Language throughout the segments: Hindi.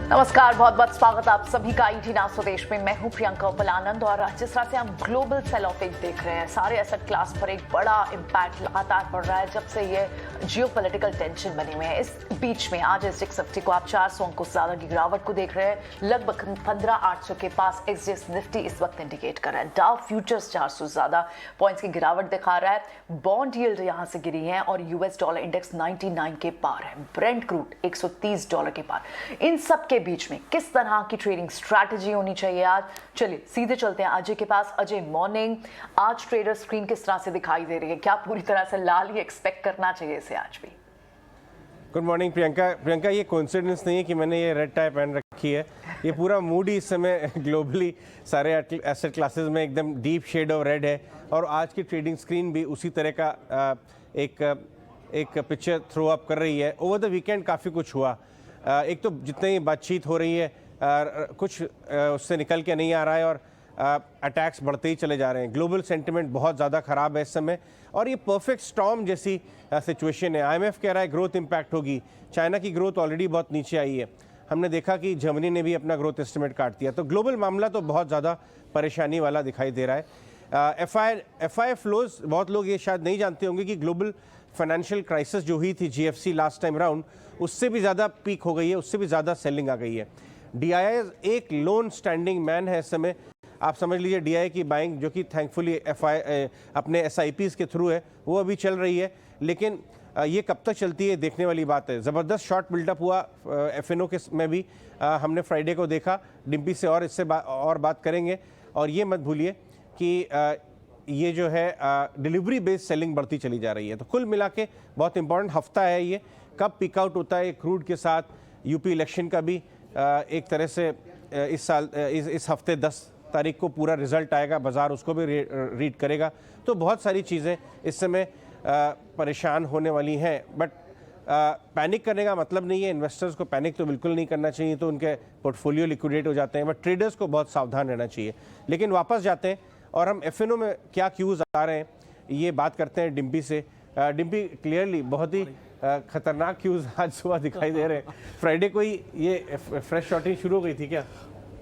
नमस्कार, बहुत बहुत स्वागत आप सभी का ईटी नाउ स्वदेश में। मैं हूं प्रियंका उपलानंद और जिस तरह से हम ग्लोबल सेल ऑफ देख रहे हैं, सारे एसेट क्लास पर एक बड़ा इंपैक्ट लगातार पड़ रहा है जब से ये जियोपॉलिटिकल टेंशन बनी हुई है। इस बीच में आज एसजेएक्स 50 को आप 400 अंकों से ज्यादा की गिरावट को देख रहे हैं। लगभग 15,800 के पास एसजेएक्स निफ्टी इस वक्त इंडिकेट कर रहा है। डाउ फ्यूचर्स 400 से ज्यादा पॉइंट्स की गिरावट दिखा रहा है। बॉन्ड यील्ड यहां से गिरी है और यूएस डॉलर इंडेक्स 99 के पार है। ब्रेंट क्रूड $130 के पार। इन सब के बीच में किस तरह की ट्रेडिंग स्ट्रैटेजी होनी चाहिए आज? चलिए सीधे चलते हैं अजय के पास। अजय, मॉर्निंग। आज ट्रेडर स्क्रीन किस तरह से दिखाई दे रही है? क्या पूरी तरह से लाल ही एक्सपेक्ट करना चाहिए इसे आज भी? गुड मॉर्निंग प्रियंका, ये कोइंसिडेंस नहीं है कि मैंने ये रेड टाई पहन रखी है। ये पूरा मूड ही इस समय ग्लोबली सारे एसेट क्लासेस में एकदम डीप शेड ऑफ रेड है और आज की ट्रेडिंग स्क्रीन भी उसी तरह का एक पिक्चर थ्रो अप कर रही है। ओवर द वीकेंड काफ़ी कुछ हुआ। एक तो जितनी बातचीत हो रही है कुछ उससे निकल के नहीं आ रहा है और अटैक्स बढ़ते ही चले जा रहे हैं। ग्लोबल सेंटिमेंट बहुत ज़्यादा ख़राब है इस समय और ये परफेक्ट स्टॉर्म जैसी सिचुएशन है। आईएमएफ कह रहा है ग्रोथ इम्पैक्ट होगी। चाइना की ग्रोथ ऑलरेडी बहुत नीचे आई है। हमने देखा कि जर्मनी ने भी अपना ग्रोथ एस्टिमेट काट दिया। तो ग्लोबल मामला तो बहुत ज़्यादा परेशानी वाला दिखाई दे रहा है। एफआई फ्लोज, बहुत लोग ये शायद नहीं जानते होंगे कि ग्लोबल फाइनेंशियल क्राइसिस जो हुई थी जीएफसी लास्ट टाइम राउंड, उससे भी ज़्यादा पीक हो गई है, उससे भी ज़्यादा सेलिंग आ गई है। डीआईआई एक लोन स्टैंडिंग मैन है इस समय। आप समझ लीजिए डीआईआई की बाइंग जो कि थैंकफुली अपने एसआईपीज़ के थ्रू है, वो अभी चल रही है। लेकिन ये कब तक चलती है देखने वाली बात है। ज़बरदस्त शॉर्ट बिल्डअप हुआ एफएनओ के में भी। हमने फ्राइडे को देखा। डिम्पी से और इससे और बात करेंगे। और ये मत भूलिए कि ये जो है डिलीवरी बेस्ड सेलिंग बढ़ती चली जा रही है। तो कुल मिला के बहुत इंपॉर्टेंट हफ्ता है ये। कब पिक आउट होता है क्रूड के साथ, यूपी इलेक्शन का भी एक तरह से इस हफ्ते 10 तारीख को पूरा रिजल्ट आएगा, बाजार उसको भी रीड करेगा। तो बहुत सारी चीज़ें इस समय परेशान होने वाली हैं। बट पैनिक करने का मतलब नहीं है। इन्वेस्टर्स को पैनिक तो बिल्कुल नहीं करना चाहिए, तो उनके पोर्टफोलियो लिक्विडेट हो जाते हैं। बट ट्रेडर्स को बहुत सावधान रहना चाहिए। लेकिन वापस जाते हैं और हम एफएनओ में क्या क्यूज आ रहे हैं ये बात करते हैं डिम्पी से। डिम्पी, क्लियरली बहुत ही खतरनाक क्यूज आज सुबह दिखाई दे रहे हैं। फ्राइडे को ही ये फ्रेश शॉर्टिंग शुरू हो गई थी क्या?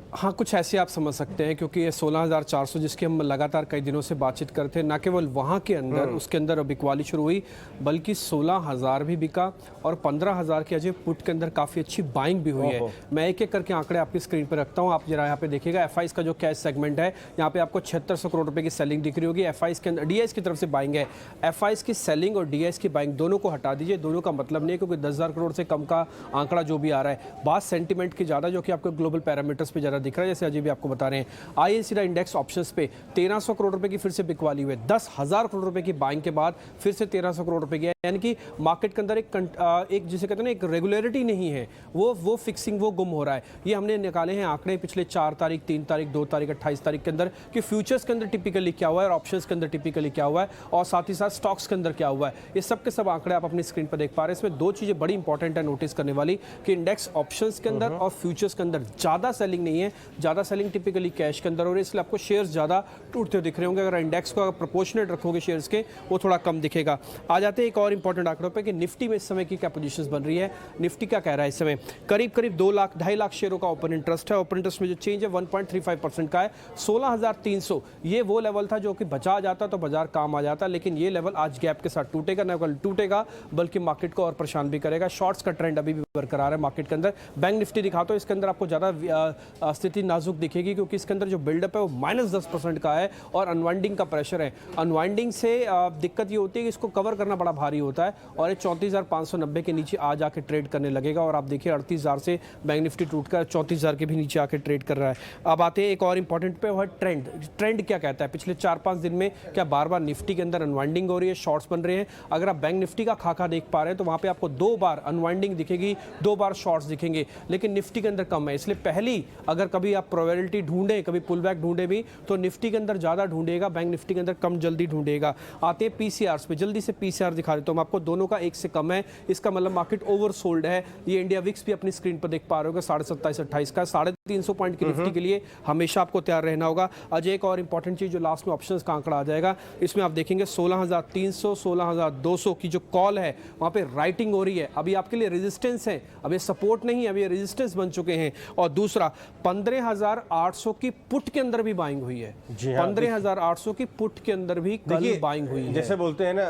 हाँ, कुछ ऐसे आप समझ सकते हैं, क्योंकि ये 16,400 जिसकी हम लगातार कई दिनों से बातचीत करते हैं, न केवल वहाँ के अंदर उसके अंदर बिकवाली शुरू हुई, बल्कि 16,000 भी बिका और 15,000 के अजय पुट के अंदर काफ़ी अच्छी बाइंग भी हुई है। मैं एक एक करके आंकड़े आपकी स्क्रीन पर रखता हूँ, आप जरा यहाँ पे देखिएगा। एफआईस का जो कैश सेगमेंट है, यहाँ पे आपको 7600 करोड़ रुपये की सेलिंग दिख रही होगी। एफआईस के अंदर डीआईएस की तरफ से बाइंग है। एफआईस की सेलिंग और डीआईएस की बाइंग दोनों को हटा दीजिए। दोनों का मतलब नहीं है, क्योंकि 10,000 करोड़ से कम का आंकड़ा जो भी आ रहा है, बात सेंटिमेंट की ज़्यादा, जो कि आपको ग्लोबल पैरामीटर्स पर ज़्यादा दिख रहा है। जैसे अजय भी आपको बता रहे हैं, आईएनसी इंडेक्स ऑप्शंस पे 1300 करोड़ रुपए की फिर से बिकवाली हुई है। 10,000 करोड़ रुपए की बाइंग के बाद फिर से 1300 करोड़ रुपए की, यानी कि मार्केट के अंदर एक जिसे कहते हैं ना, एक रेगुलरिटी नहीं है, वो फिक्सिंग वो गुम हो रहा है। ये हमने निकाले हैं आंकड़े पिछले 4 तारीख, 3 तारीख, 2 तारीख, 28 तारीख के अंदर कि फ्यूचर्स के अंदर टिपिकली क्या हुआ है और ऑप्शंस के अंदर टिपिकली क्या हुआ है और साथ ही साथ स्टॉक्स के अंदर क्या हुआ है। ये सब के सब आंकड़े आप अपनी स्क्रीन पर देख पा रहे हैं। इसमें 2 चीजें बड़ी इंपॉर्टेंट है नोटिस करने वाली, कि इंडेक्स ऑप्शंस के अंदर और फ्यूचर्स के अंदर ज्यादा सेलिंग नहीं है। ज्यादा सेलिंग टिपिकली कैश के अंदर हो रही है, इसलिए आपको शेयर्स ज़्यादा टूटते दिख रहे होंगे। अगर इंडेक्स को प्रोपोर्शनेट रखोगे शेयर्स के, वो थोड़ा कम दिखेगा। आ जाते हैं एक और इंपॉर्टेंट आंकड़ों पे कि निफ्टी में इस समय की क्या पोजीशंस बन रही है। निफ्टी क्या कह रहा है इस समय? करीब 2.5 लाख शेयरों का ओपन इंटरेस्ट है। ओपन इंटरेस्ट में जो चेंज है 1.35% का है। 16,300 ये वो लेवल था जो कि बचा जाता तो बाजार काम आ जाता, लेकिन ये लेवल आज गैप के साथ टूटेगा। न केवल टूटेगा बल्कि मार्केट को और परेशान भी करेगा। शॉर्ट्स का ट्रेंड अभी भी बरकरार है मार्केट के अंदर। बैंक निफ्टी दिखाता हूं, इसके अंदर आपको ज़्यादा स्थिति नाजुक दिखेगी, क्योंकि इसके अंदर जो बिल्डअप है वो -10% का है और अनवाइंडिंग का प्रेशर है। अनवाइंडिंग से दिक्कत ये होती है कि इसको कवर करना बड़ा भारी होता है और ये 34,590 के नीचे आ जाके ट्रेड करने लगेगा। और आप देखिए 38,000 से बैंक निफ्टी टूटकर 34,000 के भी नीचे आके ट्रेड कर रहा है। अब आते हैं एक और इंपॉर्टेंट पे, वह ट्रेंड क्या कहता है। पिछले 4-5 दिन में क्या बार बार निफ्टी के अंदर अनवाइंडिंग हो रही है, शॉर्ट्स बन रहे हैं। अगर आप बैंक निफ्टी का खाका देख पा रहे हैं तो वहाँ पे आपको 2 बार अनवाइंडिंग दिखेगी, 2 बार शॉर्ट्स दिखेंगे, लेकिन निफ्टी के अंदर कम है। इसलिए पहली अगर कभी आप प्रोबेबिलिटी ढूंढें, कभी पुल बैक ढूंढे भी, तो निफ्टी के अंदर ज़्यादा ढूंढेगा, बैंक निफ्टी के अंदर कम जल्दी ढूंढेगा। आते हैं पीसीआर पे, जल्दी से पीसीआर दिखा देता हूँ आपको। दोनों का 1 से कम है, इसका मतलब मार्केट ओवरसोल्ड है। ये इंडिया विक्स भी अपनी स्क्रीन पर देख पा रहे हो, 27.5-28 का 300 पॉइंट की निफ्टी के लिए हमेशा आपको तैयार रहना होगा। अजय, एक और इंपॉर्टेंट चीज जो लास्ट में ऑप्शंस का आंकड़ा आ जाएगा, इसमें आप देखेंगे 16,300 16,200 की जो कॉल है वहां पे राइटिंग हो रही है। अभी आपके लिए रेजिस्टेंस है, अब ये सपोर्ट नहीं, अब ये रेजिस्टेंस बन चुके हैं। और दूसरा 15,800 की पुट के अंदर भी बाइंग हुई है। 15,800 की पुट के अंदर भी कल बाइंग हुई है। जैसे बोलते हैं ना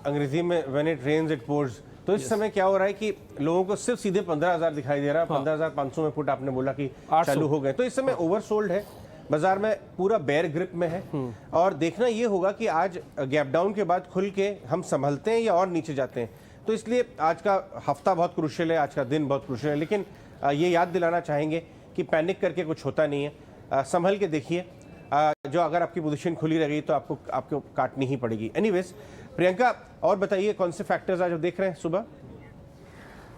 अंग्रेजी में, when it rains it pours. तो इस समय क्या हो रहा है कि लोगों को सिर्फ सीधे 15,000 दिखाई दे रहा है। 15,500 में पुट आपने बोला कि चालू हो गए, तो इस समय ओवरसोल्ड है, बाजार में पूरा बेयर ग्रिप में है। और देखना ये होगा कि आज गैप डाउन के बाद खुल के हम संभलते हैं या और नीचे जाते हैं। तो इसलिए आज का हफ्ता बहुत क्रूशियल है, आज का दिन बहुत क्रूशियल है। लेकिन ये याद दिलाना चाहेंगे कि पैनिक करके कुछ होता नहीं है, संभल के देखिए। जो अगर आपकी पोजीशन खुली रह गई तो आपको काटनी ही पड़ेगी। एनीवेज प्रियंका, और बताइए कौन से फैक्टर्स आज देख रहे हैं सुबह?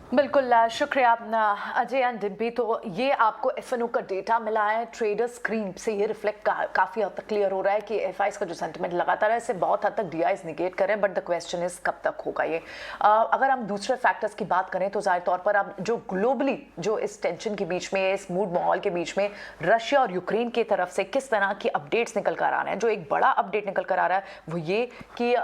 बिल्कुल शुक्रिया अजय एंड डिम्पी। तो ये आपको एफएनओ का डेटा मिला है, ट्रेडर स्क्रीन से ये रिफ्लेक्ट काफी हद तक क्लियर हो रहा है कि एफआईज का जो सेंटिमेंट लगातार है, इसे बहुत हद तक डीआईज निगेट कर रहे हैं। बट द क्वेश्चन इज कब तक होगा ये। अगर हम दूसरे फैक्टर्स की बात करें तो जाहिर तौर पर अब जो ग्लोबली जो इस टेंशन के बीच में, इस मूड माहौल के बीच में रशिया और यूक्रेन की तरफ से किस तरह की अपडेट्स निकल कर आ रहे हैं। जो एक बड़ा अपडेट निकल कर आ रहा है वो ये कि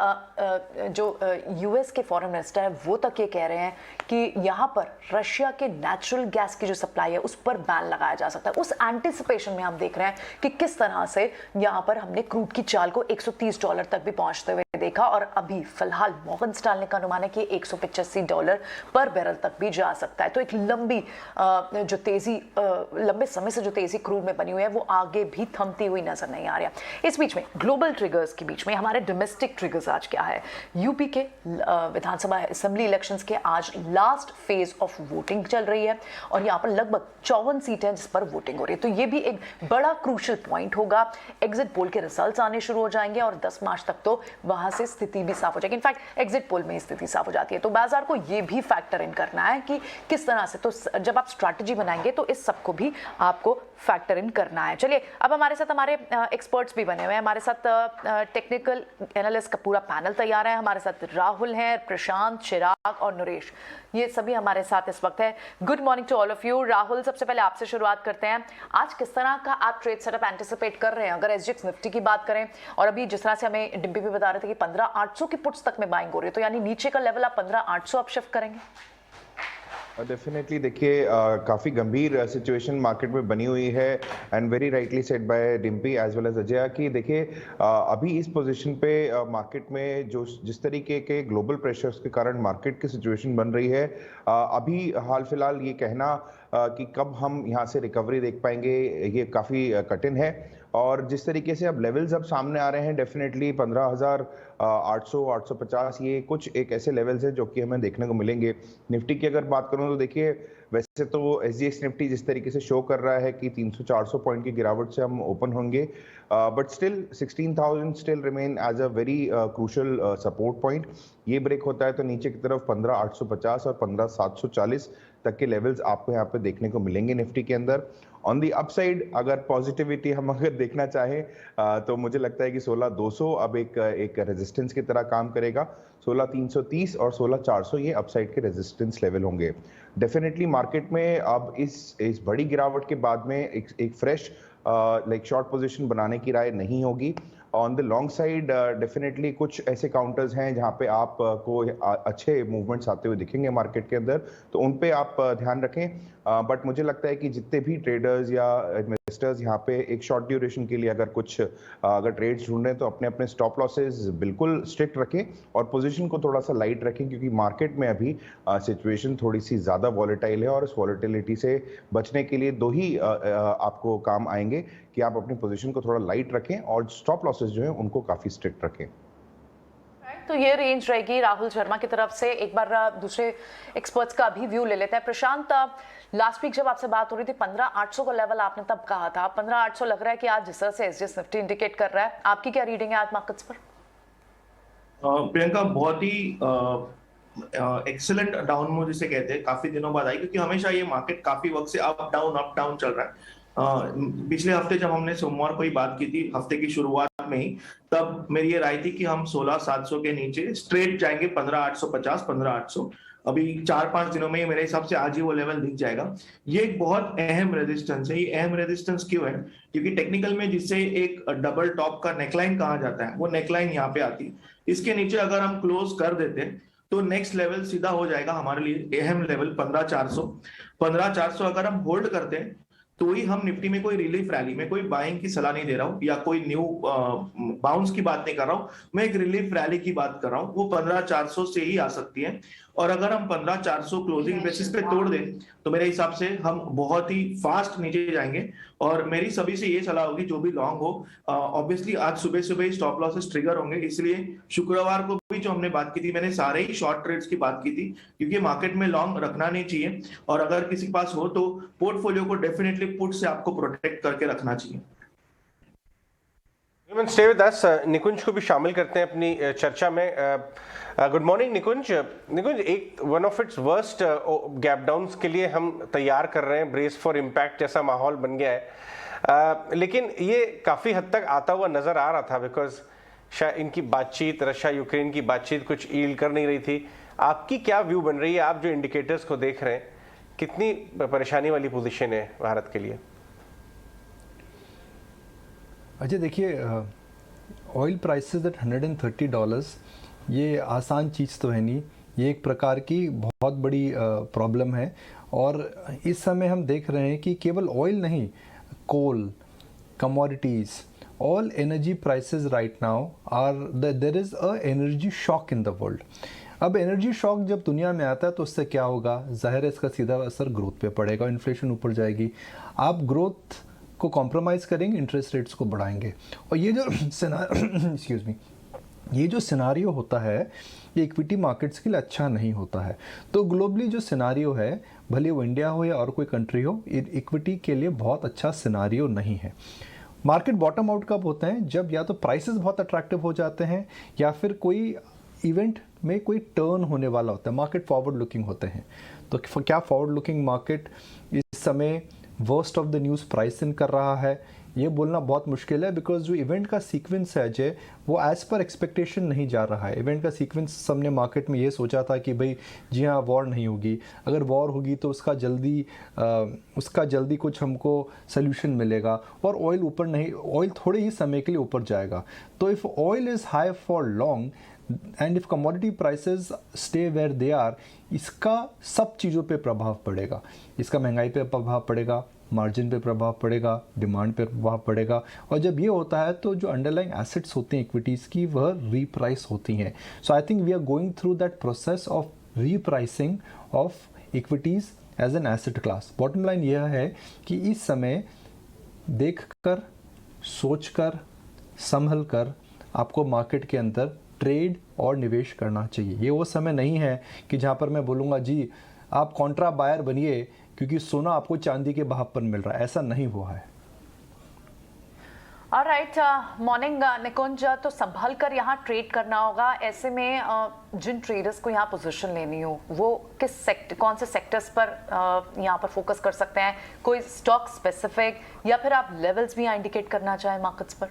जो यूएस के फॉरेन मिनिस्टर है वो तक ये कह रहे हैं कि यहाँ पर रशिया के नेचुरल गैस की जो सप्लाई है उस पर बैन लगाया जा सकता है। उस एंटिसिपेशन में हम देख रहे हैं कि किस तरह से यहाँ पर हमने क्रूड की चाल को $130 तक भी पहुंचते हुए देखा। और अभी फिलहाल मॉर्गन स्टैनले का अनुमान है कि $185 पर बैरल तक भी जा सकता है। तो एक जो तेजी लंबे समय से जो तेजी क्रूड में बनी हुई है वो आगे भी थमती हुई नजर नहीं आ रही है। इस बीच में ग्लोबल ट्रिगर्स के बीच में हमारे डोमेस्टिक ट्रिगर्स आज क्या है? यूपी के विधानसभा असेंबली इलेक्शंस के आज लास्ट फेज ऑफ वोटिंग चल रही है और यहाँ पर लगभग 54 सीटें हैं जिस पर वोटिंग हो रही है। तो ये भी एक बड़ा क्रूशियल पॉइंट होगा। एग्जिट पोल के रिजल्ट्स आने शुरू हो जाएंगे और 10 मार्च तक तो वहां से स्थिति भी साफ हो जाएगी। इनफैक्ट एग्जिट पोल में स्थिति साफ हो जाती है। तो बाजार को ये भी फैक्टर इन करना है कि किस तरह से, तो जब आप स्ट्रैटेजी बनाएंगे तो इस सबको भी आपको फैक्टर इन करना है। चलिए, अब हमारे साथ हमारे एक्सपर्ट्स भी बने हुए हैं। हमारे साथ टेक्निकल एनालिस्ट का पूरा पैनल तैयार है। हमारे साथ राहुल है, प्रशांत, चिराग और नरेश, ये सभी हमारे साथ इस वक्त है। Good morning to all of you. Rahul, सबसे पहले आपसे शुरुआत करते हैं। आज किस तरह का आप ट्रेड सेटअप एंटिसिपेट कर रहे हैं? अगर एसजीएक्स निफ्टी की बात करें, और अभी जिस तरह से हमें डिम्पी भी बता रहे थे कि 15,800 की पुट्स तक में बाइंग हो रही है, तो यानी नीचे का लेवल आप 15,800 आप शिफ्ट करेंगे? डेफिनेटली देखिए, काफ़ी गंभीर सिचुएशन मार्केट में बनी हुई है and very rightly said by Dimpy as well as Ajay कि देखिए अभी इस पोजीशन पे मार्केट में जो जिस तरीके के ग्लोबल प्रेशर्स के कारण मार्केट की सिचुएशन बन रही है, अभी हाल फिलहाल ये कहना कि कब हम यहाँ से रिकवरी देख पाएंगे ये काफ़ी कठिन है। और जिस तरीके से अब लेवल्स अब सामने आ रहे हैं, डेफिनेटली 15,800 850 ये कुछ एक ऐसे लेवल्स हैं जो कि हमें देखने को मिलेंगे। निफ्टी की अगर बात करूं तो देखिए, वैसे तो एसजीएक्स निफ्टी जिस तरीके से शो कर रहा है कि 300-400 पॉइंट की गिरावट से हम ओपन होंगे, but still 16,000 still remain as a very crucial support point. ये ब्रेक होता है तो नीचे की तरफ 15,850 और 15,740 तक के लेवल्स आपको यहाँ पे देखने को मिलेंगे निफ्टी के अंदर। ऑन दी अपसाइड अगर पॉजिटिविटी हम अगर देखना चाहें तो मुझे लगता है कि 16,200 अब एक रेजिस्टेंस की तरह काम करेगा। 16,330 और 16,400 ये अपसाइड के रेजिस्टेंस लेवल होंगे। डेफिनेटली मार्केट में अब इस बड़ी गिरावट के बाद में एक फ्रेश लाइक शॉर्ट पोजीशन बनाने की राय नहीं होगी। On the long side definitely कुछ ऐसे काउंटर्स हैं जहां पे आप को अच्छे मूवमेंट्स आते हुए दिखेंगे मार्केट के अंदर, तो उन पे आप ध्यान रखें। बट मुझे लगता है कि जितने भी ट्रेडर्स या इन्वेस्टर्स यहाँ पे एक शॉर्ट ड्यूरेशन के लिए अगर ट्रेड्स ढूंढ रहे हैं तो अपने अपने स्टॉप लॉसेस बिल्कुल स्ट्रिक्ट रखें और पोजीशन को थोड़ा सा लाइट रखें, क्योंकि मार्केट में अभी सिचुएशन थोड़ी सी ज़्यादा वॉलेटाइल है और इस वॉलेटिलिटी से बचने के लिए दो ही आपको काम आएंगे कि आप अपनी पोजीशन को थोड़ा लाइट रखें और स्टॉप लॉसेस जो है उनको काफ़ी स्ट्रिक्ट रखें। तो ये रेंज रहेगी राहुल शर्मा की तरफ से। एक बार दूसरे एक्सपर्ट्स का भी व्यू ले लेते हैं। प्रशांत, लास्ट वीक जब आपसे बात हो रही थी 15,800 का लेवल आपने तब कहा था, 15,800 लग रहा है कि आज जिस तरह से एसजीएक्स निफ्टी इंडिकेट कर रहा है, आपकी क्या रीडिंग है आज मार्केट्स पर? प्रियंका, बहुत ही एक्सीलेंट डाउन मूव जिसे कहते हैं काफी दिनों बाद आई, क्योंकि हमेशा ये मार्केट काफी वक्त से अप डाउन चल रहा है। पिछले हफ्ते जब हमने सोमवार को ही बात की थी, हफ्ते की शुरुआत में ही, तब मेरी ये राय थी कि हम 16,700 के नीचे स्ट्रेट जाएंगे 15,850 15,800। अभी 4-5 दिनों में मेरे हिसाब से आज ही वो लेवल दिख जाएगा। ये एक बहुत अहम रेजिस्टेंस है। ये अहम रेजिस्टेंस क्यों है? क्योंकि टेक्निकल में जिससे एक डबल टॉप का नेकलाइन कहा जाता है, वो नेकलाइन यहाँ पे आती है। इसके नीचे अगर हम क्लोज कर देते तो नेक्स्ट लेवल सीधा हो जाएगा हमारे लिए अहम लेवल 15,400। 15,400 अगर हम होल्ड करते हैं तो ही हम निफ्टी में कोई रिलीफ रैली में कोई बाइंग की सलाह नहीं दे रहा हूं या कोई न्यू बाउंस की बात नहीं कर रहा हूं, मैं एक रिलीफ रैली की बात कर रहा हूं। वो 15,400 से ही आ सकती है और अगर हम 15,400 क्लोजिंग बेसिस पे तोड़ दें तो मेरे हिसाब से हम बहुत ही फास्ट नीचे जाएंगे। और मेरी सभी से ये सलाह होगी जो भी लॉन्ग हो, ऑब्वियसली आज सुबह सुबह ही स्टॉप लॉसेस ट्रिगर होंगे, इसलिए शुक्रवार को भी जो हमने बात की थी, मैंने सारे ही शॉर्ट ट्रेड्स की बात की थी, क्योंकि मार्केट में लॉन्ग रखना नहीं चाहिए और अगर किसी के पास हो तो पोर्टफोलियो को डेफिनेटली पुट से आपको प्रोटेक्ट करके रखना चाहिए। स्टे विद अस, निकुंज को भी शामिल करते हैं अपनी चर्चा में। गुड मॉर्निंग निकुंज। निकुंज, एक one of its worst gap downs के लिए हम तैयार कर रहे हैं, ब्रेस फॉर इम्पैक्ट जैसा माहौल बन गया है, लेकिन ये काफ़ी हद तक आता हुआ नज़र आ रहा था बिकॉज शायद इनकी बातचीत, रशिया यूक्रेन की बातचीत कुछ ईल्ड कर नहीं रही थी। आपकी क्या व्यू बन रही है? आप जो इंडिकेटर्स को देख रहे हैं, कितनी परेशानी वाली पोजीशन है भारत के लिए? अजय देखिए, ऑयल प्राइसेस एट $130 ये आसान चीज़ तो है नहीं, ये एक प्रकार की बहुत बड़ी प्रॉब्लम है। और इस समय हम देख रहे हैं कि केवल ऑयल नहीं, coal, commodities, all energy prices right now are there is a energy shock in the world. अब एनर्जी शॉक जब दुनिया में आता है तो उससे क्या होगा? जाहिर है इसका सीधा असर ग्रोथ पे पड़ेगा, इन्फ्लेशन ऊपर जाएगी, आप ग्रोथ को कॉम्प्रोमाइज़ करेंगे, इंटरेस्ट रेट्स को बढ़ाएंगे। और ये जो एक्सक्यूज़ मी, ये जो सिनारियो होता है ये इक्विटी मार्केट्स के लिए अच्छा नहीं होता है। तो ग्लोबली जो सिनारियो है, भले वो इंडिया हो या और कोई कंट्री हो, इक्विटी के लिए बहुत अच्छा सिनारियो नहीं है। मार्केट बॉटम आउट कब होते हैं? जब या तो प्राइसेस बहुत अट्रैक्टिव हो जाते हैं या फिर कोई इवेंट में कोई टर्न होने वाला होता है, मार्केट फॉरवर्ड लुकिंग होते हैं। तो क्या फॉरवर्ड लुकिंग मार्केट इस समय worst of the news price in कर रहा है? ये बोलना बहुत मुश्किल है, बिकॉज जो इवेंट का सीक्वेंस है अजय, वो एज़ पर एक्सपेक्टेशन नहीं जा रहा है। इवेंट का सीक्वेंस सबने मार्केट में ये सोचा था कि भाई जी हाँ, वॉर नहीं होगी, अगर वॉर होगी तो उसका जल्दी कुछ हमको सोल्यूशन मिलेगा और ऑयल ऊपर नहीं, ऑयल थोड़े ही समय के लिए ऊपर जाएगा। तो if oil is high for long and if commodity prices stay where they are, इसका सब चीज़ों पे प्रभाव पड़ेगा। इसका महंगाई पे प्रभाव पड़ेगा, मार्जिन पे प्रभाव पड़ेगा, डिमांड पे प्रभाव पड़ेगा। और जब ये होता है तो जो अंडरलाइंग एसेट्स होती हैं इक्विटीज़ की, वह रीप्राइस होती हैं। So I think we are going through that process of repricing of equities as an asset class. Bottom line यह है कि इस समय देख कर, सोच कर, संभल कर आपको मार्केट के अंदर ट्रेड और निवेश करना चाहिए। ये वो समय नहीं है कि जहाँ पर मैं बोलूँगा जी आप कॉन्ट्रा बायर बनिए क्योंकि सोना आपको चांदी के भाव पर मिल रहा है, ऐसा नहीं हुआ है। ऑलराइट, मॉर्निंग निकुंज। तो संभल कर यहाँ ट्रेड करना होगा। ऐसे में जिन ट्रेडर्स को यहाँ पोजीशन लेनी हो, वो कौन से सेक्टर्स पर यहाँ पर फोकस कर सकते हैं? कोई स्टॉक स्पेसिफिक या फिर आप लेवल्स भी यहाँ इंडिकेट करना चाहें मार्केट्स पर?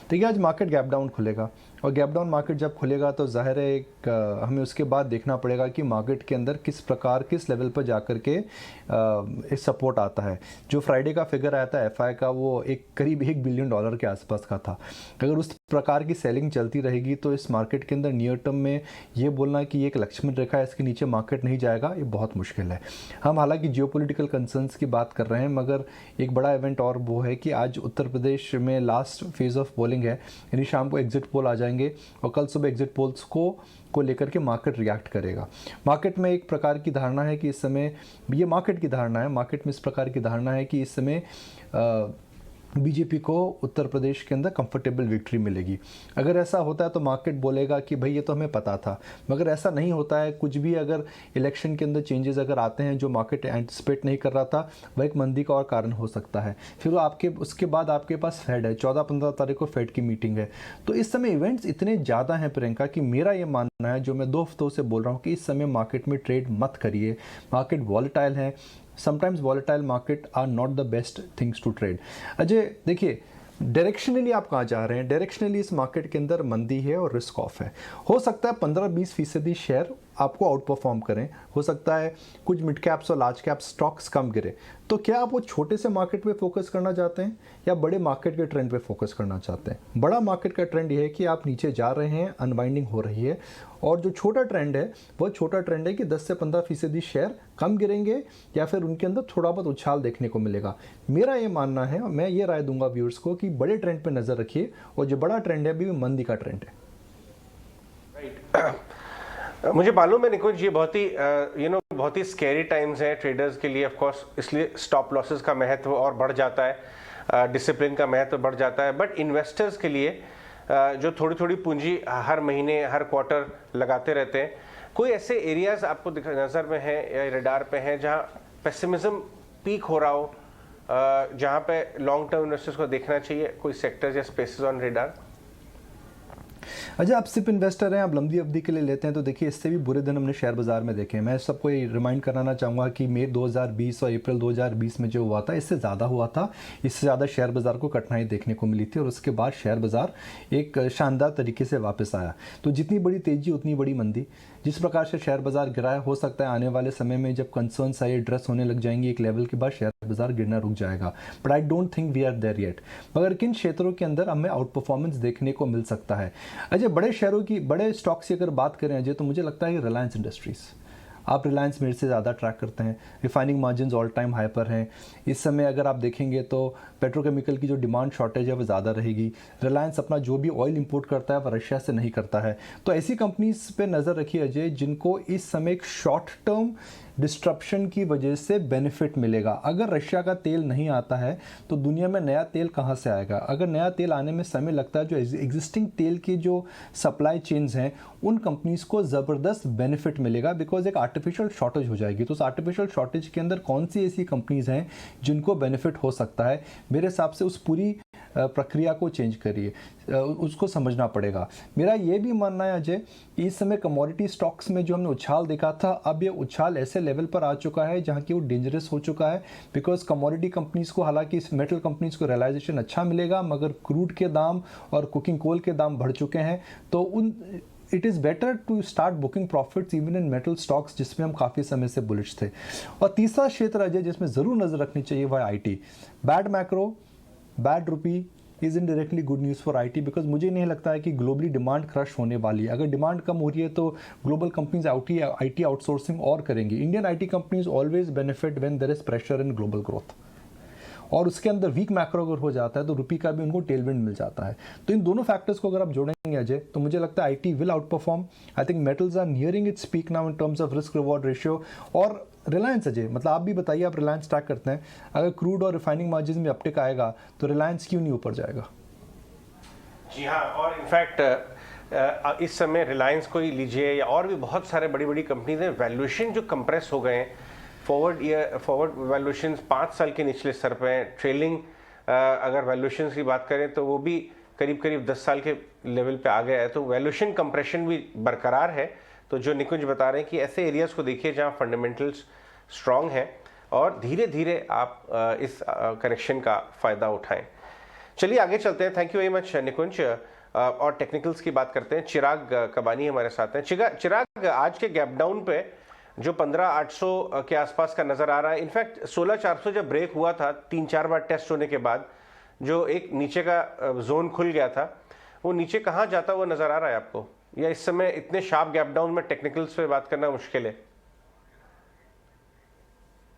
देखिए, आज मार्केट गैप डाउन खुलेगा और गैप डाउन मार्केट जब खुलेगा तो जाहिर है हमें उसके बाद देखना पड़ेगा कि मार्केट के अंदर किस लेवल पर जाकर के सपोर्ट आता है। जो फ्राइडे का फिगर आया था एफआई का, वो करीब $1 बिलियन के आसपास का था। अगर उस प्रकार की सेलिंग चलती रहेगी तो इस मार्केट के अंदर नियर टर्म में ये बोलना कि ये एक लक्ष्मण रेखा है, इसके नीचे मार्केट नहीं जाएगा, ये बहुत मुश्किल है। हम हालांकि जियोपॉलिटिकल कंसर्न्स की बात कर रहे हैं, मगर एक बड़ा इवेंट और वो है कि आज उत्तर प्रदेश में लास्ट फेज ऑफ पोलिंग है, यानी शाम को एग्जिट पोल आ जाएंगे और कल सुबह एग्जिट पोल्स को लेकर के मार्केट रिएक्ट करेगा। मार्केट में एक प्रकार की धारणा है कि इस समय, ये मार्केट की धारणा है, मार्केट में इस प्रकार की धारणा है कि इस समय बीजेपी को उत्तर प्रदेश के अंदर कंफर्टेबल विक्ट्री मिलेगी। अगर ऐसा होता है तो मार्केट बोलेगा कि भाई ये तो हमें पता था, मगर ऐसा नहीं होता है। कुछ भी अगर इलेक्शन के अंदर चेंजेस अगर आते हैं जो मार्केट एंटिसिपेट नहीं कर रहा था, वह एक मंदी का और कारण हो सकता है। फिर वो उसके बाद आपके पास फेड है, 14-15 तारीख को फेड की मीटिंग है। तो इस समय इवेंट्स इतने ज़्यादा हैं प्रियंका कि मेरा ये मानना है, जो मैं 2 हफ्तों से बोल रहा हूँ, कि इस समय मार्केट में ट्रेड मत करिए। मार्केट वॉलेटाइल है, sometimes volatile market are not the best things to trade. Ajay देखिए, डायरेक्शनली आप कहाँ जा रहे हैं? डायरेक्शनली इस मार्केट के अंदर मंदी है और रिस्क ऑफ है। हो सकता है 15-20% शेयर आपको आउट परफॉर्म करें, हो सकता है कुछ मिड कैप्स और लार्ज कैप स्टॉक्स कम गिरे। तो क्या आप वो छोटे से मार्केट पे फोकस करना चाहते हैं या बड़े मार्केट के ट्रेंड पे फोकस करना चाहते हैं? बड़ा मार्केट का ट्रेंड ये है कि आप नीचे जा रहे हैं, अनवाइंडिंग हो रही है, और जो छोटा ट्रेंड है वो छोटा ट्रेंड है कि 10 से 15% शेयर कम गिरेंगे या फिर उनके अंदर थोड़ा बहुत उछाल देखने को मिलेगा। मेरा ये मानना है और मैं ये राय दूंगा व्यूअर्स को कि बड़े ट्रेंड पे नज़र रखिए, और जो बड़ा ट्रेंड है अभी मंदी का ट्रेंड है। मुझे मालूम है निकुंज, ये बहुत ही बहुत ही स्कैरी टाइम्स हैं ट्रेडर्स के लिए, ऑफ कोर्स, इसलिए स्टॉप लॉसेस का महत्व और बढ़ जाता है, डिसिप्लिन का महत्व बढ़ जाता है। बट इन्वेस्टर्स के लिए जो थोड़ी थोड़ी पूंजी हर महीने हर क्वार्टर लगाते रहते हैं, कोई ऐसे एरियाज आपको नज़र में है या रडार पे हैं जहां पेसिमिज्म पीक हो रहा हो, जहां पे लॉन्ग टर्म इन्वेस्टर्स को देखना चाहिए, कोई सेक्टर्स या स्पेसेस ऑन रडार? अच्छा, आप सिप इन्वेस्टर हैं, आप लंबी अवधि के लिए लेते हैं, तो देखिए इससे भी बुरे दिन हमने शेयर बाजार में देखे हैं। मैं सबको ये रिमाइंड कराना चाहूँगा कि मई 2020 और अप्रैल 2020 में जो हुआ था इससे ज़्यादा हुआ था, इससे ज़्यादा शेयर बाजार को कठिनाई देखने को मिली थी, और उसके बाद शेयर बाजार एक शानदार तरीके से वापस आया। तो जितनी बड़ी तेज़ी उतनी बड़ी मंदी। जिस प्रकार से शेयर बाजार गिरा है, हो सकता है आने वाले समय में जब कंसर्न्स आई एड्रेस होने लग जाएंगे एक लेवल के बाद शेयर बाजार गिरना रुक जाएगा, but I don't think we are there yet. मगर किन क्षेत्रों के अंदर हमें आउट परफॉर्मेंस देखने को मिल सकता है? अजय, बड़े शेयरों की, बड़े स्टॉक्स की अगर बात करें अजय, तो मुझे लगता है रिलायंस इंडस्ट्रीज़, आप रिलायंस मेरे से ज़्यादा ट्रैक करते हैं, refining margin all time high पर हैं इस समय। अगर आप देखेंगे तो पेट्रोकेमिकल की जो डिमांड शॉर्टेज है वो ज़्यादा रहेगी। रिलायंस अपना जो भी ऑयल इंपोर्ट करता है वो रशिया से नहीं करता है। तो ऐसी कंपनीज पे नज़र रखिए अजय, जिनको इस समय एक शॉर्ट टर्म डिस्ट्रप्शन की वजह से बेनिफिट मिलेगा। अगर रशिया का तेल नहीं आता है तो दुनिया में नया तेल कहाँ से आएगा? अगर नया तेल आने में समय लगता है, जो एग्जिस्टिंग तेल की जो सप्लाई चेन्स हैं उन कंपनीज को ज़बरदस्त बेनिफिट मिलेगा, बिकॉज एक आर्टिफिशियल शॉर्टेज हो जाएगी। तो उस आर्टिफिशियल शॉर्टेज के अंदर कौन सी ऐसी कंपनीज हैं जिनको बेनिफिट हो सकता है? मेरे हिसाब से उस पूरी प्रक्रिया को चेंज करिए, उसको समझना पड़ेगा। मेरा ये भी मानना है अजय, इस समय कमोडिटी स्टॉक्स में जो हमने उछाल देखा था, अब ये उछाल ऐसे लेवल पर आ चुका है जहाँ की वो डेंजरस हो चुका है, बिकॉज कमोडिटी कंपनीज को, हालांकि इस मेटल कंपनीज को रियलाइजेशन अच्छा मिलेगा, मगर क्रूड के दाम और कुकिंग कोल के दाम बढ़ चुके हैं। तो it is better to start booking profits even in metal stocks, जिसमें हम काफ़ी समय से बुलिश थे। और तीसरा क्षेत्र अजय जिसमें ज़रूर नज़र रखनी चाहिए वह IT। Bad macro, bad rupee is indirectly good news for IT, because मुझे नहीं लगता है कि ग्लोबली डिमांड क्रश होने वाली है। अगर डिमांड कम हो रही है तो ग्लोबल कंपनीज IT आउटसोर्सिंग और करेंगी। Indian IT companies always benefit when there is pressure in global growth, और उसके अंदर वीक मैक्रो अगर हो जाता है तो रुपी का भी उनको टेलविंड मिल जाता है। तो इन दोनों फैक्टर्स को अगर आप जोड़ेंगे अजय, तो मुझे लगता है IT will outperform. I think metals are nearing its peak now in terms of risk reward ratio. और रिलायंस अजय, मतलब आप भी बताइए, आप रिलायंस ट्रैक करते हैं, अगर क्रूड और रिफाइनिंग मार्जिन में अपटिक आएगा तो रिलायंस क्यों नहीं ऊपर जाएगा? जी हाँ, और इनफैक्ट इस समय रिलायंस को ही लीजिए या और भी बहुत सारे बड़ी बड़ी कंपनीज हैं, वैल्यूएशन जो कंप्रेस हो गए हैं, फॉरवर्ड वैल्यूएशन 5 साल के निचले स्तर पे हैं। ट्रेलिंग अगर वैल्यूएशन की बात करें तो वो भी करीब करीब 10 साल के लेवल पे आ गया है। तो वैल्यूएशन कंप्रेशन भी बरकरार है। तो जो निकुंज बता रहे हैं कि ऐसे एरियाज को देखिए जहां फंडामेंटल्स स्ट्रांग हैं, और धीरे धीरे आप इस करेक्शन का फ़ायदा उठाएं। चलिए आगे चलते हैं। थैंक यू वेरी मच निकुंज। और टेक्निकल्स की बात करते हैं। चिराग कबानी हमारे साथ हैं। चिराग, आज के गैप डाउन पे जो 15,800 के आसपास का नज़र आ रहा है, इनफैक्ट 16,400 जब ब्रेक हुआ था 3-4 बार टेस्ट होने के बाद, जो एक नीचे का जोन खुल गया था, वो नीचे कहाँ जाता हुआ नज़र आ रहा है आपको, या इस समय इतने शार्प गैप डाउन में टेक्निकल्स पे बात करना मुश्किल है?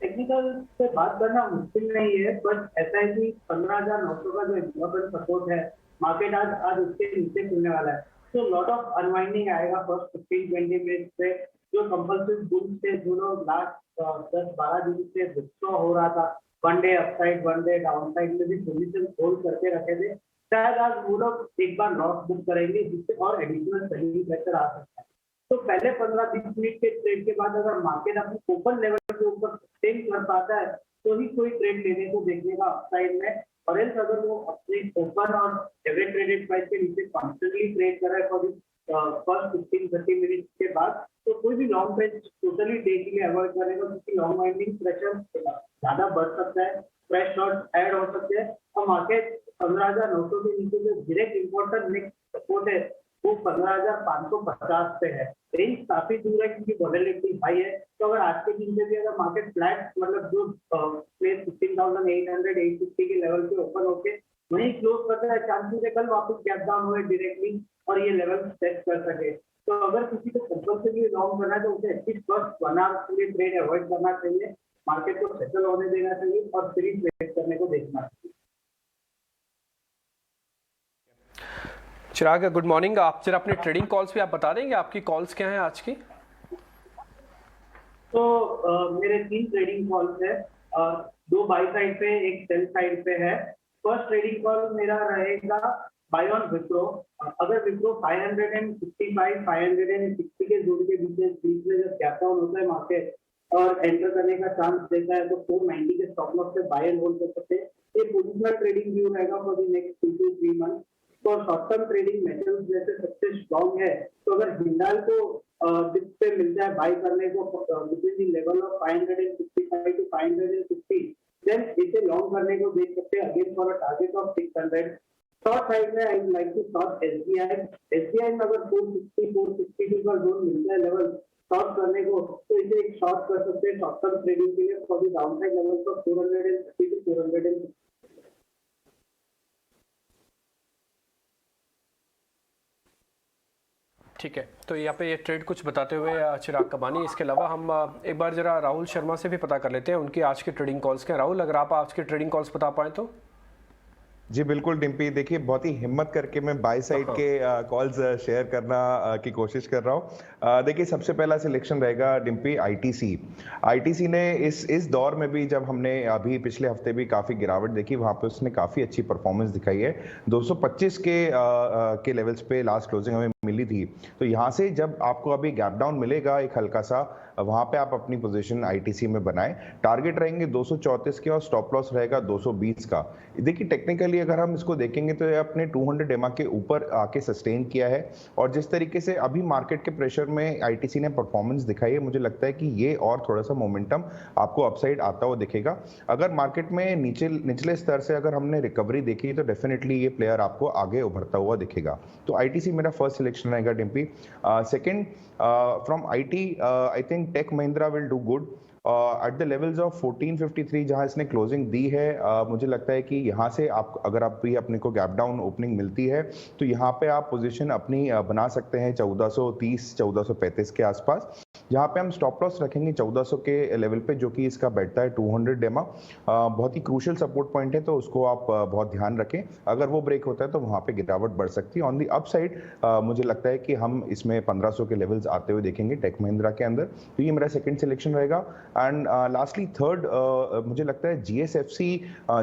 टेक्निकल पे बात करना मुश्किल नहीं है, बट ऐसा है कि 15,900 का जो इम्पोर्टेंट सपोर्ट है, मार्केट आज उसके नीचे खुलने वाला है। तो लॉट ऑफ अनवाइंडिंग आएगा फर्स्ट 15-20 मिनट पे। जो कंपल्सिव बुल्स थे, जो लोग लास्ट 10-12 दिन से विथड्रॉ हो रहा था, one day upside one day downside में भी पोजीशन होल्ड करके रखे थे, शायद आज वो लोग एक बार लॉस बुक करेंगे, जिससे और एडिशनल सेलिंग प्रेशर आ सकता है। तो पहले 15-20 मिनट के ट्रेड के बाद अगर मार्केट अपनी ओपन लेवल के ऊपर सस्टेन कर पाता है तो ही कोई ट्रेड लेने को देखने का अपसाइड में, और एल्स अगर वो अपनी ओपन और एवरेज ट्रेडेड प्राइस के नीचे कॉन्स्टेंटली ट्रेड कर रहा है फॉर फर्स्ट 15-30 मिनट के बाद, तो कोई भी लॉन्ग ट्रेड टोटली डे के लिए अवॉइड करेगा, क्योंकि लॉन्ग वाइंडिंग प्रेशर ज्यादा बढ़ सकता है, फ्रेश शॉर्ट ऐड हो सकते हैं, और मार्केट 15,900 के नीचे जो डायरेक्ट इम्पोर्टेंट नेक्स्ट सपोर्ट है वो 15,550 पे है। रेंज काफी दूर है क्योंकि वॉलेटिलिटी हाई है। तो अगर आज के दिन से भी अगर मार्केट फ्लैट मतलब जो प्लेस 15,800 850 के लेवल पे ओपन होके वहीं क्लोज करता है, चांसेस है कल वापस गैप डाउन हुए डायरेक्टली और ये लेवल टेस्ट कर सके। तो अगर किसी को कंपल्सरी लॉन्ग करना है तो उसे एटलीस्ट फर्स्ट 1 आवर के लिए ट्रेड अवॉइड करना चाहिए, मार्केट को सेटल होने देना चाहिए और फिर ही ट्रेड करने को देखना चाहिए। चिराग, गुड मॉर्निंग। आप जरा अपने ट्रेडिंग कॉल्स भी आप बता देंगे, आपकी कॉल्स क्या हैं आज की? तो मेरे 3 ट्रेडिंग कॉल्स है, 2 बाई साइड पे, एक सेल साइड पे है। फर्स्ट ट्रेडिंग कॉल मेरा रहेगा बाय ऑन विप्रो। अगर विप्रो 555 560 के जोन के बीच में जब गैप डाउन होता है मार्केट और एंटर करने का चांस देता है तो 490 के स्टॉप लॉस से बाय एंड होल्ड कर सकते हैं। ये पोजिशनल ट्रेडिंग व्यू रहेगा for the next 2 to 3 month. तो शॉर्ट टर्म ट्रेडिंग मेटल्स जैसे सबसे स्ट्रॉन्ग है, तो अगर हिंडाल को डिप पे मिलता है बाय करने को between the level of 565 to 550, then इसे लॉन्ग करने को देख सकते हैं again for a target of 600। Short side में I would like to short SBI में अगर 460 462 का जोन मिलता है लेवल शॉर्ट करने को, तो इसे एक शॉर्ट कर सकते हैं शॉर्ट टर्म ट्रेडिंग के लिए for the downside level of 430 to 450। ठीक है, तो यहाँ पे ये ट्रेड कुछ बताते हुए चिराग कबानी, इसके अलावा हम एक बार जरा राहुल शर्मा से भी पता कर लेते हैं उनकी आज की ट्रेडिंग कॉल्स क्या। राहुल, अगर आप आज के ट्रेडिंग कॉल्स बता पाए तो। जी बिल्कुल डिम्पी, देखिए बहुत ही हिम्मत करके मैं बाय साइड के कॉल्स शेयर करना की कोशिश कर रहा हूँ। देखिए सबसे पहला सिलेक्शन रहेगा डिम्पी आईटीसी ने इस दौर में भी, जब हमने अभी पिछले हफ्ते भी काफ़ी गिरावट देखी, वहाँ पे उसने काफ़ी अच्छी परफॉर्मेंस दिखाई है। 225 के लेवल्स पे लास्ट क्लोजिंग हमें मिली थी। तो यहाँ से जब आपको अभी गैप डाउन मिलेगा एक हल्का सा, वहाँ पे आप अपनी पोजीशन आईटीसी में बनाएं। टारगेट रहेंगे 234 के और स्टॉप लॉस रहेगा 220 का। देखिए टेक्निकली अगर हम इसको देखेंगे तो ये अपने 200 EMA के ऊपर आके सस्टेन किया है, और जिस तरीके से अभी मार्केट के प्रेशर में आईटीसी ने परफॉर्मेंस दिखाई है, मुझे लगता है कि ये और थोड़ा सा मोमेंटम आपको अपसाइड आता हुआ दिखेगा। अगर मार्केट में निचले स्तर से अगर हमने रिकवरी देखी तो डेफिनेटली ये प्लेयर आपको आगे उभरता हुआ दिखेगा। तो आईटीसी मेरा फर्स्ट सिलेक्शन रहेगा Dimpy. Second, from IT I think Tech Mahindra will do good at the levels of 1453 जहां इसने क्लोजिंग दी है। मुझे लगता है कि यहाँ से आप अगर आप भी अपने को गैप डाउन ओपनिंग मिलती है तो यहाँ पे आप पोजीशन अपनी बना सकते हैं 1430 1435 के आसपास, जहाँ पे हम स्टॉप लॉस रखेंगे 1400 के लेवल पे, जो कि इसका बैठता है 200 EMA। बहुत ही क्रूशियल सपोर्ट पॉइंट है, तो उसको आप बहुत ध्यान रखें। अगर वो ब्रेक होता है तो वहाँ पे गिरावट बढ़ सकती है। ऑन दी अपसाइड मुझे लगता है कि हम इसमें 1500 के लेवल्स आते हुए देखेंगे टेक महिंद्रा के अंदर। तो ये मेरा सेकंड सिलेक्शन रहेगा। एंड लास्टली थर्ड, मुझे लगता है जीएसएफसी,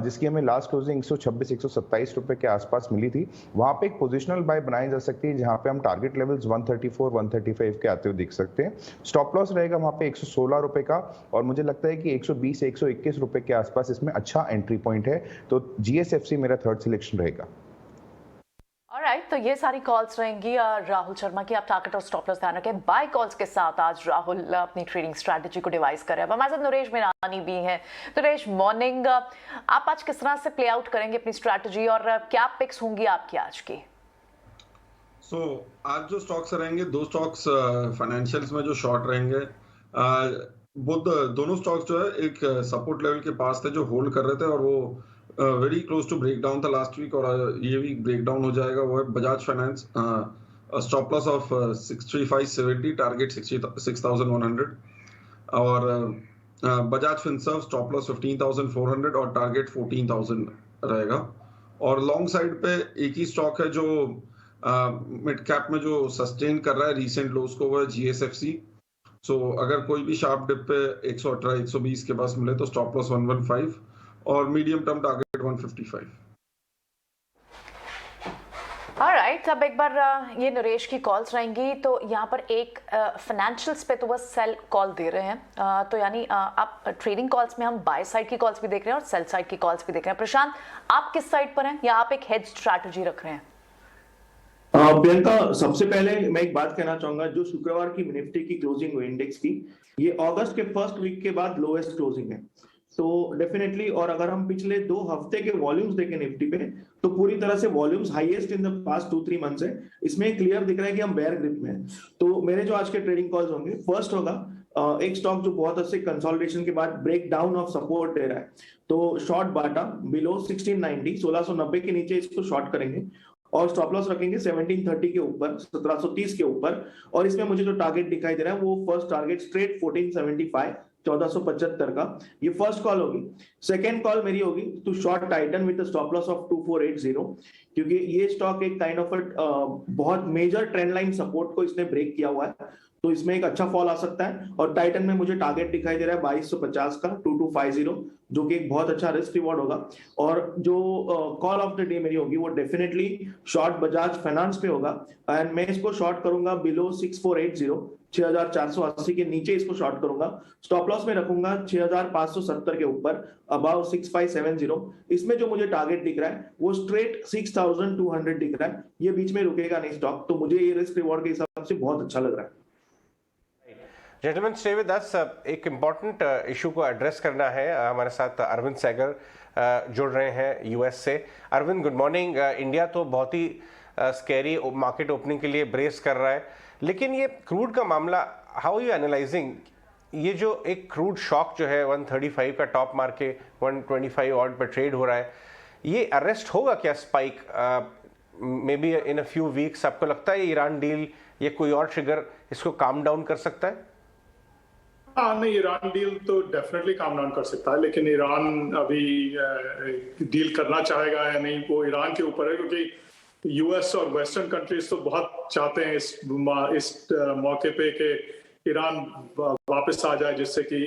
जिसकी हमें लास्ट क्लोजिंग 126 127 रुपए के आसपास मिली थी, वहाँ पे एक पोजिशनल बाय बनाई जा सकती है, जहाँ पे हम टारगेट लेवल्स 134 135 के आते हुए देख सकते हैं। स्टॉप लॉस रहेगा वहाँ पे 116 रुपए का, और मुझे लगता है कि 120 121 रुपए के आसपास इसमें अच्छा एंट्री पॉइंट है। तो जीएसएफसी मेरा थर्ड सिलेक्शन रहेगा। ऑलराइट, तो ये सारी कॉल्स रहेंगी राहुल शर्मा की। आप टारगेट और स्टॉप लॉस ध्यान रखें। बाय कॉल्स के साथ आज राहुल अपनी ट्रेडिंग स्ट्रैटेजी को डिवाइस कर रहे हैं। हमारे साथ नरेश मीरानी भी हैं। तो नरेश, मॉर्निंग, आप आज किस तरह से प्ले आउट करेंगे अपनी स्ट्रैटेजी, और क्या पिक्स होंगी आपकी आज की? आज जो स्टॉक्स रहेंगे, 2 स्टॉक्स फाइनेंशियल्स में जो शॉर्ट रहेंगे, दोनों स्टॉक्स जो है एक सपोर्ट लेवल के पास थे जो होल्ड कर रहे थे, और वो very close to break down था लास्ट वीक, और ये वीक ब्रेक डाउन हो जाएगा। वो है Bajaj Finance, stop loss of 63570, target 6100, और बजाज फिनसर्व स्टॉप लॉस 15400 और टारगेट 14000 रहेगा। और लॉन्ग साइड पे एक ही स्टॉक है जो मिड कैप में जो सस्टेन कर रहा है रीसेंट लोस को, वो है जीएसएफसी। अगर कोई भी शार्प डिप पे 118 120 के पास मिले तो स्टॉप लॉस 115 और मीडियम टर्म टारगेट 155। ऑलराइट, अब एक बार ये नरेश की कॉल्स रहेंगी। तो यहाँ पर एक फाइनेंशियल्स पे तो बस सेल कॉल दे रहे हैं, तो यानी आप ट्रेडिंग कॉल्स में हम बाय साइड की कॉल्स भी देख रहे हैं और सेल साइड की कॉल्स भी देख रहे हैं। प्रशांत, आप किस साइड पर हैं, या आप एक हेज स्ट्रैटेजी रख रहे हैं? प्रियंका, सबसे पहले मैं एक बात कहना चाहूंगा। जो शुक्रवार की निफ्टी की क्लोजिंग हुई इंडेक्स की, ये अगस्त के फर्स्ट वीक के बाद लोएस्ट क्लोजिंग है। तो डेफिनेटली, और अगर हम पिछले 2 हफ्ते के वॉल्यूम्स देखें निफ्टी पे, तो पूरी तरह से volumes highest in the past 2-3 months है। इसमें क्लियर दिख रहा है कि हम बेयर ग्रिप में हैं। तो मेरे जो आज के ट्रेडिंग कॉल्स होंगे, फर्स्ट होगा एक स्टॉक जो बहुत अच्छे कंसोलिडेशन के बाद ब्रेक डाउन ऑफ सपोर्ट दे रहा है, तो शॉर्ट बाटा बिलो 1690, 1690 के नीचे इसको शॉर्ट करेंगे और स्टॉप लॉस रखेंगे 1730 के ऊपर, 1730 के ऊपर। और इसमें मुझे जो टारगेट दिखाई दे रहा है वो फर्स्ट टारगेट स्ट्रेट 1475, 1475 का, ये फर्स्ट कॉल होगी। सेकेंड कॉल मेरी होगी to short Titan with stop loss of 2480, क्योंकि ये स्टॉक एक काइंड ऑफ बहुत मेजर ट्रेंड लाइन सपोर्ट को इसने ब्रेक किया हुआ है, तो इसमें एक अच्छा फॉल आ सकता है। और टाइटन में मुझे टारगेट दिखाई दे रहा है 2250 का, 2250, जो कि एक बहुत अच्छा रिस्क रिवॉर्ड होगा। और जो कॉल ऑफ द डे मेरी होगी वो डेफिनेटली शॉर्ट बजाज फाइनेंस पे होगा, एंड मैं इसको शॉर्ट करूंगा बिलो 6480, 6480 के नीचे इसको शॉर्ट करूंगा। स्टॉप लॉस में रखूंगा 6570 के ऊपर, अबाव 6570। इसमें जो मुझे टारगेट दिख रहा है वो स्ट्रेट 6200 दिख रहा है, ये बीच में रुकेगा नहीं स्टॉक, तो मुझे ये रिस्क रिवॉर्ड के हिसाब से बहुत अच्छा लग रहा है। जेंटलमैन स्टे विद अस, एक इम्पॉर्टेंट इशू को एड्रेस करना है। हमारे साथ अरविंद सैगर जुड़ रहे हैं यूएस से। Arvind, good morning. इंडिया तो बहुत ही स्कैरी मार्केट ओपनिंग के लिए ब्रेस कर रहा है, लेकिन ये क्रूड का मामला, हाउ यू एनालाइजिंग ये जो एक क्रूड शॉक जो है 135 का टॉप मार के 125 ऑड पर ट्रेड हो रहा है, ये अरेस्ट होगा क्या spike may be in a few weeks? आपको लगता है ईरान डील या कोई और ट्रिगर इसको काम डाउन कर सकता है? हाँ, नहीं, ईरान डील तो डेफिनेटली काम डाउन कर सकता है, लेकिन ईरान अभी डील करना चाहेगा या नहीं वो ईरान के ऊपर है, क्योंकि यूएस और वेस्टर्न कंट्रीज तो बहुत चाहते हैं इस मौके पे कि ईरान वापस आ जाए, जिससे कि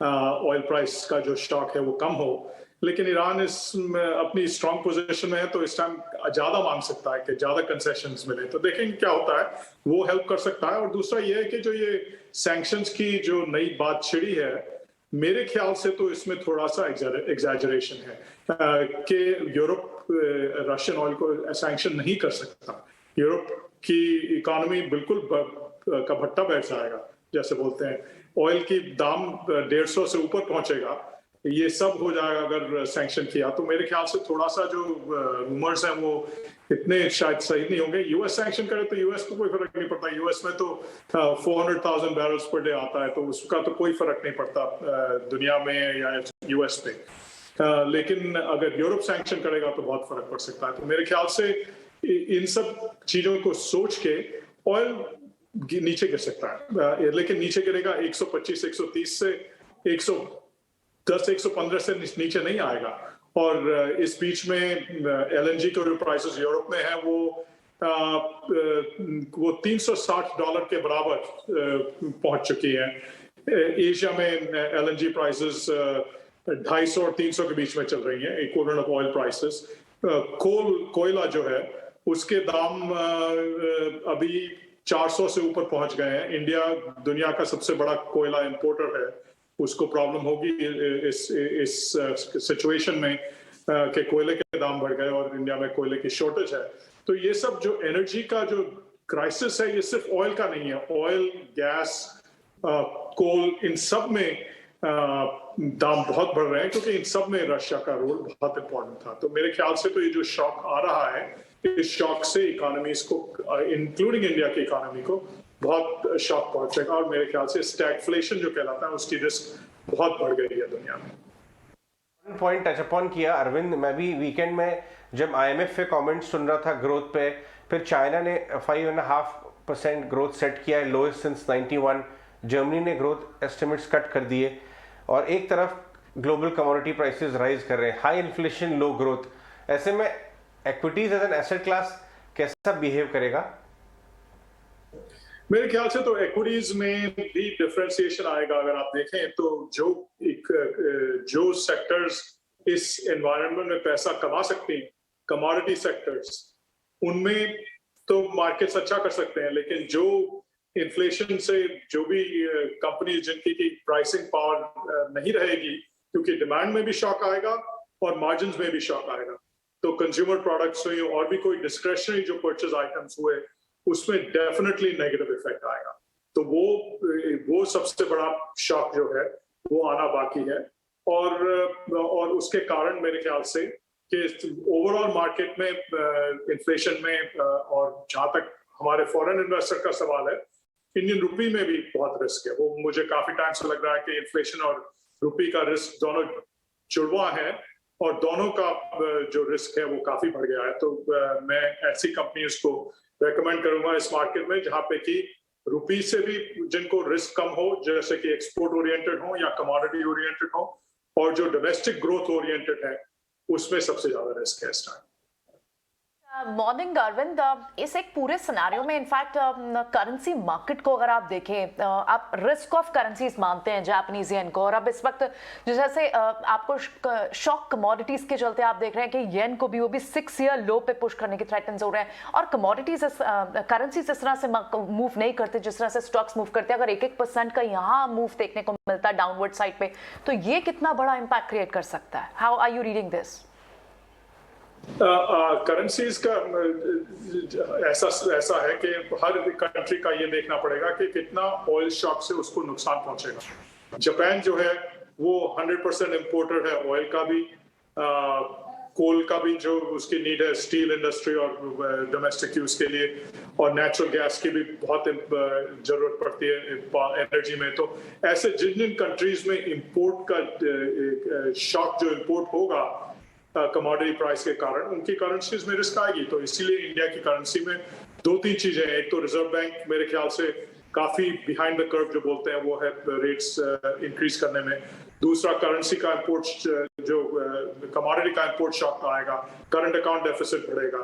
ऑयल प्राइस का जो शॉक है वो कम हो। लेकिन ईरान इसमें अपनी स्ट्रॉन्ग पोजीशन में है, तो इस टाइम ज्यादा मांग सकता है कि ज्यादा कंसेशंस मिले, तो देखेंगे क्या होता है, वो हेल्प कर सकता है। और दूसरा ये है कि जो ये सैंक्शंस की जो नई बात छिड़ी है, मेरे ख्याल से तो इसमें थोड़ा सा एग्जैजरेशन है कि यूरोप रशियन ऑयल को सैंक्शन नहीं कर सकता। यूरोप की इकोनॉमी बिल्कुल का भट्टा बैठ जाएगा, जैसे बोलते हैं। ऑयल की दाम 150 से ऊपर पहुंचेगा, ये सब हो जाएगा अगर सैंक्शन किया। तो मेरे ख्याल से थोड़ा सा जो रूमर्स हैं वो इतने शायद सही नहीं होंगे। यूएस सैंक्शन करे तो यूएस को कोई फर्क नहीं पड़ता, यूएस में तो 400,000 बैरल्स पर डे आता है, तो उसका तो कोई फर्क नहीं पड़ता दुनिया में या यूएस पे। लेकिन अगर यूरोप सैंक्शन करेगा तो बहुत फर्क पड़ सकता है। तो मेरे ख्याल से इन सब चीजों को सोच के ऑयल नीचे गिर सकता है, लेकिन नीचे गिरेगा 125, 130 से 110, 115 से नीचे नहीं आएगा। और इस बीच में एलएनजी के जो प्राइसेस यूरोप में है वो $360 के बराबर पहुंच चुकी है। एशिया में एलएनजी प्राइसेस 250 और 300 के बीच में चल रही हैं, इक्विवेलेंट ऑफ ऑयल प्राइसेस। कोयला जो है उसके दाम अभी 400 से ऊपर पहुंच गए हैं। इंडिया दुनिया का सबसे बड़ा कोयला इंपोर्टर है, उसको प्रॉब्लम होगी इस सिचुएशन में कि कोयले के दाम बढ़ गए और इंडिया में कोयले की शॉर्टेज है। तो ये सब जो एनर्जी का जो क्राइसिस है, ये सिर्फ ऑयल का नहीं है, ऑयल, गैस, कोल, इन सब में दाम बहुत बढ़ रहे हैं, क्योंकि इन सब में रशिया का रोल बहुत इंपॉर्टेंट था। तो मेरे ख्याल से तो ये जो शॉक आ रहा है, इस शॉक से इकोनॉमीज को, इंक्लूडिंग इंडिया की इकोनॉमी को बहुत शॉक पहुंचेगा। और मेरे ख्याल से स्टैगफ्लेशन जो कहलाता है उसकी रिस्क बहुत बढ़ गई है दुनिया में। पॉइंट टच अपॉन किया अरविंद। मैं भी वीकेंड में जब आईएमएफ पे कमेंट सुन रहा था ग्रोथ पे, फिर चाइना ने 5.5% ग्रोथ सेट किया है, लोएस्ट सिंस 91। जर्मनी ने ग्रोथ एस्टिमेट्स कट कर दिए, और एक तरफ ग्लोबल कमोडिटी प्राइसेस राइज कर रहे हैं, हाई इन्फ्लेशन, लो ग्रोथ। ऐसे में equities as an asset class कैसा बिहेव करेगा? मेरे ख्याल से तो इक्विटीज में भी डिफरेंशिएशन आएगा। अगर आप देखें तो जो सेक्टर्स इस एनवायरनमेंट में पैसा कमा सकते हैं, कमोडिटी सेक्टर्स, उनमें तो मार्केट्स अच्छा कर सकते हैं। लेकिन जो इन्फ्लेशन से जो भी कंपनी जिनकी की प्राइसिंग पावर नहीं रहेगी, क्योंकि डिमांड में भी शॉक आएगा और मार्जिन्स में भी शॉक आएगा, तो कंज्यूमर प्रोडक्ट्स हुए और भी कोई डिस्क्रेशनरी जो परचेज आइटम्स हुए, उसमें डेफिनेटली नेगेटिव इफेक्ट आएगा। तो वो सबसे बड़ा शॉक जो है वो आना बाकी है। और उसके कारण मेरे ख्याल से कि ओवरऑल मार्केट में इन्फ्लेशन में और जहां तक हमारे फॉरेन इन्वेस्टर का सवाल है, इंडियन रुपी में भी बहुत रिस्क है। वो मुझे काफी टाइम से लग रहा है कि इन्फ्लेशन और रुपी का रिस्क दोनों जुड़वा है और दोनों का जो रिस्क है वो काफी बढ़ गया है। तो मैं ऐसी कंपनीज को रेकमेंड करूंगा इस मार्केट में जहां पे कि रुपी से भी जिनको रिस्क कम हो, जैसे कि एक्सपोर्ट ओरिएंटेड हो या कमोडिटी ओरिएंटेड हो, और जो डोमेस्टिक ग्रोथ ओरिएंटेड है उसमें सबसे ज्यादा रिस्क है इस टाइम। मॉर्निंग अरविंद, इस एक पूरे सिनेरियो में इनफैक्ट करेंसी मार्केट को अगर आप देखें, आप रिस्क ऑफ करेंसीज मानते हैं जापानीज येन को, और अब इस वक्त जैसे आपको शॉक कमोडिटीज के चलते आप देख रहे हैं कि येन को भी वो भी 6 ईयर लो पे पुश करने के थ्रेटन्स हो रहे हैं, और कमोडिटीज करेंसीज इस तरह से मूव नहीं करते जिस तरह से स्टॉक्स मूव करते हैं। अगर 1% का यहाँ मूव देखने को मिलता है डाउनवर्ड साइड पे, तो ये कितना बड़ा इंपैक्ट क्रिएट कर सकता है? How are you reading this? Currencies का ऐसा है कि हर कंट्री का ये देखना पड़ेगा कि कितना ऑयल शॉक से उसको नुकसान पहुंचेगा। जापान जो है वो 100% इंपोर्टर है, ऑयल का भी, कोल का भी जो उसकी नीड है स्टील इंडस्ट्री और डोमेस्टिक यूज के लिए, और नेचुरल गैस की भी बहुत जरूरत पड़ती है एनर्जी में। तो ऐसे जिन जिन कंट्रीज में इंपोर्ट का शॉक जो इंपोर्ट होगा कमोडिटी प्राइस के कारण, उनकी करेंसीज में रिस्क आएगी। तो इसीलिए इंडिया की करेंसी में 2-3 चीजें हैं। एक तो रिजर्व बैंक मेरे ख्याल से काफी बिहाइंड द कर्व जो बोलते हैं वो है रेट्स इंक्रीज करने में। दूसरा, करेंसी का इंपोर्ट जो कमोडिटी का इंपोर्ट शॉक आएगा, करंट अकाउंट डेफिसिट बढ़ेगा।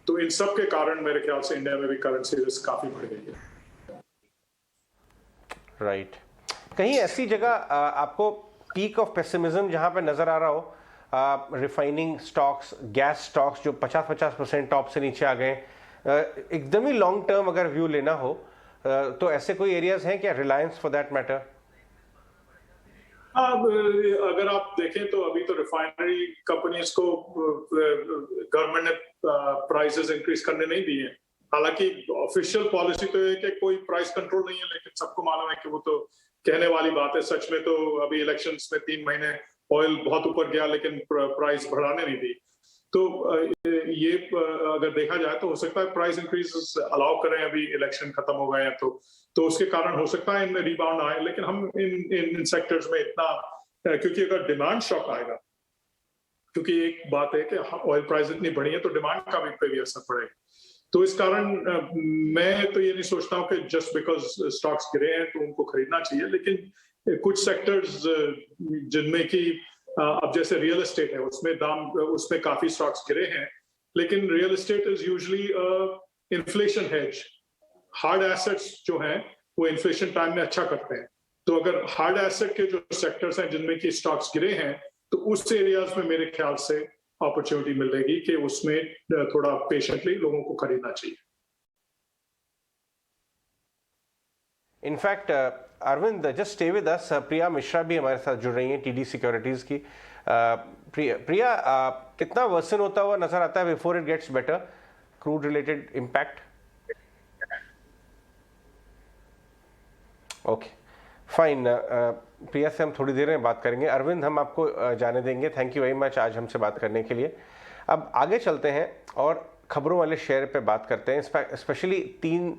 तो इन सब के कारण मेरे ख्याल से इंडिया में भी करेंसी रिस्क काफी बढ़ गई है। राइट। कहीं ऐसी जगह आपको पीक ऑफ पेसिमिज्म जहां पे नजर आ रहा हो, रिफाइनिंग स्टॉक्स, गैस स्टॉक्स जो 50% टॉप से नीचे आ गए, एकदम ही लॉन्ग टर्म अगर व्यू लेना हो तो ऐसे कोई एरियाज हैं क्या, रिलायंस फॉर दैट मैटर? अगर आप देखें तो अभी तो रिफाइनरी कंपनीज को गवर्नमेंट ने प्राइसेस इंक्रीज करने नहीं दिए हैं। हालांकि ऑफिशियल पॉलिसी तो है कि कोई प्राइस कंट्रोल नहीं है, लेकिन सबको मालूम है कि वो तो कहने वाली बात है। सच में तो अभी इलेक्शंस में 3 महीने ऑयल बहुत ऊपर गया लेकिन प्राइस बढ़ाने नहीं दी। तो ये अगर देखा जाए तो हो सकता है प्राइस इंक्रीज अलाउ करें, अभी इलेक्शन खत्म हो गए हैं तो उसके कारण हो सकता है इनमें रिबाउंड आए। लेकिन हम इन सेक्टर्स में इतना, क्योंकि अगर डिमांड शॉक आएगा, क्योंकि एक बात है कि ऑयल प्राइस इतनी बढ़ी है तो डिमांड का भी पे भी असर पड़ेगा। तो इस कारण मैं तो ये नहीं सोचता हूँ कि जस्ट बिकॉज स्टॉक्स गिरे हैं तो उनको खरीदना चाहिए। लेकिन कुछ सेक्टर्स जिनमें कि अब जैसे रियल एस्टेट है, उसमें काफी स्टॉक्स गिरे हैं, लेकिन real estate is usually inflation hedge. Hard assets जो हैं वो इन्फ्लेशन टाइम में अच्छा करते हैं। तो अगर हार्ड एसेट के जो सेक्टर्स हैं जिनमें कि स्टॉक्स गिरे हैं, तो उस एरियाज में मेरे ख्याल से अपॉर्चुनिटी मिलेगी कि उसमें थोड़ा पेशेंटली लोगों को खरीदना चाहिए। In fact Arvind, just stay with us, Priya Mishra भी हमारे साथ जुड़ रही हैं टीडी सिक्योरिटीज की। प्रिया, कितना वर्सन होता हुआ नजर आता है before it gets better, crude related impact? Okay fine, Priya से हम थोड़ी देर में बात करेंगे। अरविंद, हम आपको जाने देंगे, थैंक यू वेरी मच आज हमसे बात करने के लिए। अब आगे चलते हैं और खबरों वाले शेयर पे बात करते हैं, specially 3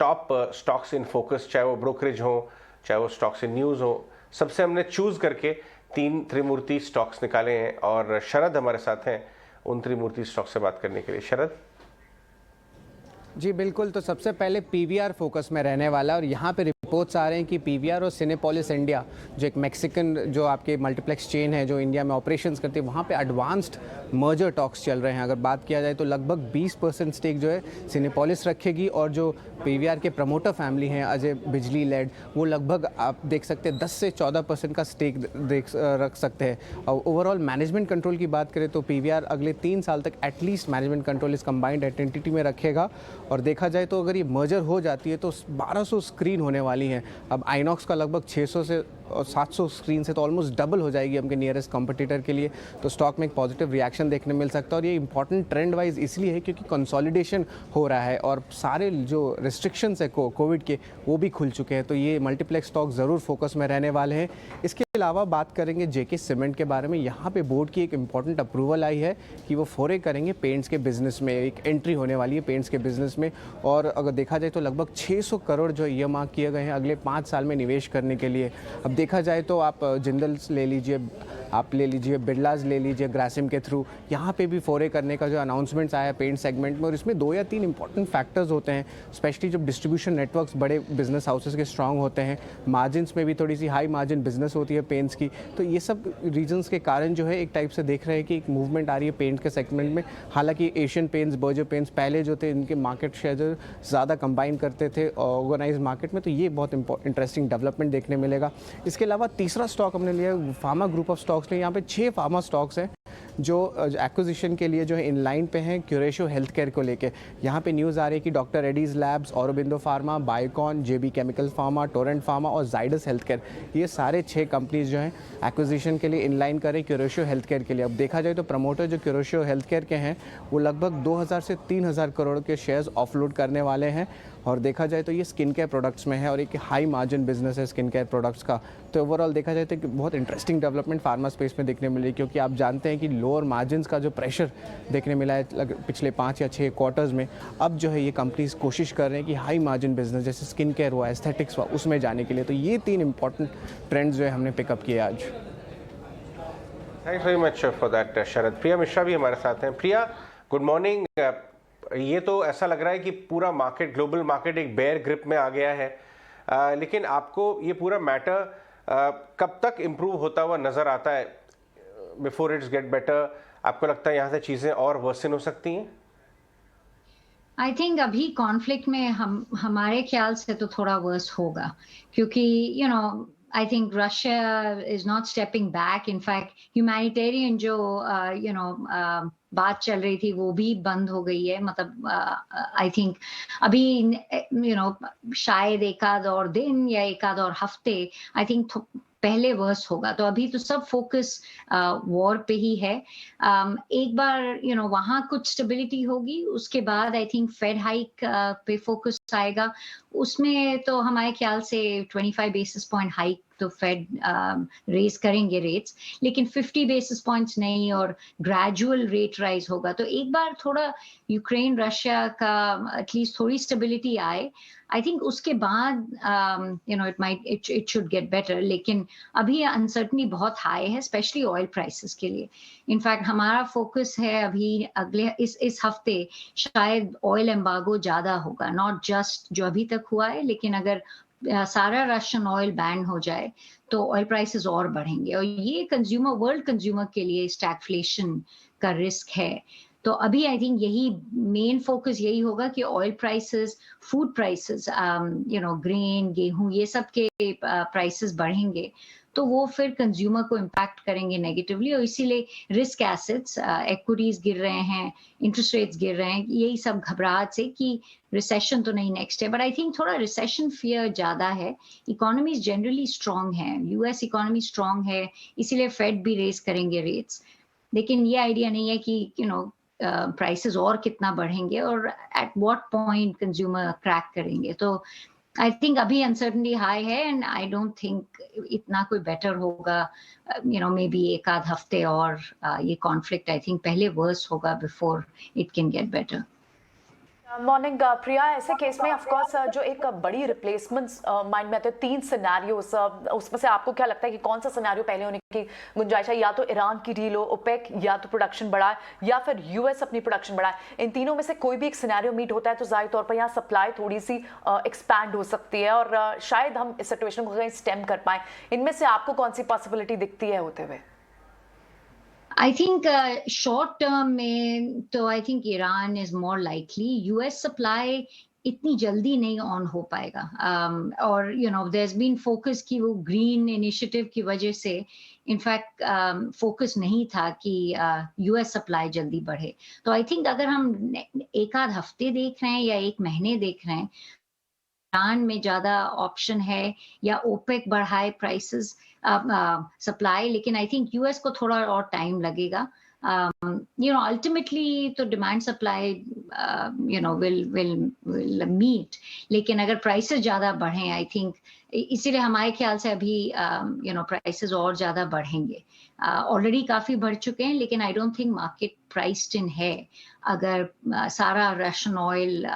top stocks in focus, चाहे वो ब्रोकरेज हो, चाहे वो स्टॉक्स इन न्यूज़ हो। सबसे हमने चूज़ करके 3 त्रिमूर्ति स्टॉक्स निकाले हैं और शरद हमारे साथ हैं उन त्रिमूर्ति स्टॉक से बात करने के लिए। शरद जी बिल्कुल, तो सबसे पहले पीवीआर फोकस में रहने वाला है और यहाँ पे रिपोर्ट्स आ रहे हैं कि पीवीआर और सिनेपोलिस इंडिया, जो एक मैक्सिकन जो आपके मल्टीप्लेक्स चेन है जो इंडिया में ऑपरेशंस करती है, वहाँ पे एडवांस्ड मर्जर टॉक्स चल रहे हैं। अगर बात किया जाए तो लगभग 20% स्टेक जो है सिनेपोलिस रखेगी और जो पीवीआर के प्रमोटर फैमिली हैं अजय बिजली लेड, वो लगभग आप देख सकते हैं 10 से 14% का स्टेक रख सकते हैं। और ओवरऑल मैनेजमेंट कंट्रोल की बात करें तो पीवीआर अगले 3 साल तक एटलीस्ट मैनेजमेंट कंट्रोल इस कंबाइंड एंटिटी में रखेगा। और देखा जाए तो अगर ये मर्जर हो जाती है तो 1200 स्क्रीन होने वाली हैं। अब आइनॉक्स का लगभग 600 से और 700 स्क्रीन से तो ऑलमोस्ट डबल हो जाएगी हमके नियरेस्ट कॉम्पिटिटर के लिए। तो स्टॉक में एक पॉजिटिव रिएक्शन देखने मिल सकता है और ये इंपॉर्टेंट ट्रेंड वाइज इसलिए है क्योंकि कंसोलिडेशन हो रहा है और सारे जो रिस्ट्रिक्शंस है कोविड के वो भी खुल चुके हैं। तो ये मल्टीप्लेक्स स्टॉक ज़रूर फोकस में रहने वाले हैं। इसके इसके अलावा बात करेंगे जेके सीमेंट के बारे में। यहाँ पे बोर्ड की एक इम्पॉर्टेंट अप्रूवल आई है कि वो फोरे करेंगे पेंट्स के बिजनेस में, एक एंट्री होने वाली है पेंट्स के बिजनेस में। और अगर देखा जाए तो लगभग 600 करोड़ जो ईयरमार्क किए गए हैं अगले 5 साल में निवेश करने के लिए। अब देखा जाए तो आप जिंदल्स ले लीजिए, आप ले लीजिए बिरलाज ले लीजिए, ग्रासिम के थ्रू यहाँ पे भी फोरे करने का जो अनाउंसमेंट्स आया पेंट सेगमेंट में। और इसमें 2 या 3 इंपॉर्टेंट फैक्टर्स होते हैं, स्पेशली जब डिस्ट्रीब्यूशन नेटवर्क्स बड़े बिजनेस हाउसेस के स्ट्रांग होते हैं, मार्जिन्स में भी थोड़ी सी हाई मार्जिन बिजनेस होती है पेंट्स की। तो ये सब रीजंस के कारण जो है एक टाइप से देख रहे हैं कि एक मूवमेंट आ रही है पेंट के सेगमेंट में। हालांकि एशियन पेंट्स, बर्जर पेंट्स पहले जो थे इनके मार्केट शेयर ज़्यादा कंबाइन करते थे ऑर्गेनाइज मार्केट में, तो ये बहुत इंटरेस्टिंग डेवलपमेंट देखने मिलेगा। इसके अलावा तीसरा स्टॉक हमने लिया फार्मा ग्रुप ऑफ स्टॉक्स ने। यहाँ पे 6 फार्मा स्टॉक्स हैं जो एक्विजिशन के लिए जो है इन लाइन पे हैं क्यूरेशो हेल्थ केयर को लेके। यहाँ पे न्यूज़ आ रही है कि doctor Reddy's labs, Aurobindo pharma, Biocon, JB chemical pharma, Torrent pharma और जाइडस हेल्थ केयर, ये सारे 6 कंपनीज जो हैं एक्विजिशन के लिए इन लाइन करें क्यूरेशो हेल्थ केयर के लिए। अब देखा जाए तो प्रमोटर जो क्यूरेशो हेल्थ केयर के हैं वो लगभग 2000 से 3000 करोड़ के शेयर्स ऑफलोड करने वाले हैं। और देखा जाए तो ये स्किन केयर प्रोडक्ट्स में है और एक हाई मार्जिन बिजनेस है स्किन केयर प्रोडक्ट्स का। तो ओवरऑल देखा जाए तो बहुत इंटरेस्टिंग डेवलपमेंट फार्मा स्पेस में देखने मिली, क्योंकि आप जानते हैं कि लोअर मार्जिन्स का जो प्रेशर देखने मिला है पिछले 5 या 6 क्वार्टर्स में, अब जो है ये कंपनीज कोशिश कर रहे हैं कि हाई मार्जिन बिजनेस जैसे स्किन केयर हुआ, एस्थेटिक्स हुआ, उसमें जाने के लिए। तो ये 3 इंपॉर्टेंट ट्रेंड्स जो है हमने पिकअप किए आज। Thanks very much for that Sharad. Priya Mishra भी हमारे साथ हैं। Priya, good morning. ये तो ऐसा लग रहा है कि पूरा मार्केट, ग्लोबल मार्केट एक बेयर ग्रिप में आ गया है, लेकिन आपको ये पूरा मैटर कब तक इम्प्रूव होता हुआ नज़र आता है? बिफोर इट्स गेट बेटर, आपको लगता है यहाँ से चीज़ें और वर्सन हो सकती हैं? आई थिंक अभी कॉन्फ्लिक्ट में हमारे ख्याल से तो थोड़ा वर्स होगा, क्योंकि I think Russia is not stepping back. In fact, humanitarian जो बात चल रही थी वो भी बंद हो गई है। मतलब I think अभी शायद एक आध और दिन या एक आध और हफ्ते I think पहले वर्स होगा। तो अभी तो सब फोकस वॉर पे ही है। एक बार वहाँ कुछ स्टेबिलिटी होगी, उसके बाद आई थिंक फेड हाइक पे फोकस आएगा। उसमें तो हमारे ख्याल से 25 बेसिस पॉइंट हाइक तो फेड रेज करेंगे रेट्स, लेकिन 50 बेसिस पॉइंट्स नहीं और ग्रेजुअल रेट राइज होगा। तो एक बार थोड़ा यूक्रेन रशिया का एटलीस्ट थोड़ी स्टेबिलिटी आए, आई थिंक उसके बाद इट शुड गेट बेटर। लेकिन अभी अनसर्टनिटी बहुत हाई है, स्पेशली ऑयल प्राइसेस के लिए। इनफैक्ट हमारा फोकस है अभी अगले इस हफ्ते शायद ऑयल एम्बार्गो ज्यादा होगा, नॉट जस्ट जो अभी तक हुआ है, लेकिन अगर सारा रशियन ऑयल बैन हो जाए तो ऑयल प्राइसेस और बढ़ेंगे और ये वर्ल्ड कंज्यूमर के लिए स्टैगफ्लेशन का रिस्क है। तो अभी आई थिंक यही मेन फोकस यही होगा कि oil prices, food prices, grain, गेहूं, ये सब के प्राइसेस बढ़ेंगे तो वो फिर कंज्यूमर को इम्पैक्ट करेंगे नेगेटिवली। और इसीलिए रिस्क एसेट्स, इक्विटीज गिर रहे हैं, इंटरेस्ट रेट्स गिर रहे हैं, यही सब घबराहट से कि रिसेशन तो नहीं नेक्स्ट है। बट आई थिंक थोड़ा रिसेशन फियर ज्यादा है। इकोनॉमीज जनरली स्ट्रांग है, यूएस इकोनॉमी स्ट्रांग है, इसीलिए फेड भी रेज करेंगे रेट्स। लेकिन ये आइडिया नहीं है कि प्राइसेस और कितना बढ़ेंगे और at what point consumer crack करेंगे। तो आई थिंक अभी अनसर्टनिटी हाई है एंड आई डोंट थिंक इतना कोई बेटर होगा। मे बी एक आध हफ्ते और ये कॉन्फ्लिक्ट आई थिंक पहले वर्स होगा before it can get better. Morning Priya, ऐसे केस में ऑफ कोर्स जो एक बड़ी रिप्लेसमेंट्स माइंड में आते हैं, 3 सिनेरियोस, उसमें से आपको क्या लगता है कि कौन सा सिनेरियो पहले होने की गुंजाइश है? या तो ईरान की डील हो, ओपेक या तो प्रोडक्शन बढ़ाए, या फिर यूएस अपनी प्रोडक्शन बढ़ाए। इन तीनों में से कोई भी एक सिनेरियो मीट होता है तो जाहिर तौर पर यहाँ सप्लाई थोड़ी सी एक्सपैंड हो सकती है और शायद हम इस सिचुएशन को कहीं स्टेम कर पाए। इनमें से आपको कौन सी पॉसिबिलिटी दिखती है होते हुए? आई थिंक शॉर्ट टर्म में तो I think Iran is more likely. US supply इतनी जल्दी नहीं ऑन हो पाएगा और देयर हैज बीन फोकस कि वो ग्रीन इनिशिएटिव की वजह से इनफैक्ट फोकस नहीं था कि यूएस सप्लाई जल्दी बढ़े। तो आई थिंक अगर हम एक आध हफ्ते देख रहे हैं या एक महीने देख रहे हैं, ईरान में ज्यादा ऑप्शन है या ओपेक बढ़ाए प्राइसेस सप्लाई, लेकिन आई थिंक यूएस को थोड़ा और टाइम लगेगा ultimately तो demand supply will meet, लेकिन अगर prices ज़्यादा बढ़ें, I think इसीलिए हमारे ख्याल से अभी prices और ज़्यादा बढ़ेंगे. Already काफी बढ़ चुके हैं, लेकिन I don't think market priced in है. अगर सारा Russian oil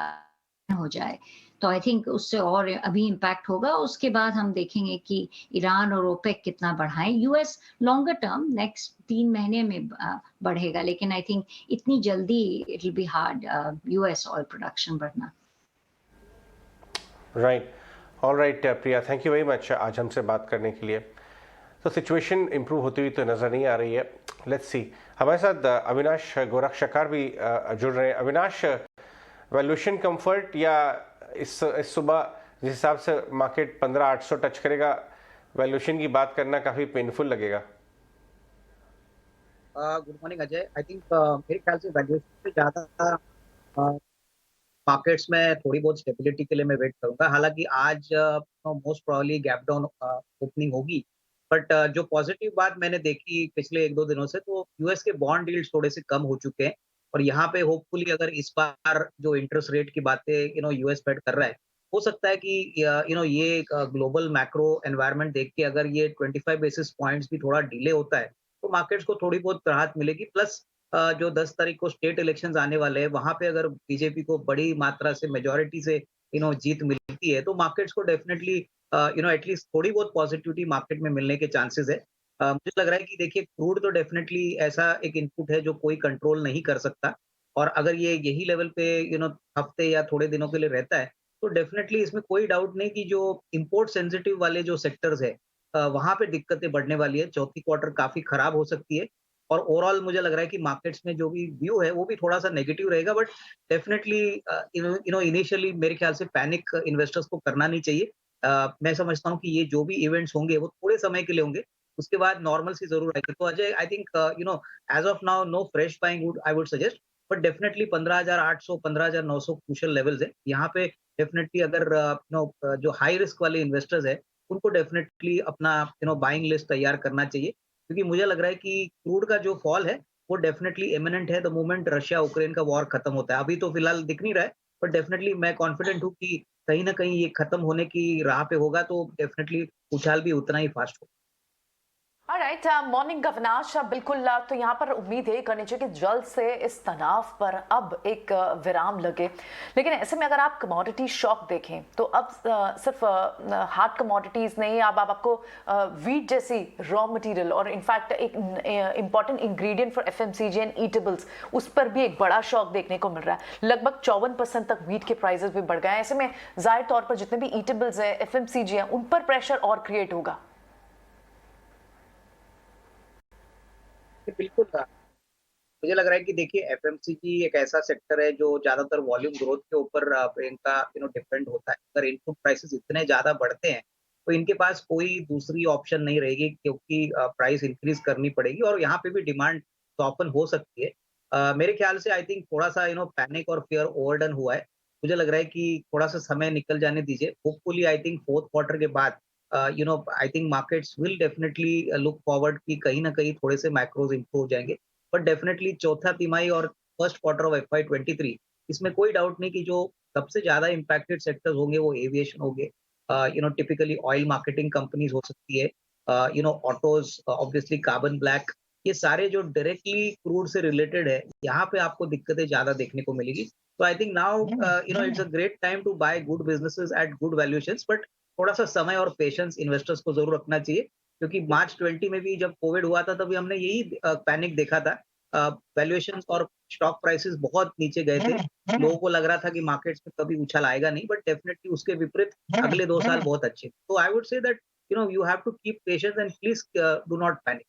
हो जाए तो आई थिंक उससे और अभी इम्पैक्ट होगा. उसके बाद हम देखेंगे कि ईरान और ओपेक कितना बढ़ाएं. यूएस लॉन्गर टर्म नेक्स्ट 3 महीने में बढ़ेगा, लेकिन आई थिंक इतनी जल्दी it will be hard US oil production बढ़ना. Right, all right Priya, thank you very much आज हमसे बात करने के लिए. तो सिचुएशन इंप्रूव होती हुई तो नज़र नहीं आ रही है. Let's see. हमारे साथ अविनाश गोरखशकार भी जुड़ रहे हैं. अविनाश, वैल्यूएशन कंफर्ट या इस सुबह जिस हिसाब से मार्केट 15,800 टच करेगा, वैल्यूएशन की बात करना काफी पेनफुल लगेगा. Good morning Ajay. I think मेरे ख्याल से वैल्यूएशन से ज़्यादा मार्केट्स में थोड़ी बहुत स्टेबिलिटी के लिए मैं वेट करूंगा. हालांकि आज most probably gap down opening होगी, बट जो पॉजिटिव बात मैंने देखी पिछले 1-2 दिनों से, तो यूएस के बॉन्ड यील्ड्स थोड़े से कम हो चुके हैं. और यहाँ पे होपफुली अगर इस बार जो इंटरेस्ट रेट की बातें यूएस फेड कर रहा है, हो सकता है कि ये ग्लोबल मैक्रो एनवायरनमेंट देख के अगर ये 25 बेसिस पॉइंट्स भी थोड़ा डिले होता है तो मार्केट्स को थोड़ी बहुत राहत मिलेगी. प्लस जो 10 तारीख को स्टेट इलेक्शंस आने वाले हैं, वहां पे अगर बीजेपी को बड़ी मात्रा से मेजोरिटी से जीत मिलती है तो मार्केट्स को डेफिनेटली एटलीस्ट थोड़ी बहुत पॉजिटिविटी मार्केट में मिलने के चांसेस है. मुझे लग रहा है कि देखिए, क्रूड तो डेफिनेटली ऐसा एक इनपुट है जो कोई कंट्रोल नहीं कर सकता, और अगर ये यही लेवल पे हफ्ते या थोड़े दिनों के लिए रहता है तो डेफिनेटली इसमें कोई डाउट नहीं कि जो इंपोर्ट सेंसिटिव वाले जो सेक्टर्स है वहां पे दिक्कतें बढ़ने वाली है. चौथी क्वार्टर काफी खराब हो सकती है, और ओवरऑल मुझे लग रहा है कि मार्केट्स में जो भी व्यू है वो भी थोड़ा सा नेगेटिव रहेगा. बट डेफिनेटली इनिशियली मेरे ख्याल से पैनिक इन्वेस्टर्स को करना नहीं चाहिए. मैं समझता हूँ कि ये जो भी इवेंट्स होंगे वो थोड़े समय के लिए होंगे, उसके बाद नॉर्मल सी जरूर आएगी. तो Ajay, I think as of now no fresh buying I would suggest, but definitely 15,800 15,900 crucial levels है. यहाँ पे डेफिनेटली अगर जो हाई रिस्क वाले इन्वेस्टर्स है उनको डेफिनेटली अपना बाइंग लिस्ट तैयार करना चाहिए, क्योंकि मुझे लग रहा है कि क्रूड का जो फॉल है वो डेफिनेटली इमिनेंट है द मोमेंट रशिया यूक्रेन का वॉर खत्म होता है. अभी तो फिलहाल दिख नहीं रहा है, बट डेफिनेटली मैं कॉन्फिडेंट हूँ कि कहीं ना कहीं ये खत्म होने की राह पे होगा, तो डेफिनेटली उछाल भी उतना ही फास्ट होगा. Alright, morning Avinash. बिल्कुल, तो यहाँ पर उम्मीद है करनी चाहिए कि जल्द से इस तनाव पर अब एक विराम लगे. लेकिन ऐसे में अगर आप कमोडिटी शॉक देखें तो अब सिर्फ हार्ड कमोडिटीज नहीं, अब आपको वीट जैसी रॉ मटेरियल और इनफैक्ट एक important ingredient for FMCG and eatables, उस पर भी एक बड़ा शॉक देखने को मिल रहा है. लगभग 54% तक वीट के प्राइसेस भी बढ़ गए हैं. ऐसे में जाहिर तौर पर जितने भी ईटेबल्स हैं, एफएमसीजी हैं, उन पर प्रेशर और क्रिएट होगा. बिल्कुल, मुझे लग रहा है कि देखिए, एफएमसीजी एक ऐसा सेक्टर है जो ज्यादातर वॉल्यूम ग्रोथ के ऊपर इनका डिपेंड होता है. अगर इनपुट प्राइसेस इतने ज्यादा बढ़ते हैं तो इनके पास कोई दूसरी ऑप्शन नहीं रहेगी, क्योंकि प्राइस इंक्रीज करनी पड़ेगी और यहाँ पे भी डिमांड सॉफ्टन हो सकती है. मेरे ख्याल से आई थिंक थोड़ा सा पैनिक और फियर ओवरडन हुआ है. मुझे लग रहा है कि थोड़ा सा समय निकल जाने दीजिए. Hopefully I think 4th quarter के बाद I think markets will definitely look forward कि कहीं ना कहीं थोड़े से मैक्रोज इंप्रूव हो जाएंगे. बट डेफिनेटली चौथा तिमाही और फर्स्ट क्वार्टर ऑफ FY23, इसमें कोई डाउट नहीं कि जो सबसे ज्यादा इम्पैक्टेड सेक्टर्स होंगे वो एविएशन होंगे. टिपिकली ऑयल मार्केटिंग कंपनीज हो सकती है, ऑटोज, ऑब्वियसली कार्बन ब्लैक, ये सारे जो डायरेक्टली क्रूड से रिलेटेड है, यहाँ पे आपको दिक्कतें ज्यादा देखने को मिलेगी. तो I think now it's a great time to buy good businesses at good valuations. But थोड़ा सा समय और पेशेंस इन्वेस्टर्स को जरूर रखना चाहिए, क्योंकि मार्च 20 में भी जब कोविड हुआ था तभी हमने यही पैनिक देखा था. वैल्यूएशंस और स्टॉक प्राइसेस बहुत नीचे गए थे. लोगों को लग रहा था कि मार्केट्स में कभी उछाल आएगा नहीं, बट डेफिनेटली उसके विपरीत अगले 2 साल बहुत अच्छे. तो I would say that you have to keep patience and please do not panic.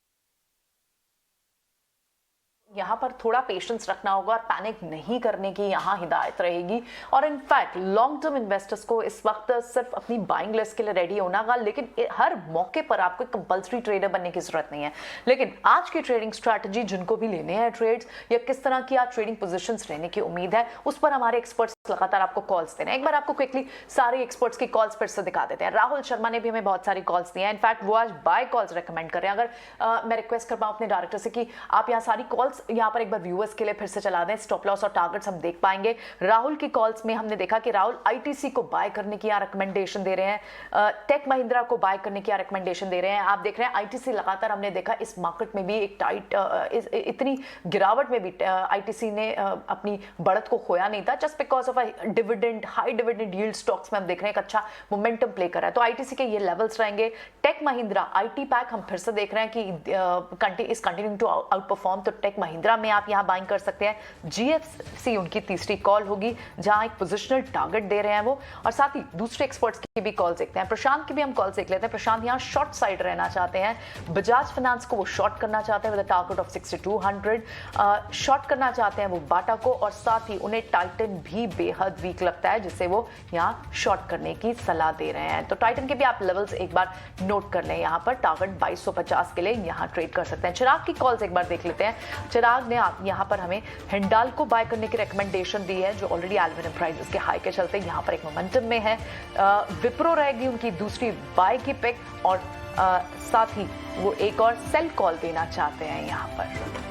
यहाँ पर थोड़ा पेशेंस रखना होगा और पैनिक नहीं करने की यहाँ हिदायत रहेगी. और इनफैक्ट लॉन्ग टर्म इन्वेस्टर्स को इस वक्त सिर्फ अपनी बाइंग लिस्ट के लिए रेडी होना होगा, लेकिन हर मौके पर आपको कंपल्सरी ट्रेडर बनने की जरूरत नहीं है. लेकिन आज की ट्रेडिंग स्ट्रैटेजी, जिनको भी लेने हैं ट्रेड्स या किस तरह की आप ट्रेडिंग पोजीशंस रहने की उम्मीद है, उस पर हमारे एक्सपर्ट्स लगातार आपको कॉल्स दे रहे हैं. एक बार आपको क्विकली सारे एक्सपर्ट्स की कॉल्स फिर से दिखा देते हैं. राहुल शर्मा ने भी हमें बहुत सारी कॉल्स दी हैं. इनफैक्ट वो आज बाय कॉल्स रिकमेंड कर रहे हैं. अगर मैं रिक्वेस्ट कर पाऊँ अपने डायरेक्टर से कि आप यहाँ सारी कॉल्स यहाँ पर एक बार व्यूअर्स के लिए फिर से चला दें, स्टॉप लॉस और टारगेट्स हम देख पाएंगे। राहुल की कॉल्स में हमने देखा कि राहुल आईटीसी को बाय करने की यहाँ रिकमेंडेशन दे रहे हैं, टेक महिंद्रा को बाय करने की यहाँ रिकमेंडेशन दे रहे हैं। आप देख रहे हैं आईटीसी लगातार हमने देखा इस मार्केट में भी एक टाइट इतनी गिरावट में भी आईटीसी ने अपनी बढ़त को खोया नहीं था, just because of dividend, high dividend yield stocks में हम देख रहे हैं एक अच्छा मोमेंटम प्ले कर रहा है, तो आईटीसी के ये लेवल्स रहेंगे। टेक महिंद्रा आईटी पैक हम फिर से देख रहे हैं कि is continuing to outperform, तो टेक महिंद्रा में आप यहां बाइंग कर सकते हैं। जीएफसी उनकी तीसरी कॉल होगी जहां एक पोजिशनल टारगेट दे रहे हैं वो, और साथ ही दूसरे एक्सपर्ट्स की भी कॉल देखते हैं। प्रशांत की भी हम कॉल देख लेते हैं। प्रशांत यहां शॉर्ट साइड रहना चाहते हैं, बजाज फाइनेंस को वो शॉर्ट करना चाहते हैं with a target of 6200, short करना चाहते हैं वो बाटा को, और साथ ही उन्हें टाइटन भी बेहद वीक लगता है जिसे वो यहां शॉर्ट करने की सलाह दे रहे हैं। तो टाइटन के भी आप लेवल्स एक बार नोट कर लें, यहां पर टारगेट 2250 के लिए यहां ट्रेड कर सकते हैं। चिराग की कॉल्स एक बार देख लेते हैं। चिराग ने यहां पर हमें हिंडाल को बाय करने की रिकमेंडेशन दी है जो ऑलरेडी एल्यूमिनियम प्राइसेस के हाई के चलते यहां पर एक मोमेंटम में है। विप्रो रहेगी उनकी दूसरी बाय की पिक, और साथ ही वो एक और सेल कॉल देना चाहते हैं यहां पर।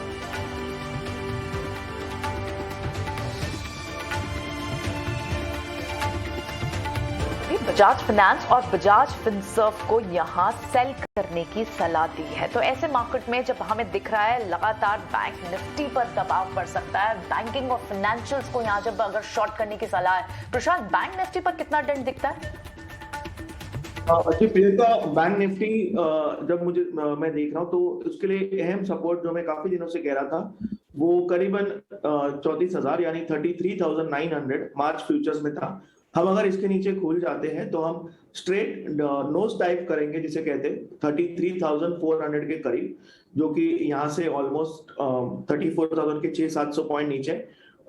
बजाज फाइनेंस और बजाज फिनसर्व को यहां सेल करने की सलाह दी है। तो ऐसे मार्केट में जब हमें दिख रहा है लगातार बैंक निफ्टी पर दबाव पड़ सकता है, बैंकिंग और फाइनेंशियल्स को यहां जब अगर शॉर्ट करने की सलाह है, प्रशांत बैंक निफ्टी पर कितना डेंट दिखता है? अच्छी प्रियंका, बैंक निफ्टी जब मैं देख रहा हूं तो उसके लिए अहम सपोर्ट जो मैं काफी दिनों से कह रहा था वो करीबन 34,000 यानी 33,900 मार्च फ्यूचर्स में था। हम अगर इसके नीचे खुल जाते हैं तो हम स्ट्रेट नोज डाइव करेंगे जिसे कहते हैं 33,400 के करीब, जो कि यहाँ से ऑलमोस्ट 34,000 के 600-700 पॉइंट नीचे,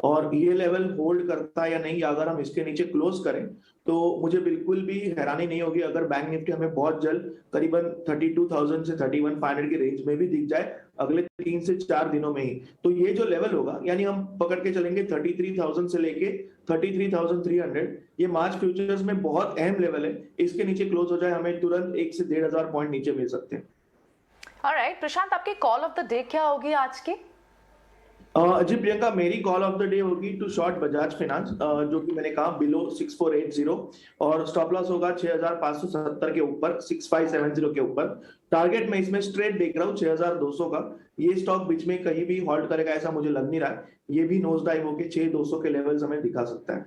और ये लेवल होल्ड करता है या नहीं अगर हम इसके नीचे क्लोज करें तो मुझे बिल्कुल भी हैरानी नहीं होगी अगर बैंक निफ्टी हमें बहुत जल्द करीबन 32,000 से 31,500 की रेंज में भी दिख जाए अगले 3 से 4 दिनों में ही। तो ये जो लेवल होगा यानी हम पकड़ के चलेंगे 33,000 से लेके 33,300, ये मार्च फ्यूचर्स में बहुत अहम लेवल है। इसके नीचे क्लोज हो जाए हमें तुरंत 1 से 1,500 पॉइंट नीचे मिल सकते हैं। ऑलराइट प्रशांत, आपकी कॉल ऑफ द डे क्या होगी आज की? जी प्रियंका, मेरी कॉल ऑफ द डे होगी टू शॉर्ट बजाज फाइनेंस, जो कि मैंने कहा बिलो 6480, और स्टॉप लॉस होगा 6,570 के ऊपर, 6,570 के ऊपर। टारगेट में इसमें स्ट्रेट देख रहा हूँ 6,200 का। ये स्टॉक बीच में कहीं भी होल्ड करेगा ऐसा मुझे लग नहीं रहा है, ये भी नोज डाइव होकर 6,200 के लेवल्स हमें दिखा सकता है।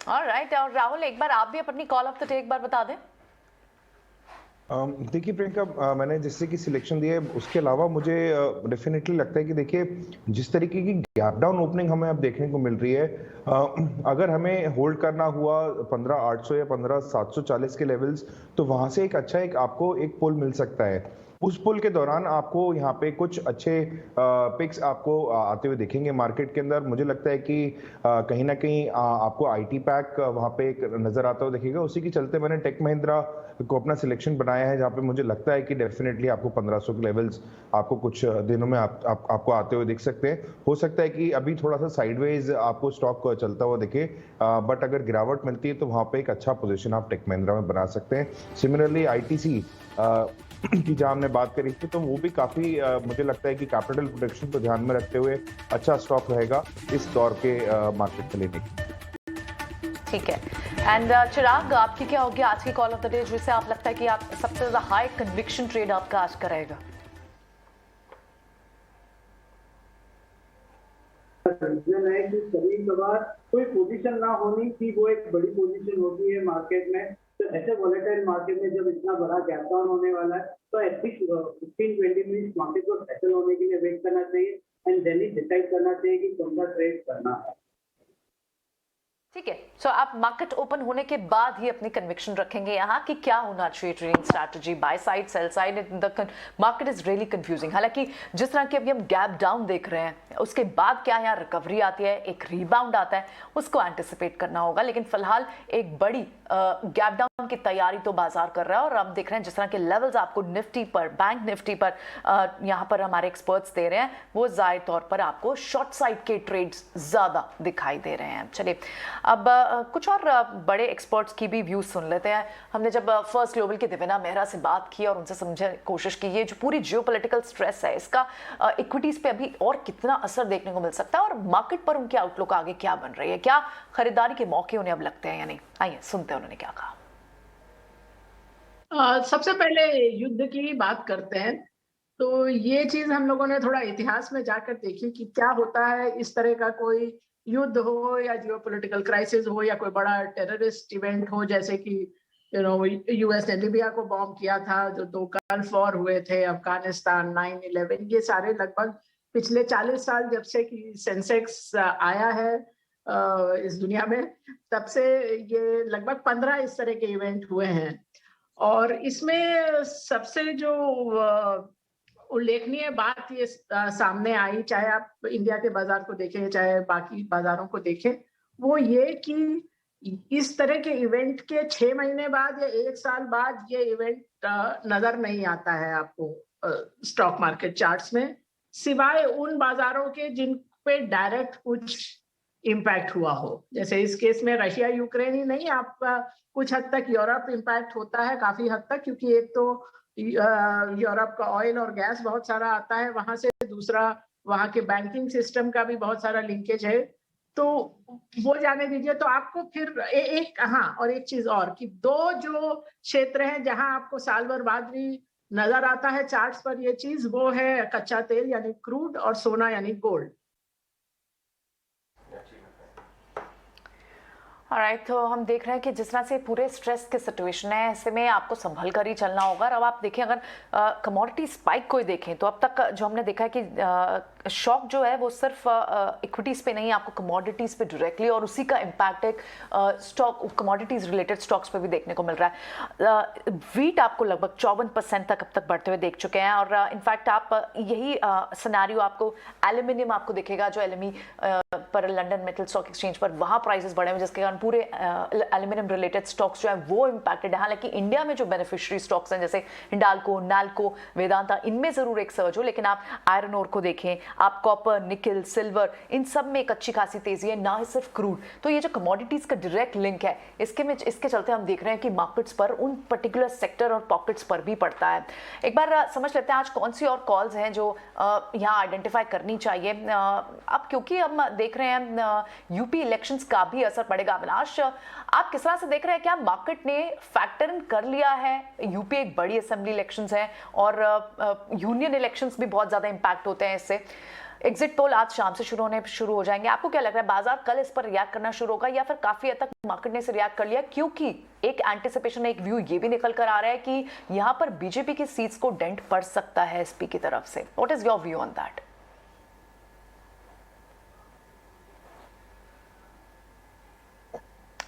ऑलराइट, और राहुल एक बार आप भी अपनी कॉल ऑफ द डे एक बार बता दें। देखिए प्रियंका, मैंने जिससे की सिलेक्शन दी है उसके अलावा मुझे डेफिनेटली लगता है कि देखिए जिस तरीके की गैप डाउन ओपनिंग हमें अब देखने को मिल रही है, अगर हमें होल्ड करना हुआ 15,800 या 15,740 के लेवल्स, तो वहां से एक अच्छा आपको एक पुल मिल सकता है। उस पुल के दौरान आपको यहाँ पे कुछ अच्छे पिक्स आपको आते हुए दिखेंगे मार्केट के अंदर। मुझे लगता है कि कहीं ना कहीं आपको आईटी पैक वहाँ पे एक नजर आता हुआ दिखेगा। उसी के चलते मैंने टेक महिंद्रा को अपना सिलेक्शन बनाया है, जहाँ पे मुझे लगता है कि डेफिनेटली आपको 1500 के लेवल्स आपको कुछ दिनों में आपको आते हुए दिख सकते हैं। हो सकता है कि अभी थोड़ा सा साइडवेज आपको स्टॉक चलता हुआ दिखे, बट अगर गिरावट मिलती है तो वहाँ पे एक अच्छा पोजीशन आप टेक महिंद्रा में बना सकते हैं। सिमिलरली आईटीसी की जहाँ हमने बात करी थी तो वो भी काफी मुझे लगता है कि कैपिटल प्रोटेक्शन को ध्यान में रखते हुए अच्छा स्टॉक रहेगा इस दौर के मार्केट में लेने की। ठीक है, एंड चिराग आपकी क्या होगी आज की कॉल ऑफ द डे जिससे आप लगता है कि आप सबसे ज्यादा हाई कन्विक्शन ट्रेड आपका आज का रहेगा? रीजन है कि कभी कभार कोई पोजीशन ना होनी थी वो एक बड़ी पोजीशन होती है मार्केट में। तो ऐसे वोलेटाइल मार्केट में जब इतना बड़ा गैप डाउन होने वाला है तो एटलीस्ट 15-20 मिनट मार्केट को सेटल होने के लिए वेट करना चाहिए एंड देन ही डिसाइड करना चाहिए कि कौन सा ट्रेड करना है। ठीक है, सो आप मार्केट ओपन होने के बाद ही अपनी कन्विक्शन रखेंगे यहाँ कि क्या होना चाहिए trading strategy, by side, sell side. The market is really confusing. हालांकि जिस तरह की अभी हम गैप डाउन देख रहे हैं उसके बाद क्या यहाँ रिकवरी आती है, एक रीबाउंड आता है, उसको एंटिसिपेट करना होगा। लेकिन फिलहाल एक बड़ी गैप डाउन की तैयारी तो बाजार कर रहा है, और अब देख रहे हैं जिस तरह के लेवल्स आपको निफ्टी पर, बैंक निफ्टी पर यहाँ पर हमारे एक्सपर्ट्स दे रहे हैं वो जाहिर तौर पर आपको शॉर्ट साइड के ट्रेड्स ज्यादा दिखाई दे रहे हैं। चलिए अब कुछ और बड़े एक्सपर्ट्स की भी व्यूज सुन लेते हैं। हमने जब फर्स्ट ग्लोबल की दिव्या मेहरा से बात की और उनसे समझने की कोशिश की ये जो पूरी जियोपॉलिटिकल स्ट्रेस है इसका इक्विटीज पे अभी और कितना असर देखने को मिल सकता है और मार्केट पर उनके आउटलुक आगे क्या बन रही है, क्या खरीदारी के मौके उन्हें अब लगते हैं या नहीं। आइए सुनते हैं उन्होंने क्या कहा। सबसे पहले युद्ध की बात करते हैं तो ये चीज हम लोगों ने थोड़ा इतिहास में जाकर देखी कि क्या होता है इस तरह का कोई युद्ध हो या जियोपॉलिटिकल क्राइसिस हो या कोई बड़ा टेररिस्ट इवेंट हो, जैसे कि यूएस ने लीबिया को बॉम्ब किया था, जो 2 गल्फ वॉर हुए थे, अफगानिस्तान, 9/11, ये सारे लगभग पिछले 40 साल जब से कि सेंसेक्स आया है इस दुनिया में, तब से ये लगभग 15 इस तरह के इवेंट हुए हैं। और इसमें सबसे जो उल्लेखनीय बात ये सामने आई, चाहे आप इंडिया के बाजार को देखें चाहे बाकी बाजारों को देखें, वो ये कि इस तरह के इवेंट के 6 महीने बाद या 1 साल बाद ये इवेंट नजर नहीं आता है आपको स्टॉक मार्केट चार्ट्स में, सिवाय उन बाजारों के जिन पे डायरेक्ट कुछ इम्पैक्ट हुआ हो। जैसे इस केस में रशिया यूक्रेन ही नहीं, आपका कुछ हद तक यूरोप इम्पैक्ट होता है, काफी हद तक, क्योंकि एक तो यूरोप का ऑयल और गैस बहुत सारा आता है वहां से, दूसरा वहां के बैंकिंग सिस्टम का भी बहुत सारा लिंकेज है, तो वो जाने दीजिए। तो आपको फिर और एक चीज और कि 2 जो क्षेत्र हैं जहां आपको साल भर बाद भी नजर आता है चार्ट्स पर ये चीज, वो है कच्चा तेल यानी क्रूड और सोना यानी गोल्ड। ऑलराइट, तो हम देख रहे हैं कि जिस तरह से पूरे स्ट्रेस के सिचुएशन है, ऐसे में आपको संभल कर ही चलना होगा। अब आप देखें, अगर कमोडिटी स्पाइक को ही देखें तो अब तक जो हमने देखा है कि शॉक जो है वो सिर्फ इक्विटीज़ पे नहीं, आपको कमोडिटीज़ पे डायरेक्टली और उसी का इम्पैक्ट एक स्टॉक कमोडिटीज़ रिलेटेड स्टॉक्स पे भी देखने को मिल रहा है। वीट आपको लगभग 54% तक अब तक बढ़ते हुए देख चुके हैं और इनफैक्ट आप यही सिनेरियो आपको एल्यूमिनियम आपको दिखेगा, जो LME पर लंदन मेटल स्टॉक एक्सचेंज पर वहाँ प्राइसेस बढ़े हुए, जिसके कारण पूरे एल्यूमिनियम रिलेटेड स्टॉक्स जो है वो इम्पैक्टेड है। हालांकि इंडिया में जो बेनिफिशियरी स्टॉक्स हैं जैसे हिंडाल्को, नाल्को, वेदांता, इनमें जरूर एक सर्ज हो, लेकिन आप आयरन ओर को देखें, आप कॉपर, निकल, सिल्वर, इन सब में एक अच्छी खासी तेजी है, ना ही सिर्फ क्रूड। तो ये जो कमोडिटीज का डायरेक्ट लिंक है, इसके चलते हम देख रहे हैं कि मार्केट्स पर उन पर्टिकुलर सेक्टर और पॉकेट्स पर भी पड़ता है। एक बार समझ लेते हैं आज कौन सी और कॉल्स हैं जो यहाँ आइडेंटिफाई करनी चाहिए। अब क्योंकि हम देख रहे हैं यूपी इलेक्शंस का भी असर पड़ेगा। अविनाश, आप किस तरह से देख रहे हैं, क्या मार्केट ने फैक्टर इन कर लिया है? यूपी एक बड़ी असेंबली इलेक्शंस है और यूनियन इलेक्शंस भी बहुत ज्यादा इंपैक्ट होते हैं इससे। एग्जिट पोल आज शाम से शुरू हो जाएंगे। आपको क्या लग रहा है, बाजार कल इस पर रिएक्ट करना शुरू होगा या फिर काफी हद तक मार्केट ने इसे रिएक्ट कर लिया? क्योंकि एक एंटिसिपेशन, एक व्यू ये भी निकल कर आ रहा है कि यहां पर बीजेपी की सीट्स को डेंट पड़ सकता है एसपी की तरफ से। What is your view on that?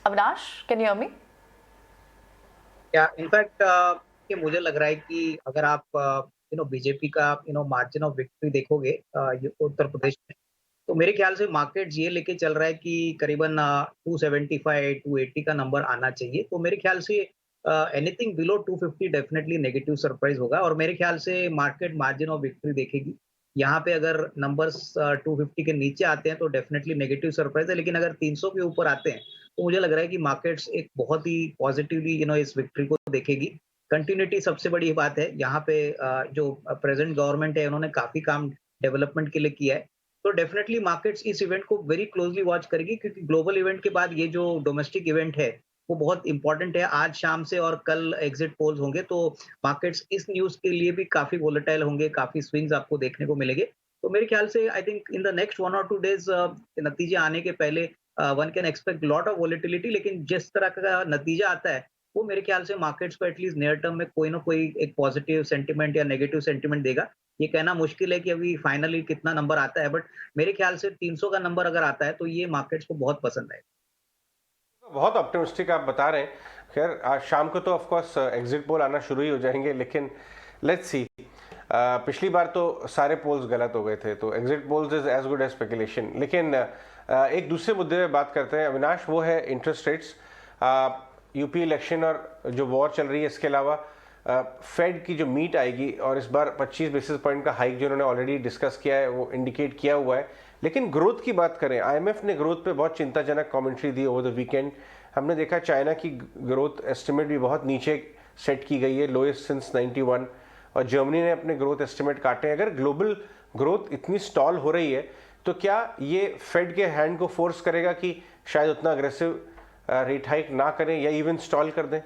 Avinash, can you hear me? या इनफैक्ट मुझे लग रहा है कि अगर आप बीजेपी का मार्जिन ऑफ विक्ट्री देखोगे उत्तर प्रदेश में, तो मेरे ख्याल से मार्केट ये लेके चल रहा है कि करीबन 275 280 का नंबर आना चाहिए। तो मेरे ख्याल say anything below 250 definitely negative surprise होगा और मेरे ख्याल से मार्केट मार्जिन ऑफ विक्ट्री देखेगी। यहाँ पे अगर नंबर्स 250 के नीचे आते हैं तो डेफिनेटली नेगेटिव सरप्राइज है, लेकिन अगर 300 के ऊपर आते हैं तो मुझे लग रहा है कि मार्केट्स एक बहुत ही पॉजिटिवली इस विक्ट्री को देखेगी। कंटिन्यूटी सबसे बड़ी बात है। यहाँ पे जो प्रेजेंट गवर्नमेंट है उन्होंने काफी काम डेवलपमेंट के लिए किया है, तो डेफिनेटली मार्केट्स इस इवेंट को वेरी क्लोजली वॉच करेगी, क्योंकि ग्लोबल इवेंट के बाद ये जो डोमेस्टिक इवेंट है वो बहुत इंपॉर्टेंट है। आज शाम से और कल एग्जिट पोल्स होंगे, तो मार्केट्स इस न्यूज के लिए भी काफी वोलेटाइल होंगे, काफी स्विंग्स आपको देखने को मिलेंगे। तो मेरे ख्याल से आई think in the next 1 or 2 days नतीजे आने के पहले one can expect lot of volatility, लेकिन जिस तरह का नतीजा आता है वो मेरे ख्याल से मार्केट्स को एटलीस्ट नियर टर्म में कोई ना कोई एक पॉजिटिव सेंटिमेंट या नेगेटिव सेंटिमेंट देगा। ये कहना मुश्किल है कि अभी फाइनली कितना नंबर आता है, बट मेरे ख्याल से 300 का नंबर अगर आता है तो ये मार्केट्स को बहुत पसंद आएगा। बहुत ऑप्टिमिस्टिक आप बता रहे हैं। खैर आज शाम को तो ऑफ कोर्स एग्जिट पोल आना शुरू ही हो जाएंगे, लेकिन लेट्स सी। पिछली बार तो सारे पोल्स गलत हो गए थे, तो exit polls is as good as speculation. लेकिन एक दूसरे मुद्दे पे बात करते हैं अविनाश, वो है इंटरेस्ट रेट्स। यूपी इलेक्शन और जो वॉर चल रही है, इसके अलावा फेड की जो मीट आएगी और इस बार 25 बेसिस पॉइंट का हाइक जो उन्होंने ऑलरेडी डिस्कस किया है वो इंडिकेट किया हुआ है। लेकिन ग्रोथ की बात करें, आईएमएफ ने ग्रोथ पे बहुत चिंताजनक commentary the over the weekend. हमने देखा चाइना की ग्रोथ एस्टिमेट भी बहुत नीचे सेट की गई है, लोएस्ट सिंस 91, और जर्मनी ने अपने ग्रोथ एस्टिमेट काटे हैं। अगर ग्लोबल ग्रोथ इतनी स्टॉल हो रही है तो क्या ये फेड के हैंड को फोर्स करेगा कि शायद उतना अग्रेसिव रेट हाइक ना करें या इवन स्टॉल कर दें?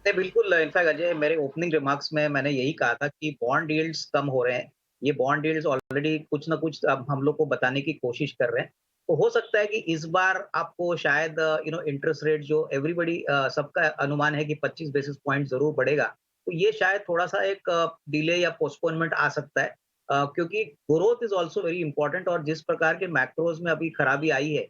नहीं, बिल्कुल। इनफैक्ट अजय, मेरे ओपनिंग रिमार्क्स में मैंने यही कहा था कि बॉन्ड यील्ड्स कम हो रहे हैं। ये बॉन्ड यील्ड्स ऑलरेडी कुछ ना कुछ अब हम लोग को बताने की कोशिश कर रहे हैं। तो हो सकता है कि इस बार आपको शायद इंटरेस्ट रेट जो एवरीबडी सबका अनुमान है कि 25 बेसिस पॉइंट जरूर बढ़ेगा, तो ये शायद थोड़ा सा एक डिले या पोस्टपोनमेंट आ सकता है, क्योंकि growth is also very important. और जिस प्रकार के मैक्रोज में अभी खराबी आई है,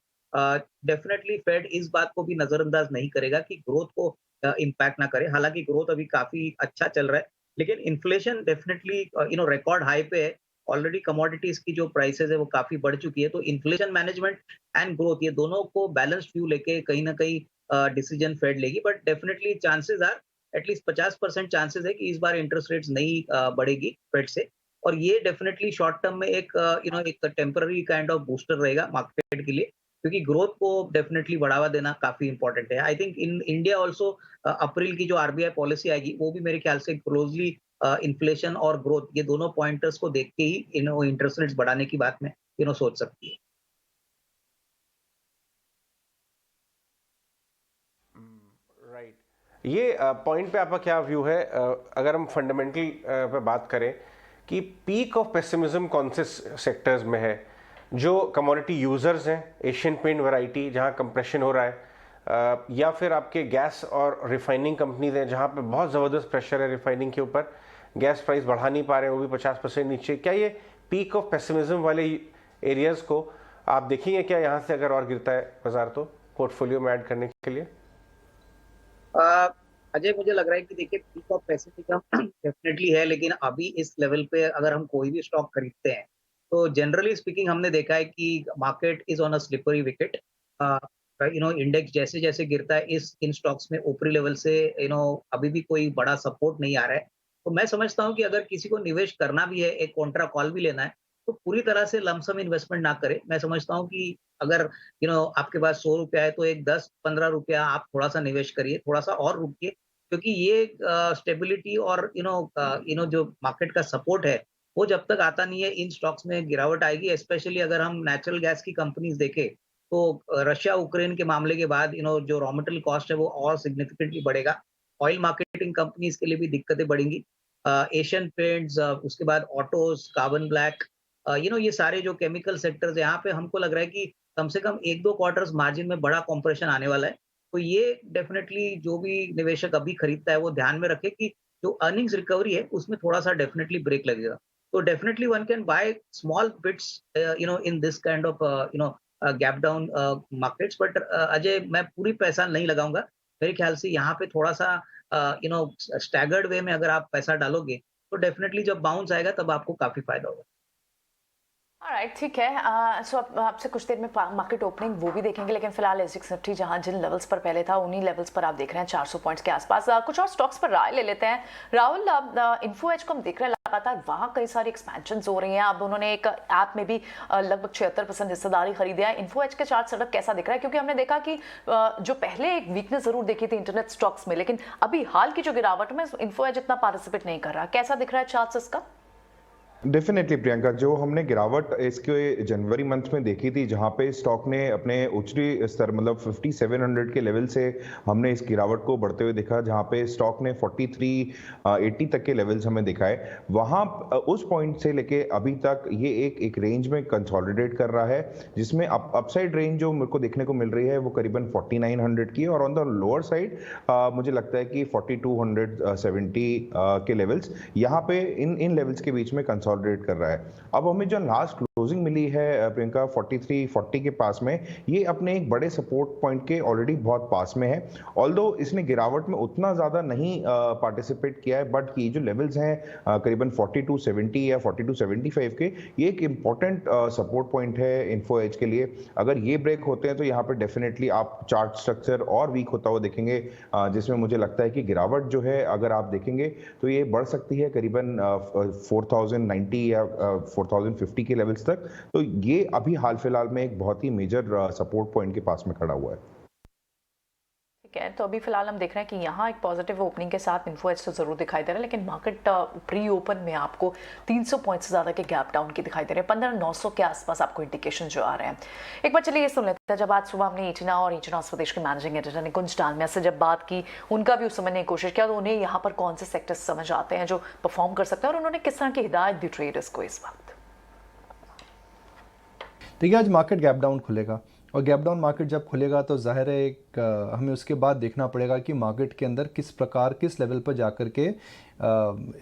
डेफिनेटली फेड इस बात को भी नजरअंदाज नहीं करेगा कि ग्रोथ को इम्पैक्ट ना करे। हालांकि ग्रोथ अभी काफी अच्छा चल रहा है, लेकिन इन्फ्लेशन डेफिनेटली रिकॉर्ड हाई पे है। ऑलरेडी कमोडिटीज की जो प्राइसेस है वो काफी बढ़ चुकी है। तो इन्फ्लेशन मैनेजमेंट एंड ग्रोथ, ये दोनों को बैलेंस व्यू लेके कहीं ना कहीं डिसीजन फेड लेगी। But definitely chances are, at least 50% chances है कि इस बार इंटरेस्ट रेट्स नहीं बढ़ेगी फेड से। और ये डेफिनेटली शॉर्ट टर्म में एक एक टेम्पररी काइंड ऑफ बूस्टर रहेगा मार्केट के लिए, क्योंकि ग्रोथ को डेफिनेटली बढ़ावा देना काफी इंपॉर्टेंट है। I think in India also April की जो आरबीआई पॉलिसी आएगी वो भी मेरे ख्याल से क्लोजली इन्फ्लेशन और ग्रोथ, ये दोनों पॉइंटर्स को देख के ही इंटरेस्ट रेट्स बढ़ाने की बात में सोच सकती है। राइट, ये पॉइंट पे आपका क्या व्यू है? अगर हम फंडामेंटल पे बात करें कि पीक ऑफ पेसिमिज्म कौन से सेक्टर्स में है? जो कमोडिटी यूजर्स हैं, एशियन पेंट वैरायटी जहां कंप्रेशन हो रहा है, या फिर आपके गैस और रिफाइनिंग कंपनीज हैं जहां पे बहुत ज़बरदस्त प्रेशर है रिफाइनिंग के ऊपर, गैस प्राइस बढ़ा नहीं पा रहे हैं, वो भी 50% नीचे। क्या ये पीक ऑफ पेसिमिज्म वाले एरियाज़ को आप देखेंगे क्या यहाँ से अगर और गिरता है बाजार तो पोर्टफोलियो में ऐड करने के लिए? अजय, मुझे लग रहा है कि देखिए पीक ऑफ पेसिमिज्म डेफिनेटली है, लेकिन अभी इस लेवल पे अगर हम कोई भी स्टॉक खरीदते हैं तो जनरली स्पीकिंग हमने देखा है कि market is on a slippery wicket. Index जैसे जैसे गिरता है इन स्टॉक्स में ऊपरी लेवल से अभी भी कोई बड़ा सपोर्ट नहीं आ रहा है। तो मैं समझता हूँ कि अगर किसी को निवेश करना भी है, एक कॉन्ट्रा कॉल भी लेना है, तो पूरी तरह से लमसम इन्वेस्टमेंट ना करे। मैं समझता हूँ कि अगर आपके पास 100 रुपया है तो एक 10-15 रुपया आप थोड़ा सा निवेश करिए, थोड़ा सा और रुकिए, क्योंकि ये स्टेबिलिटी और जो मार्केट का सपोर्ट है वो जब तक आता नहीं है इन स्टॉक्स में गिरावट आएगी। स्पेशली अगर हम नेचुरल गैस की कंपनीज देखें तो रशिया यूक्रेन के मामले के बाद जो रॉ मटेरियल कॉस्ट है वो और सिग्निफिकेंटली बढ़ेगा। ऑयल मार्केटिंग कंपनीज के लिए भी दिक्कतें बढ़ेंगी। एशियन पेंट्स, उसके बाद ऑटोज, कार्बन ब्लैक, ये सारे जो केमिकल सेक्टर्स, यहाँ पे हमको लग रहा है कि कम से कम 1-2 क्वार्टर्स मार्जिन में बड़ा कॉम्प्रेशन आने वाला है। तो ये डेफिनेटली जो भी निवेशक अभी खरीदता है वो ध्यान में रखे कि जो अर्निंग्स रिकवरी है उसमें थोड़ा सा डेफिनेटली ब्रेक लगेगा। तो definitely one can by small bits in this kind of gap down markets. But Ajay, मैं पूरी पैसा नहीं लगाऊंगा। मेरे ख्याल से यहाँ पे थोड़ा सा स्टैगर्ड वे में अगर आप पैसा डालोगे तो डेफिनेटली जब बाउंस आएगा तब आपको काफी फायदा होगा। ऑलराइट, ठीक है। सो आपसे कुछ देर में मार्केट ओपनिंग वो भी देखेंगे, लेकिन फिलहाल एसजीएक्स निफ्टी जहां जिन लेवल्स पर पहले था उन्हीं लेवल्स पर आप देख रहे हैं 400 पॉइंट्स के आसपास। कुछ और स्टॉक्स पर राय ले लेते हैं। राहुल, इन्फो एज को हम देख रहे हैं लगातार वहां कई सारी एक्सपेंशन हो रही हैं। अब उन्होंने एक ऐप में भी लगभग 76% हिस्सेदारी खरीदी है। इन्फो एज के चार्ट सेटअप कैसा दिख रहा है? क्योंकि हमने देखा कि जो पहले एक वीकनेस जरूर देखी थी इंटरनेट स्टॉक्स में, लेकिन अभी हाल की जो गिरावट में इन्फो एज इतना पार्टिसिपेट नहीं कर रहा। कैसा दिख रहा है चार्ट इसका? डेफिनेटली प्रियंका, जो हमने गिरावट इसके जनवरी मंथ में देखी थी जहां पे स्टॉक ने अपने उच्चतरी स्तर मतलब 5700 के लेवल से हमने इस गिरावट को बढ़ते हुए देखा, जहां पे स्टॉक ने 4380 तक के लेवल्स हमें दिखाए। वहां उस पॉइंट से लेके अभी तक ये एक रेंज में कंसोलिडेट कर रहा है, जिसमें अपसाइड रेंज जो मेरे को देखने को मिल रही है वो करीबन 4900 की, और ऑन द लोअर साइड मुझे लगता है कि 4270 के लेवल्स यहाँ पे इन लेवल्स के बीच में कंसोलिडेट कर रहा है। अब हमें जो लास्ट क्लोजिंग मिली है प्रियंका 4340 के पास में, ये अपने एक बड़े सपोर्ट पॉइंट के ऑलरेडी बहुत पास में है। ऑल्दो इसने गिरावट में उतना ज़्यादा नहीं पार्टिसिपेट किया है, बट ये जो लेवल्स हैं करीबन 4270 या 4275 के, ये एक इम्पॉर्टेंट सपोर्ट पॉइंट है इन्फो एज के लिए। अगर ये ब्रेक होते हैं तो यहाँ पर डेफिनेटली आप चार्ट स्ट्रक्चर और वीक होता हुआ देखेंगे, जिसमें मुझे लगता है कि गिरावट जो है अगर आप देखेंगे तो ये बढ़ सकती है करीबन 4090 या 4050 के लेवल्स तक। तो ये अभी हाल फिलहाल में एक बहुत ही मेजर सपोर्ट पॉइंट के पास में खड़ा हुआ है। ठीक है, तो अभी फिलहाल हम देख रहे हैं कि यहाँ एक पॉजिटिव ओपनिंग के साथ इन्फो एज तो जरूर दिखाई दे रहा है, लेकिन मार्केट प्री ओपन में आपको 300 पॉइंट से ज्यादा के गैप डाउन की दिखाई दे रहे हैं। 15900 के आसपास आपको इंडिकेशन जो आ रहे हैं। एक बार चलिए ये सुन लेते हैं, जब आज सुबह हमने ईटना और ईटना स्वदेश के मैनेजिंग एडिटर निकुंज डालमिया से जब बात की, उनका भी उस समझने की कोशिश किया तो उन्हें यहाँ पर कौन से सेक्टर्स समझ आते हैं जो परफॉर्म कर सकते हैं और उन्होंने किस तरह की हिदायत दी ट्रेडर्स को इस वक्त। देखिए, आज मार्केट गैप डाउन खुलेगा और गैप डाउन मार्केट जब खुलेगा तो जाहिर है हमें उसके बाद देखना पड़ेगा कि मार्केट के अंदर किस लेवल पर जाकर के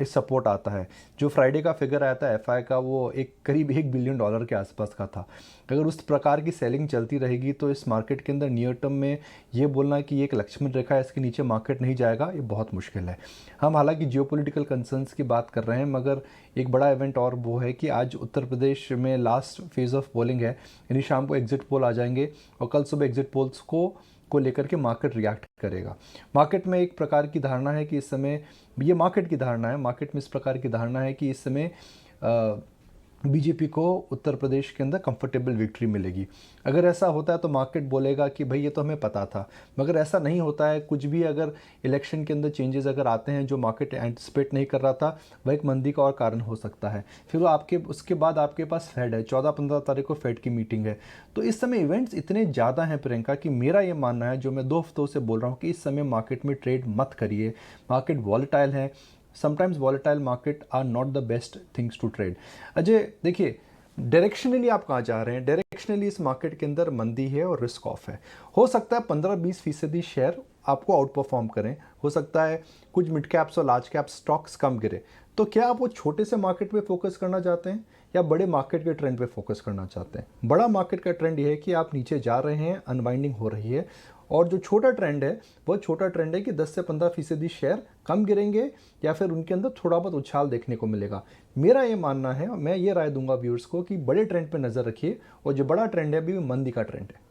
इस सपोर्ट आता है। जो फ्राइडे का फिगर आया था एफआई का, वो करीब $1 बिलियन के आसपास का था। अगर उस प्रकार की सेलिंग चलती रहेगी तो इस मार्केट के अंदर नियर टर्म में ये बोलना कि ये एक लक्ष्मण रेखा है, इसके नीचे मार्केट नहीं जाएगा, ये बहुत मुश्किल है। हम हालांकि जियोपॉलिटिकल कंसर्न्स की बात कर रहे हैं, मगर एक बड़ा इवेंट और वो है कि आज उत्तर प्रदेश में लास्ट फेज़ ऑफ पोलिंग है, यानी शाम को एग्जिट पोल आ जाएंगे और कल सुबह एग्जिट पोल्स को लेकर के मार्केट रिएक्ट करेगा। मार्केट में एक प्रकार की धारणा है कि इस समय, ये मार्केट की धारणा है, मार्केट में इस प्रकार की धारणा है कि इस समय बीजेपी को उत्तर प्रदेश के अंदर कंफर्टेबल विक्ट्री मिलेगी। अगर ऐसा होता है तो मार्केट बोलेगा कि भाई ये तो हमें पता था, मगर ऐसा नहीं होता है। कुछ भी अगर इलेक्शन के अंदर चेंजेस अगर आते हैं जो मार्केट एंटिसिपेट नहीं कर रहा था, वह एक मंदी का और कारण हो सकता है। फिर वो उसके बाद आपके पास फेड है, 14-15 तारीख को फेड की मीटिंग है। तो इस समय इवेंट्स इतने ज़्यादा हैं प्रियंका कि मेरा ये मानना है, जो मैं 2 हफ्तों से बोल रहा हूँ, कि इस समय मार्केट में ट्रेड मत करिए। मार्केट वॉलेटाइल है, sometimes volatile market are not the best things to trade. Ajay देखिए, डायरेक्शनली आप कहाँ जा रहे हैं? डायरेक्शनली इस मार्केट के अंदर मंदी है और रिस्क ऑफ है। हो सकता है 15-20% शेयर आपको आउट परफॉर्म करें, हो सकता है कुछ मिड कैप्स और लार्ज कैप स्टॉक्स कम गिरे। तो क्या आप वो छोटे से मार्केट पे फोकस करना चाहते हैं या बड़े मार्केट के ट्रेंड पे फोकस करना चाहते हैं? बड़ा मार्केट का ट्रेंड ये है कि आप नीचे जा रहे हैं, अनवाइंडिंग हो रही है, और जो छोटा ट्रेंड है वो छोटा ट्रेंड है कि 10 से 15% शेयर कम गिरेंगे या फिर उनके अंदर थोड़ा बहुत उछाल देखने को मिलेगा। मेरा ये मानना है और मैं ये राय दूंगा व्यूअर्स को कि बड़े ट्रेंड पे नज़र रखिए, और जो बड़ा ट्रेंड है अभी मंदी का ट्रेंड है।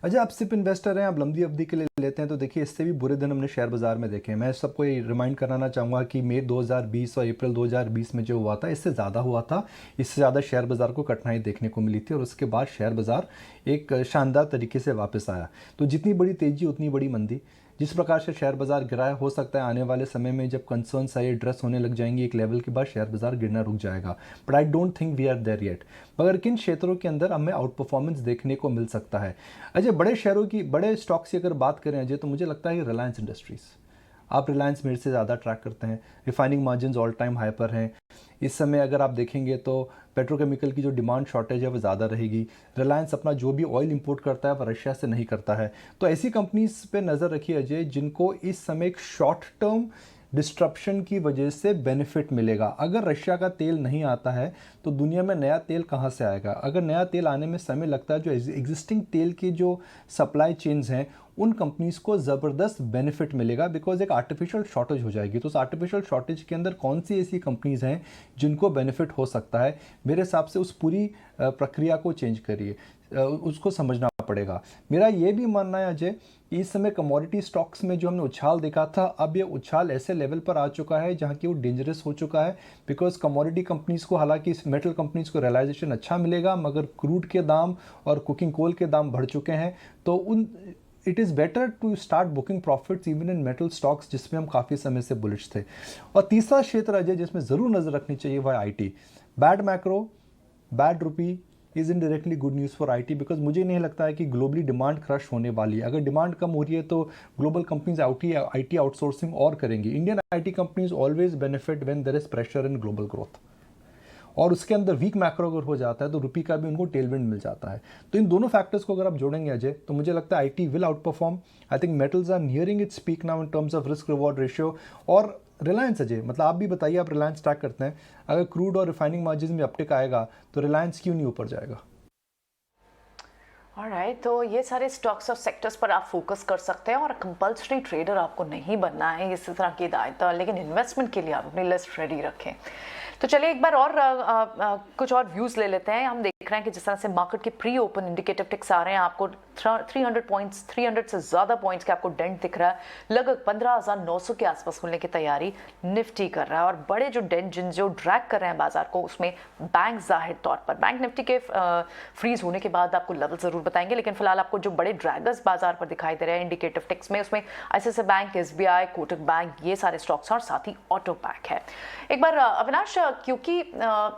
अच्छा, आप सिप इन्वेस्टर हैं, आप लंबी अवधि के लिए लेते हैं, तो देखिए इससे भी बुरे दिन हमने शेयर बाजार में देखे हैं। मैं सबको ये रिमाइंड कराना चाहूँगा कि मई 2020 और अप्रैल 2020 में जो हुआ था, इससे ज़्यादा हुआ था, इससे ज़्यादा शेयर बाज़ार को कठिनाई देखने को मिली थी, और उसके बाद शेयर बाज़ार एक शानदार तरीके से वापस आया। तो जितनी बड़ी तेज़ी उतनी बड़ी मंदी। जिस प्रकार से शेयर बाजार गिरा है, हो सकता है आने वाले समय में जब कंसर्न सही एड्रेस होने लग जाएंगे एक लेवल के बाद शेयर बाजार गिरना रुक जाएगा, but I don't think we are there yet. मगर किन क्षेत्रों के अंदर हमें आउट परफॉर्मेंस देखने को मिल सकता है? अजय, बड़े स्टॉक्स की अगर बात करें अजय, तो मुझे लगता है रिलायंस इंडस्ट्रीज़, आप रिलायंस मेरे से ज़्यादा ट्रैक करते हैं। Refining margin all time high पर हैं इस समय। अगर आप देखेंगे तो पेट्रोकेमिकल की जो डिमांड शॉर्टेज है वो ज़्यादा रहेगी। रिलायंस अपना जो भी ऑयल इंपोर्ट करता है वो रशिया से नहीं करता है। तो ऐसी कंपनीज पे नज़र रखिए अजय, जिनको इस समय एक शॉर्ट टर्म डिस्ट्रप्शन की वजह से बेनिफिट मिलेगा। अगर रशिया का तेल नहीं आता है तो दुनिया में नया तेल कहाँ से आएगा? अगर नया तेल आने में समय लगता है, जो एग्जिस्टिंग तेल की जो सप्लाई चेन्स हैं उन कंपनीज़ को ज़बरदस्त बेनिफिट मिलेगा, बिकॉज एक आर्टिफिशियल शॉर्टेज हो जाएगी। तो उस आर्टिफिशियल शॉर्टेज के अंदर कौन सी ऐसी कंपनीज़ हैं जिनको बेनिफिट हो सकता है? मेरे हिसाब से उस पूरी प्रक्रिया को चेंज करिए, उसको समझना पड़ेगा। मेरा ये भी मानना है अजय, इस समय कमोडिटी स्टॉक्स में जो हमने उछाल देखा था, अब ये उछाल ऐसे लेवल पर आ चुका है जहाँ की वो डेंजरस हो चुका है, बिकॉज कमोडिटी कंपनीज को, हालांकि मेटल कंपनीज को रियलाइजेशन अच्छा मिलेगा, मगर क्रूड के दाम और कुकिंग कोल के दाम बढ़ चुके हैं। तो it is better to start booking profits even in metal stocks, जिसमें हम काफ़ी समय से बुलिश थे। और तीसरा क्षेत्र अजय जिसमें ज़रूर नज़र रखनी चाहिए वह IT। Bad macro, bad rupee is indirectly good news for IT, because मुझे नहीं लगता है कि ग्लोबली डिमांड क्रश होने वाली है। अगर डिमांड कम हो रही है तो ग्लोबल कंपनीज IT आउटसोर्सिंग और करेंगी। Indian IT companies always benefit when there is pressure in global growth, और उसके अंदर वीक मैक्रो अगर हो जाता है तो रुपी का भी उनको टेलविंड मिल जाता है। तो इन दोनों फैक्टर्स को अगर आप जोड़ेंगे अजय, तो मुझे लगता है IT will outperform. I think metals are nearing its peak now in terms of risk reward ratio, और रिलायंस अजय, मतलब आप भी बताइए, आप रिलायंस ट्रैक करते हैं, अगर क्रूड और रिफाइनिंग मार्जिन में अपटिक आएगा तो रिलायंस क्यों नहीं ऊपर जाएगा? ऑलराइट, तो ये सारे स्टॉक्स और सेक्टर्स पर आप फोकस कर सकते हैं और कंपल्सरी ट्रेडर आपको नहीं बनना है, इस तरह की हिदायत, लेकिन इन्वेस्टमेंट के लिए आप अपनी लिस्ट रेडी रखें। तो चलिए एक बार और कुछ और व्यूज़ ले लेते हैं। हम देख रहे हैं कि जिस तरह से मार्केट के प्री ओपन इंडिकेटिव टिक्स आ रहे हैं, आपको 300 पॉइंट्स, 300 से ज़्यादा पॉइंट्स के आपको डेंट दिख रहा है। लगभग 15,900 के आसपास खुलने की तैयारी निफ्टी कर रहा है, और बड़े जो डेंट जो ड्रैग कर रहे हैं बाजार को, उसमें बैंक जाहिर तौर पर, बैंक निफ्टी के फ्रीज होने के बाद आपको लेवल ज़रूर बताएंगे, लेकिन फिलहाल आपको जो बड़े ड्रैगर्स बाजार पर दिखाई दे रहे हैं इंडिकेटिव टिक्स में, उसमें ICICI bank, SBI, Kotak bank, ये सारे स्टॉक्स हैं, और साथ ही ऑटो बैंक है। एक बार अविनाश, क्योंकि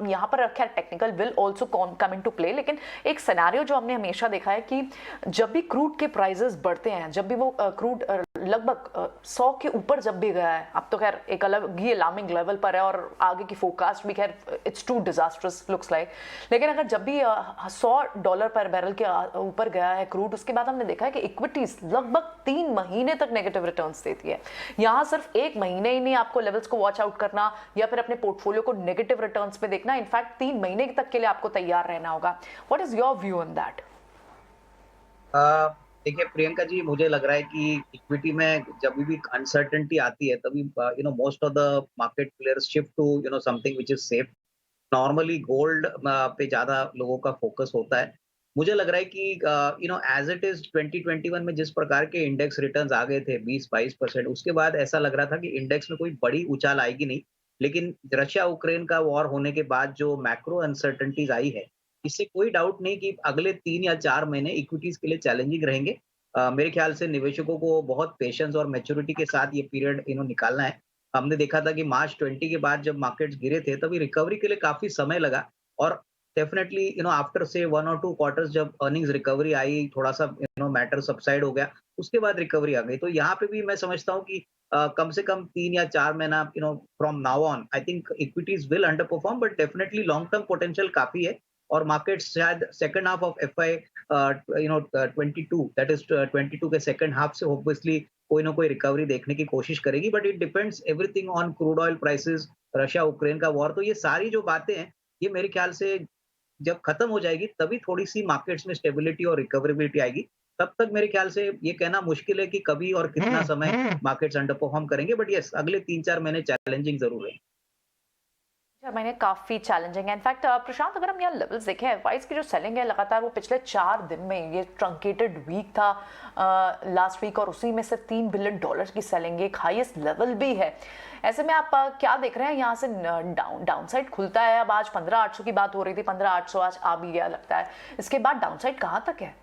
यहाँ पर खैर technical will also come into play, लेकिन एक सिनेरियो जो हमने हमेशा देखा है कि जब भी क्रूड के प्राइसेस बढ़ते हैं, जब भी वो क्रूड लगभग 100 के ऊपर जब भी गया है, अब तो खैर एक अलग ही अलार्मिंग लेवल पर है, और आगे की फोरकास्ट भी खैर it's too disastrous looks like, लेकिन अगर जब भी $100 पर बैरल के ऊपर गया है क्रूड, उसके बाद हमने देखा है कि इक्विटीज लगभग 3 महीने तक नेगेटिव रिटर्न्स देती है। यहाँ सिर्फ 1 महीने ही नहीं आपको लेवल्स को वॉच आउट करना या फिर अपने पोर्टफोलियो को नेगेटिव रिटर्न्स पे देखना, इनफैक्ट 3 महीने तक के लिए आपको तैयार रहना होगा। What is your view on that? देखिए प्रियंका जी, मुझे लग रहा है कि इक्विटी में जब भी अनसर्टेनिटी आती है तभी most of the market players shift to something which is safe. Normally gold पे ज्यादा लोगों का फोकस होता है। मुझे लग रहा है कि एज इट इज 2021 में जिस प्रकार के इंडेक्स रिटर्न्स आ गए थे 20-22%, उसके बाद ऐसा लग रहा था कि इंडेक्स में कोई बड़ी उछाल आएगी नहीं, लेकिन रशिया यूक्रेन का वॉर होने के बाद जो मैक्रो अनसर्टेनिटीज आई है, इससे कोई डाउट नहीं कि अगले 3 या 4 महीने इक्विटीज के लिए चैलेंजिंग रहेंगे। मेरे ख्याल से निवेशकों को बहुत पेशेंस और मैच्योरिटी के साथ ये पीरियड निकालना है। हमने देखा था कि मार्च 20 के बाद जब मार्केट्स गिरे थे तभी रिकवरी के लिए काफी समय लगा, और डेफिनेटली आफ्टर से 1 और 2 क्वार्टर्स जब अर्निंग्स रिकवरी आई, थोड़ा सा मैटर सबसाइड हो गया, उसके बाद रिकवरी आ गई। तो यहाँ पे भी मैं समझता हूँ कि कम से कम 3 या 4 महीना from now on I think equities will under perform, but definitely long term potential काफी है, और मार्केट शायद second half of FY 22 that is 22 के सेकंड हाफ से होपफुली कोई ना कोई रिकवरी देखने की कोशिश करेगी, but it depends everything on crude oil prices, Russia Ukraine का वॉर। तो ये सारी जो बातें हैं, ये मेरे ख्याल से जब खत्म हो जाएगी तभी थोड़ी सी मार्केट्स में स्टेबिलिटी और रिकवरेबिलिटी आएगी। तब तक मेरे ख्याल से ये कहना मुश्किल है कि कभी और कितना समय मार्केट्स अंडर परफॉर्म करेंगे, बट यस अगले 3-4 महीने चैलेंजिंग जरूर है। 4 महीने काफी चैलेंजिंग है। इनफैक्ट प्रशांत, अगर हम यहाँ लेवल्स देखें, एफआईज की जो सेलिंग है लगातार, वो पिछले 4 दिन में, ये ट्रंकेटेड वीक था लास्ट वीक, और उसी में से $3 बिलियन की सेलिंग एक हाईएस्ट लेवल भी है। ऐसे में आप क्या देख रहे हैं यहाँ से? डाउनसाइड खुलता है, अब आज 15,800 की बात हो रही थी, 15,800 आज आ भी गया लगता है, इसके बाद डाउनसाइड कहाँ तक है?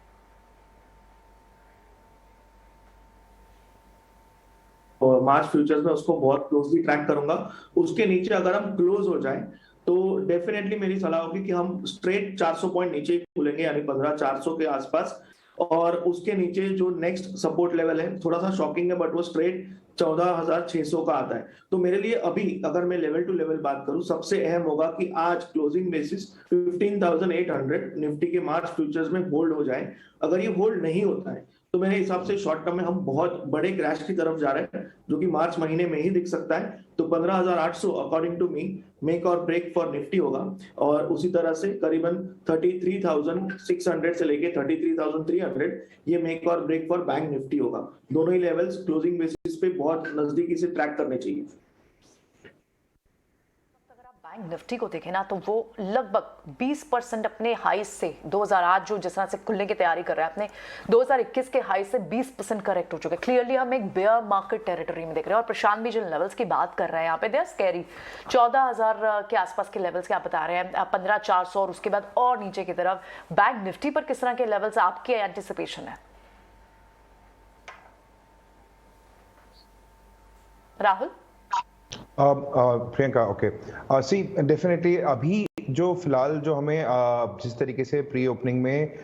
और मार्च फ्यूचर्स में उसको बहुत क्लोजली ट्रैक करूंगा। उसके नीचे अगर हम क्लोज हो जाएं तो डेफिनेटली मेरी सलाह होगी कि हम स्ट्रेट 400 पॉइंट नीचे खुलेंगे, यानी 15,400 के आसपास, और उसके नीचे जो नेक्स्ट सपोर्ट लेवल है, थोड़ा सा शॉकिंग है बट वो स्ट्रेट 14,600 का आता है। तो मेरे लिए अभी अगर मैं लेवल टू लेवल बात करूं, सबसे अहम होगा कि आज क्लोजिंग बेसिस 15,800 निफ्टी के मार्च फ्यूचर्स में होल्ड हो जाए। अगर ये होल्ड नहीं होता है तो मेरे हिसाब से शॉर्ट टर्म में हम बहुत बड़े क्रैश की तरफ जा रहे हैं, जो कि मार्च महीने में ही दिख सकता है। तो 15,800 अकॉर्डिंग टू मी मेक और ब्रेक फॉर निफ्टी होगा, और उसी तरह से करीबन 33,600 से लेके 33,300 ये मेक और ब्रेक फॉर बैंक निफ्टी होगा। दोनों ही लेवल्स क्लोजिंग बेसिस पे बहुत नजदीकी से ट्रैक करने चाहिए। बैंक निफ्टी को देखें ना, तो वो लगभग 20% अपने हाई से 2008 जो जिस तरह से खुलने की तैयारी कर रहा है, अपने 2021 के हाई से 20% करेक्ट हो चुके हैं। क्लियरली हम एक बेयर मार्केट टेरिटरी में देख रहे हैं, और प्रशांत भी जिन लेवल्स की बात कर रहे हैं यहाँ पे, दे आर स्कैरी। 14,000 के आसपास के लेवल्स क्या बता रहे हैं, 15,400, और उसके बाद और नीचे की तरफ। बैंक निफ्टी पर किस तरह के लेवल्स आपके एंटिसिपेशन है राहुल? प्रियंका, ओके, सी डेफिनेटली अभी जो फिलहाल जो हमें जिस तरीके से प्री ओपनिंग में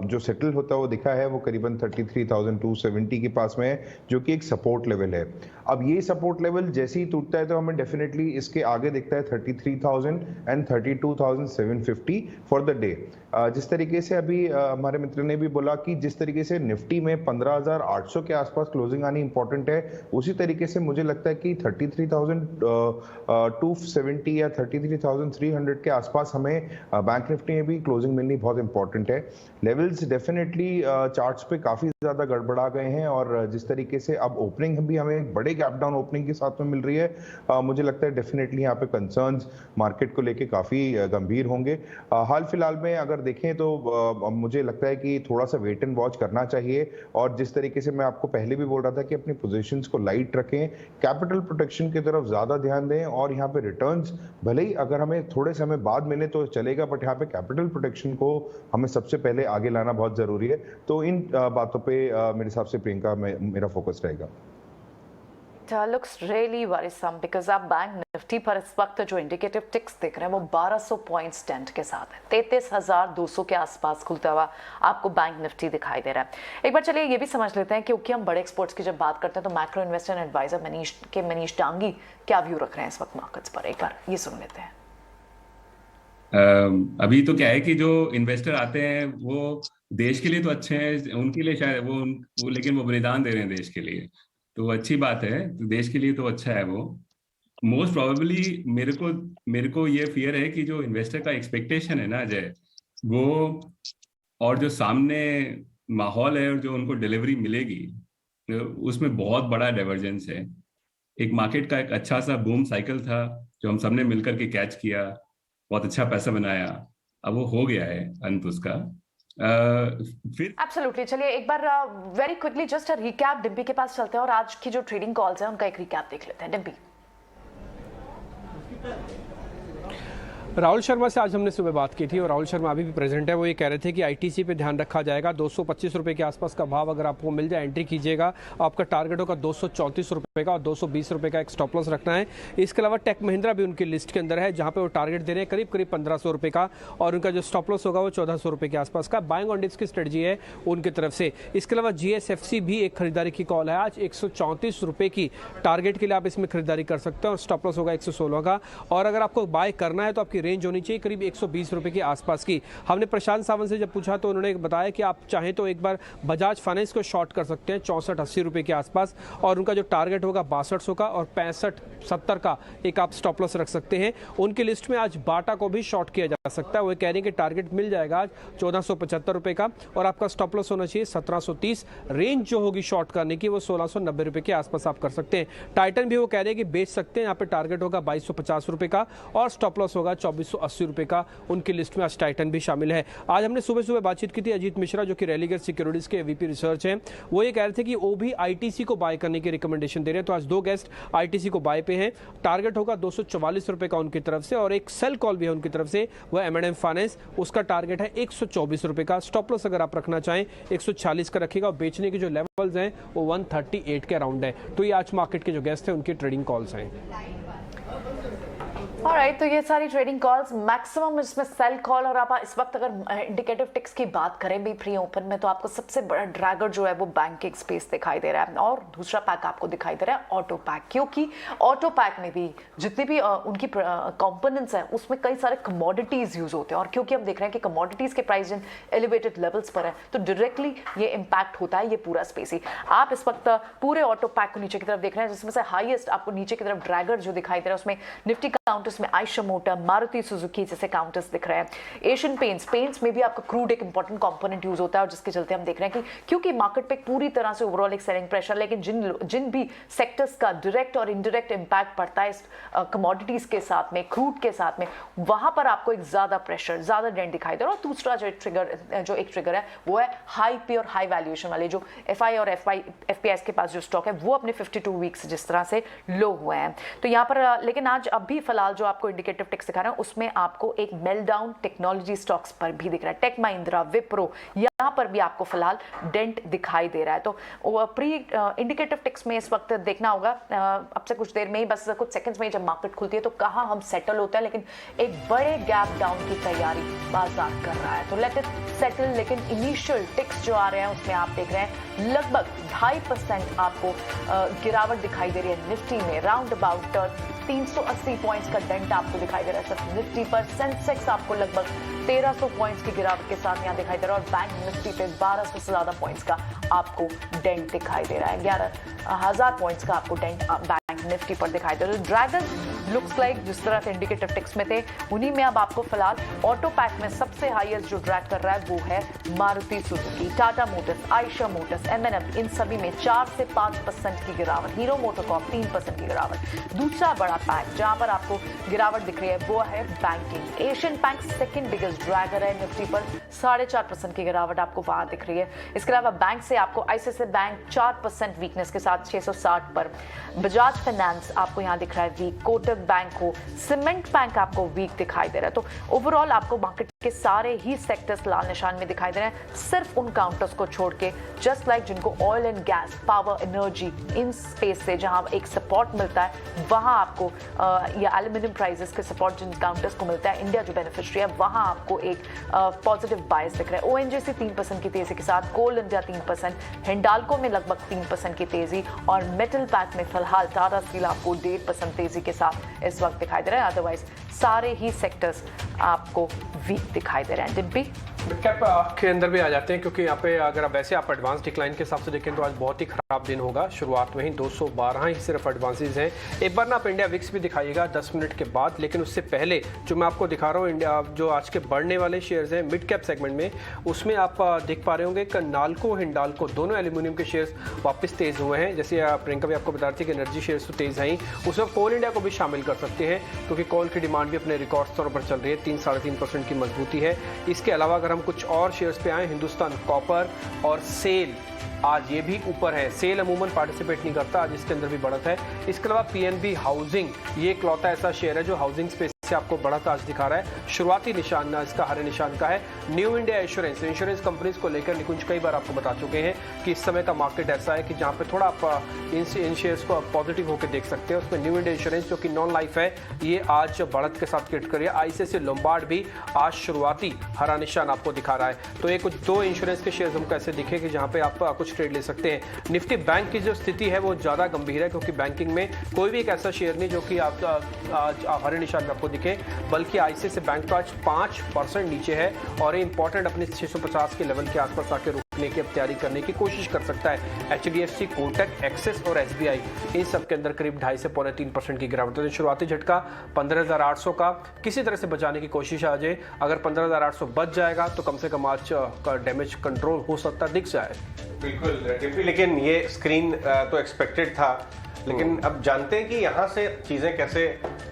जो सेटल होता है वो दिखा है, वो करीबन 33,270 के पास में है, जो कि एक सपोर्ट लेवल है। अब ये सपोर्ट लेवल जैसे ही टूटता है तो हमें डेफिनेटली इसके आगे दिखता है 33,000 एंड 32,750 फॉर द डे। जिस तरीके से अभी हमारे मित्र ने भी बोला कि जिस तरीके से निफ्टी में 15,800 के आसपास क्लोजिंग आनी इंपॉर्टेंट है, उसी तरीके से मुझे लगता है कि 33,270 या 33,300 के आसपास हमें बैंक निफ्टी में भी क्लोजिंग मिलनी बहुत इंपॉर्टेंट है। लेवल्स डेफिनेटली चार्ट्स पे काफी ज्यादा गड़बड़ा गए हैं और जिस तरीके से अब ओपनिंग भी हमें एक बड़े गैप डाउन ओपनिंग के साथ में मिल रही है, मुझे लगता है डेफिनेटली यहाँ पे कंसर्न्स मार्केट को लेके काफी गंभीर होंगे। हाल फिलहाल में अगर देखें तो मुझे लगता है कि थोड़ा सा वेट एंड वॉच करना चाहिए और जिस तरीके से मैं आपको पहले भी बोल रहा था कि अपनी पोजीशंस को लाइट रखें, कैपिटल प्रोटेक्शन की तरफ ज्यादा ध्यान दें और यहाँ पे रिटर्न्स भले ही अगर हमें थोड़े समय बाद मिले तो चलेगा, बट यहाँ पे कैपिटल प्रोटेक्शन को हमें सबसे पहले आगे लाना बहुत जरूरी है। तो इन बातों पे मेरे हिसाब से प्रियंका मेरा फोकस रहेगा। looks really worrisome because आप बैंक निफ्टी पर इस वक्त जो इंडिकेटिव टिक्स देख रहे हैं वो 1200 पॉइंट्स टेंट के साथ है। 33,200 के आसपास खुलता हुआ आपको बैंक निफ्टी दिखाई दे रहा है। एक बार चलिए ये भी समझ लेते हैं क्योंकि हम बड़े एक्सपोर्ट्स की जब बात करते हैं तो macro investor advisor Manish Dangi क्या व्यू रख रहे हैं इस वक्त मार्केट्स पर, एक बार ये सुन लेते हैं। अभी तो क्या है कि जो इन्वेस्टर आते हैं वो देश के लिए तो अच्छे हैं, उनके लिए शायद वो लेकिन वो बलिदान दे रहे हैं देश के लिए, तो अच्छी बात है, तो देश के लिए तो अच्छा है वो। मोस्ट प्रोबेबली मेरे को ये फियर है कि जो इन्वेस्टर का एक्सपेक्टेशन है ना अजय, वो और जो सामने माहौल है और जो उनको डिलीवरी मिलेगी उसमें बहुत बड़ा डाइवर्जेंस है। एक मार्केट का एक अच्छा सा बूम साइकिल था जो हम सबने मिलकर के कैच किया, बहुत अच्छा पैसा बनाया, अब वो हो गया है अंत उसका। फिर एब्सोल्युटली, चलिए एक बार very quickly just recap Dimpy के पास चलते हैं और आज की जो ट्रेडिंग कॉल्स हैं उनका एक रिकैप देख लेते हैं। डिम्पी। राहुल शर्मा से आज हमने सुबह बात की थी और राहुल शर्मा अभी भी प्रेजेंट है। वो ये कह रहे थे कि आईटीसी पे ध्यान रखा जाएगा, 225 रुपये के आसपास का भाव अगर आपको मिल जाए एंट्री कीजिएगा। आपका टारगेट होगा 234 रुपये का और 220 रुपये का एक स्टॉप लॉस रखना है। इसके अलावा टेक महिंद्रा भी उनकी लिस्ट के अंदर है जहाँ पे वो टारगेट दे रहे हैं करीब 1500 रुपये का और उनका जो स्टॉप लॉस होगा वो 1400 रुपये के आसपास का। बाइंग ऑन डिप्स की स्ट्रेटजी है उनकी तरफ से। इसके अलावा जीएसएफसी भी एक खरीदारी की कॉल है आज, 134 रुपये की टारगेट के लिए आप इसमें खरीदारी कर सकते हैं और स्टॉप लॉस होगा 116 का। और अगर आपको बाय करना है तो आपकी रेंज होनी चाहिए करीब 120 रुपए के आसपास की। हमने प्रशांत सावंत से जब पूछा तो उन्होंने बताया कि आप चाहें तो एक बार बजाज फाइनेंस को शॉर्ट कर सकते हैं 64-80 रुपए के आसपास और उनका जो टारगेट होगा 6200 का और 65-70 का एक आप स्टॉप लॉस रख सकते हैं। उनकी लिस्ट में आज बाटा को भी शॉर्ट किया जा सकता है। वो कह रहे हैं कि टारगेट मिल जाएगा आज 1475 रुपए का और आपका स्टॉप लॉस होना चाहिए 1730। रेंज जो होगी शॉर्ट करने की वो 1690 रुपए के आसपास आप कर सकते हैं। टाइटन भी वो कह रहे हैं कि बेच सकते हैं, यहाँ पे टारगेट होगा 2250 रुपए का और स्टॉप लॉस होगा 2480 रुपए का। उनकी लिस्ट में आज टाइटन भी शामिल है। आज हमने सुबह बातचीत की थी अजीत मिश्रा जो कि रेलिगेट सिक्योरिटीज के वीपी रिसर्च हैं, वो ये कह रहे थे कि वो भी आईटीसी को बाय करने की रिकमेंडेशन दे रहे हैं। तो आज दो गेस्ट आईटीसी को बाय पे हैं। टारगेट होगा 244 रुपए का उनकी तरफ से और एक सेल कॉल भी है उनकी तरफ से, वह एम&एम फाइनेंस, उसका टारगेट है 124 रुपए का। स्टॉप लॉस अगर आप रखना चाहें 140 का रखिएगा और बेचने के जो लेवल्स हैं वो 138 के अराउंड है। तो ये आज मार्केट के जो गेस्ट हैं उनकी ट्रेडिंग कॉल्स हैं। ऑलराइट, तो ये सारी ट्रेडिंग कॉल्स मैक्सिमम इसमें सेल कॉल और आप इस वक्त अगर इंडिकेटिव टिक्स की बात करें भी प्री ओपन में तो आपको सबसे बड़ा ड्रैगर जो है वो बैंकिंग स्पेस दिखाई दे रहा है और दूसरा पैक आपको दिखाई दे रहा है ऑटो पैक, क्योंकि ऑटो पैक में भी जितनी भी उनकी कंपोनेंट्स हैं उसमें कई सारे कमोडिटीज यूज होते हैं और क्योंकि हम देख रहे हैं कि कमोडिटीज के प्राइस इन एलिवेटेड लेवल्स पर है तो डायरेक्टली ये इंपैक्ट होता है ये पूरा स्पेस ही। आप इस वक्त पूरे ऑटो पैक को नीचे की तरफ देख रहे हैं जिसमें से हाईएस्ट आपको नीचे की तरफ ड्रैगर जो दिखाई दे रहा है उसमें निफ्टी काउंटर्स में आयशा मोटर, मारुति सुजुकी जैसे काउंटर्स दिख रहे हैं। एशियन पेंट्स में भी आपका क्रूड एक इंपॉर्टेंट कंपोनेंट यूज होता है और जिसके चलते हम देख रहे हैं कि क्योंकि मार्केट पे पूरी तरह से ओवरऑल एक सेलिंग प्रेशर, लेकिन जिन भी सेक्टर्स का डायरेक्ट और इनडायरेक्ट इंपैक्ट पड़ता है इस कमोडिटीज के साथ में, क्रूड के साथ में, वहां पर आपको एक ज्यादा प्रेशर, ज्यादा डेंट दिखाई दे रहा है। और दूसरा जो एक ट्रिगर है वो है हाई पी और हाई वैल्यूएशन वाले जो एफआई और एफपीएस के पास जो स्टॉक है वो अपने 52 वीक्स जिस तरह से लो हुए हैं। तो यहाँ पर लेकिन आज अभी फिलहाल जो आपको इंडिकेटिव टिक्स दिखा रहे हैं उसमें आपको एक मेल्टडाउन टेक्नोलॉजी स्टॉक्स पर भी दिख रहा है। टेक महिंद्रा, विप्रो, यहाँ पर भी आपको फिलहाल डेंट दिखाई दे रहा है। तो प्री इंडिकेटिव टिक्स में इस वक्त देखना होगा अब से कुछ देर में ही, बस कुछ सेकंड्स में जब मार्केट खुलती है तो कहाँ हम सेटल होता है, लेकिन एक बड़े गैप डाउन की तैयारी बाजार कर रहा है। तो लेट इट सेटल, लेकिन इनिशियल टिक्स जो आ रहे हैं उसमें आप देख रहे हैं लगभग 2.5% आपको गिरावट दिखाई दे रही है निफ्टी में। राउंड अबाउट 380 पॉइंट्स का डेंट आपको दिखाई दे रहा है सिर्फ निफ्टी पर। सेंसेक्स आपको लगभग 1300 पॉइंट्स की गिरावट के साथ यहाँ दिखाई दे रहा है और बैंक निफ्टी पे 1200 से ज्यादा पॉइंट्स का आपको डेंट दिखाई दे रहा है। 11,000 पॉइंट्स का आपको डेंट बैंक निफ्टी पर दिखाई दे रहा है। ड्रैगन लुक्स लाइक जिस तरह से इंडिकेटिव टिक्स में थे उन्हीं में अब आपको फिलहाल ऑटो पैक में सबसे हाईएस्ट जो ड्रैग कर रहा है वो है Maruti Suzuki, Tata Motors, Eicher Motors, M&M, इन सभी में 4 से 5% की गिरावट। हीरो मोटोकॉर्प 3% की गिरावट। दूसरा बड़ा पैक जहां पर आपको गिरावट दिख रही है वो है banking. Asian bank second biggest Drager है निफ्टी पर, 4.5% की गिरावट आपको वहां दिख रही है। इसके अलावा बैंक से आपको ICICI बैंक 4% वीकनेस के साथ 660 पर। बजाज फाइनेंस आपको यहां दिख रहा है वीक, कोटक बैंक हो, सीमेंट बैंक आपको वीक दिखाई दे रहा है। तो ओवरऑल आपको मार्केट के सारे ही सेक्टर्स लाल निशान में दिखाई दे रहे हैं, सिर्फ उन काउंटर्स को छोड़ के, जस्ट लाइक जिनको oil and gas, power, energy, in space से जहां एक सपोर्ट मिलता है वहां आपको या एल्यूमिनियम प्राइसेस के सपोर्ट जिन काउंटर्स को मिलता है, इंडिया जो बेनिफिशियरी है वहां आपको एक पॉजिटिव बायस दिख रहा है। ONGC 3% की तेजी के साथ, कोल इंडिया 3%, हिंडाल्को में लगभग 3% की तेजी और मेटल पैक में फिलहाल टाटा स्टील आपको 1.5% तेजी के साथ इस वक्त दिखाई दे रहा है। अदरवाइज सारे ही सेक्टर्स आपको वीक दिखाई दे रहे हैं। डिम्पी मिड कैप के अंदर भी आ जाते हैं क्योंकि यहाँ पे अगर आप वैसे आप एडवांस डिक्लाइन के हिसाब से देखें तो आज बहुत ही खराब दिन होगा। शुरुआत में ही 212 ही सिर्फ एडवांसेस हैं। एक बार ना आप इंडिया विक्स भी दिखाइएगा 10 मिनट के बाद, लेकिन उससे पहले जो मैं आपको दिखा रहा हूँ इंडिया जो आज के बढ़ने वाले शेयर्स हैं मिड कैप सेगमेंट में, उसमें आप देख पा रहे होंगे कि नाल्को हिंडाल्को दोनों एल्यूमिनियम के शेयर्स वापस तेज हुए हैं। जैसे प्रियंका भी आपको बता रही थी कि एनर्जी शेयर्स तो तेज हैं, उसमें कोल इंडिया को भी शामिल कर सकते हैं क्योंकि कोल की डिमांड भी अपने रिकॉर्ड स्तर पर चल रही है, 3-3.5% की मजबूती है। इसके अलावा अगर हम कुछ और शेयर्स पे आए, हिंदुस्तान कॉपर और सेल आज ये भी ऊपर है। सेल अमूमन पार्टिसिपेट नहीं करता, आज इसके अंदर भी बढ़त है। इसके अलावा PNB हाउसिंग, ये इकलौता ऐसा शेयर है जो हाउसिंग स्पेस से आपको बढ़त आज दिखा रहा है। शुरुआती निशान इसका हरे निशान का है। न्यू इंडिया इंश्योरेंस कंपनीज को लेकर निकुंज कई बार आपको बता चुके हैं कि इस समय का मार्केट ऐसा है कि जहां पे थोड़ा आप इन शेयर्स को पॉजिटिव होकर देख सकते हैं। उसमें न्यू इंडिया इंश्योरेंस जो कि नॉन लाइफ है, ये आज बढ़त के साथ क्रिएट करिए। ICICI लोम्बार्ड भी आज शुरुआती हरा निशान आपको दिखा रहा है। तो ये कुछ दो इंश्योरेंस के शेयर्स हमको ऐसे दिखे कि जहां पे आप कुछ ट्रेड ले सकते हैं। निफ्टी बैंक की जो स्थिति है वो ज्यादा गंभीर है क्योंकि बैंकिंग में कोई भी एक ऐसा शेयर नहीं जो कि आप आज हरे निशान में आपको दिखे, बल्कि ICICI बैंक तो आज 5% नीचे है और ये इंपॉर्टेंट अपने 650 के लेवल के आसपास आके रुकने की अब तैयारी करने की कोशिश कर सकता है। HDFC, कोटक, एक्सिस और SBI इन सब के अंदर करीब 2.5 से 3% की गिरावट है। शुरुआती झटका 15,800 का किसी तरह से बचाने की कोशिश आ जाए। अगर 15,800 बच जाएगा तो कम से कम आज का डैमेज कंट्रोल हो सकता दिख जाए। बिल्कुल, लेकिन ये स्क्रीन तो एक्सपेक्टेड था, लेकिन अब जानते हैं कि यहाँ से चीज़ें कैसे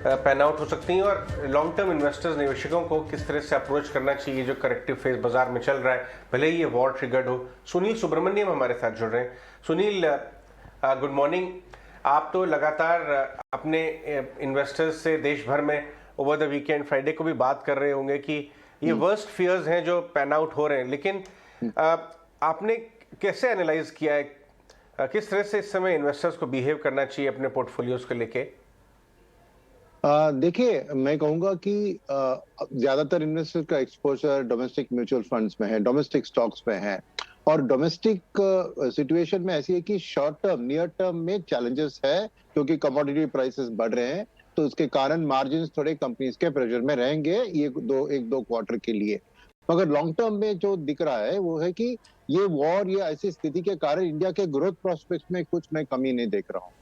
पैन आउट हो सकती हैं और लॉन्ग टर्म इन्वेस्टर्स, निवेशकों को किस तरह से अप्रोच करना चाहिए जो करेक्टिव फेज बाजार में चल रहा है, भले ही ये वॉर ट्रिगर्ड हो। सुनील सुब्रमण्यम हमारे साथ जुड़ रहे हैं। Sunil, good morning. आप तो लगातार अपने इन्वेस्टर्स से देश भर में ओवर द वीकेंड फ्राइडे को भी बात कर रहे होंगे कि ये वर्स्ट फियर्स हैं जो पैन आउट हो रहे हैं, लेकिन आपने कैसे एनालाइज किया है, किस तरह से इस समय इन्वेस्टर्स को बिहेव करना चाहिए अपने पोर्टफोलियोज को लेके? देखिए, मैं कहूंगा कि ज्यादातर इन्वेस्टर का एक्सपोजर डोमेस्टिक म्यूचुअल फंड्स में है, डोमेस्टिक स्टॉक्स में है और डोमेस्टिक सिचुएशन में ऐसी है कि शॉर्ट टर्म, नियर टर्म में चैलेंजेस है क्योंकि कमोडिटी प्राइसेस बढ़ रहे हैं, तो उसके कारण मार्जिन थोड़े कंपनीज के प्रेशर में रहेंगे ये एक दो क्वार्टर के लिए। मगर लॉन्ग टर्म में जो दिख रहा है वो है कि ये वॉर, ये ऐसी स्थिति के कारण इंडिया के ग्रोथ प्रोस्पेक्ट्स में कुछ मैं कमी नहीं देख रहा हूँ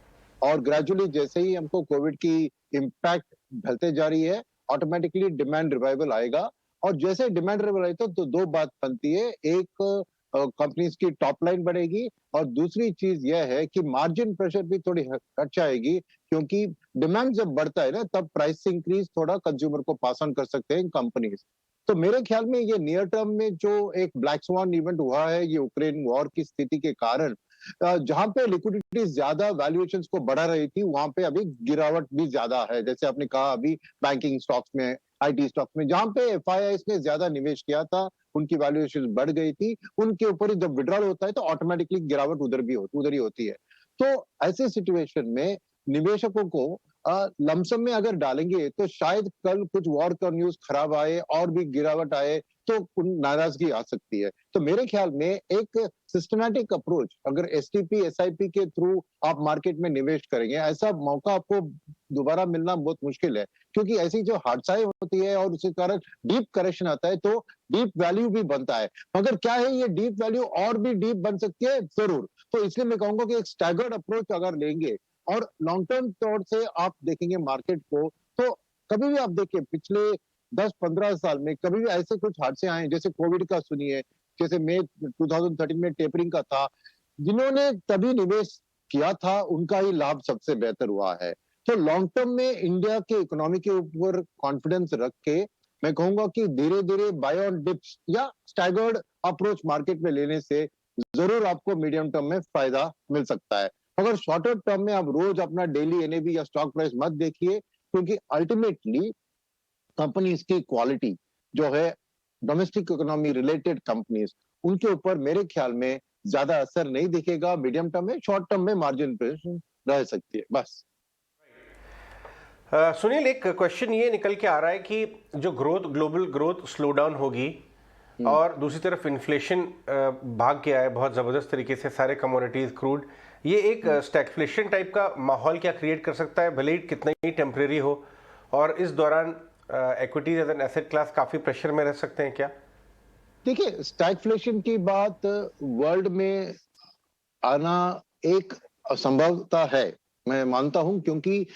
और ग्रेजुअली जैसे ही हमको कोविड की इम्पैक्ट ढलते जा रही है, ऑटोमेटिकली डिमांड रिवाइवल आएगा और जैसे डिमांड रिवाइवल आएगा तो दो बात बनती है, एक कंपनीज की टॉप लाइन बढ़ेगी और दूसरी चीज यह है कि मार्जिन प्रेशर भी थोड़ी हट जाएगी क्योंकि डिमांड जब बढ़ता है ना तब प्राइस इंक्रीज थोड़ा कंज्यूमर को पास ऑन कर सकते हैं कंपनीज। तो मेरे ख्याल में ये नियर टर्म में जो एक ब्लैक स्वान इवेंट हुआ है, ये यूक्रेन वॉर की स्थिति के कारण जहां पे लिक्विडिटी ज्यादा वैल्यूएशंस को बढ़ा रही थी वहां पे अभी गिरावट भी ज्यादा है। जैसे आपने कहा अभी बैंकिंग स्टॉक्स में, IT स्टॉक्स में जहां पे FIIs ने ज्यादा निवेश किया था उनकी वैल्यूएशन बढ़ गई थी, उनके ऊपर ही जब विड्रॉल होता है तो ऑटोमेटिकली गिरावट उधर ही होती है। तो ऐसे सिचुएशन में निवेशकों को लमसम में अगर डालेंगे तो शायद कल कुछ वॉर का न्यूज खराब आए और भी गिरावट आए तो नाराजगी आ सकती है। तो मेरे ख्याल में एक सिस्टमैटिक अप्रोच अगर एसटीपी एसआईपी के थ्रू आप मार्केट में निवेश करेंगे, ऐसा मौका आपको दोबारा मिलना बहुत मुश्किल है, क्योंकि ऐसी जो हादसाएं होती है और उसके कारण डीप करेक्शन आता है तो डीप वैल्यू भी बनता है। मगर क्या है, ये डीप वैल्यू और भी डीप बन सकती है जरूर। तो इसलिए मैं कहूंगा कि एक स्टैगर्ड अप्रोच अगर लेंगे और लॉन्ग टर्म तौर से आप देखेंगे मार्केट को, तो कभी भी आप देखिए पिछले 10-15 साल में कभी भी ऐसे कुछ हादसे आए, जैसे कोविड का सुनिए, जैसे मई 2013 में टेपरिंग का था, जिन्होंने तभी निवेश किया था उनका ही लाभ सबसे बेहतर हुआ है। तो लॉन्ग टर्म में इंडिया के इकोनॉमी के ऊपर कॉन्फिडेंस रख के मैं कहूंगा कि धीरे धीरे बाय ऑन डिप्स या स्टैगर्ड अप्रोच मार्केट में लेने से जरूर आपको मीडियम टर्म में फायदा मिल सकता है। अगर शॉर्टर टर्म में आप रोज अपना डेली एनएवी या स्टॉक प्राइस मत देखिए, क्योंकि अल्टीमेटली कंपनीज की क्वालिटी जो है, डोमेस्टिक इकोनॉमी रिलेटेड कंपनीज, उनके ऊपर मेरे ख्याल में ज्यादा असर नहीं दिखेगा मीडियम टर्म में। शॉर्ट टर्म में मार्जिन प्रेशर रह सकती है बस। सुनील, एक क्वेश्चन ये निकल के आ रहा है कि जो ग्लोबल ग्रोथ स्लो डाउन होगी और दूसरी तरफ इन्फ्लेशन भाग के आए बहुत जबरदस्त तरीके से, सारे कमोडिटीज, क्रूड, ये एक स्टैगफ्लेशन टाइप का माहौल क्या क्रिएट कर सकता है, भले ही कितना ही टेम्परेरी हो, और इस दौरान equities as an asset class काफी प्रेशर में रह सकते हैं क्या? देखिए, स्टैगफ्लेशन की बात वर्ल्ड में आना एक असंभवता है, मैं मानता हूं, क्योंकि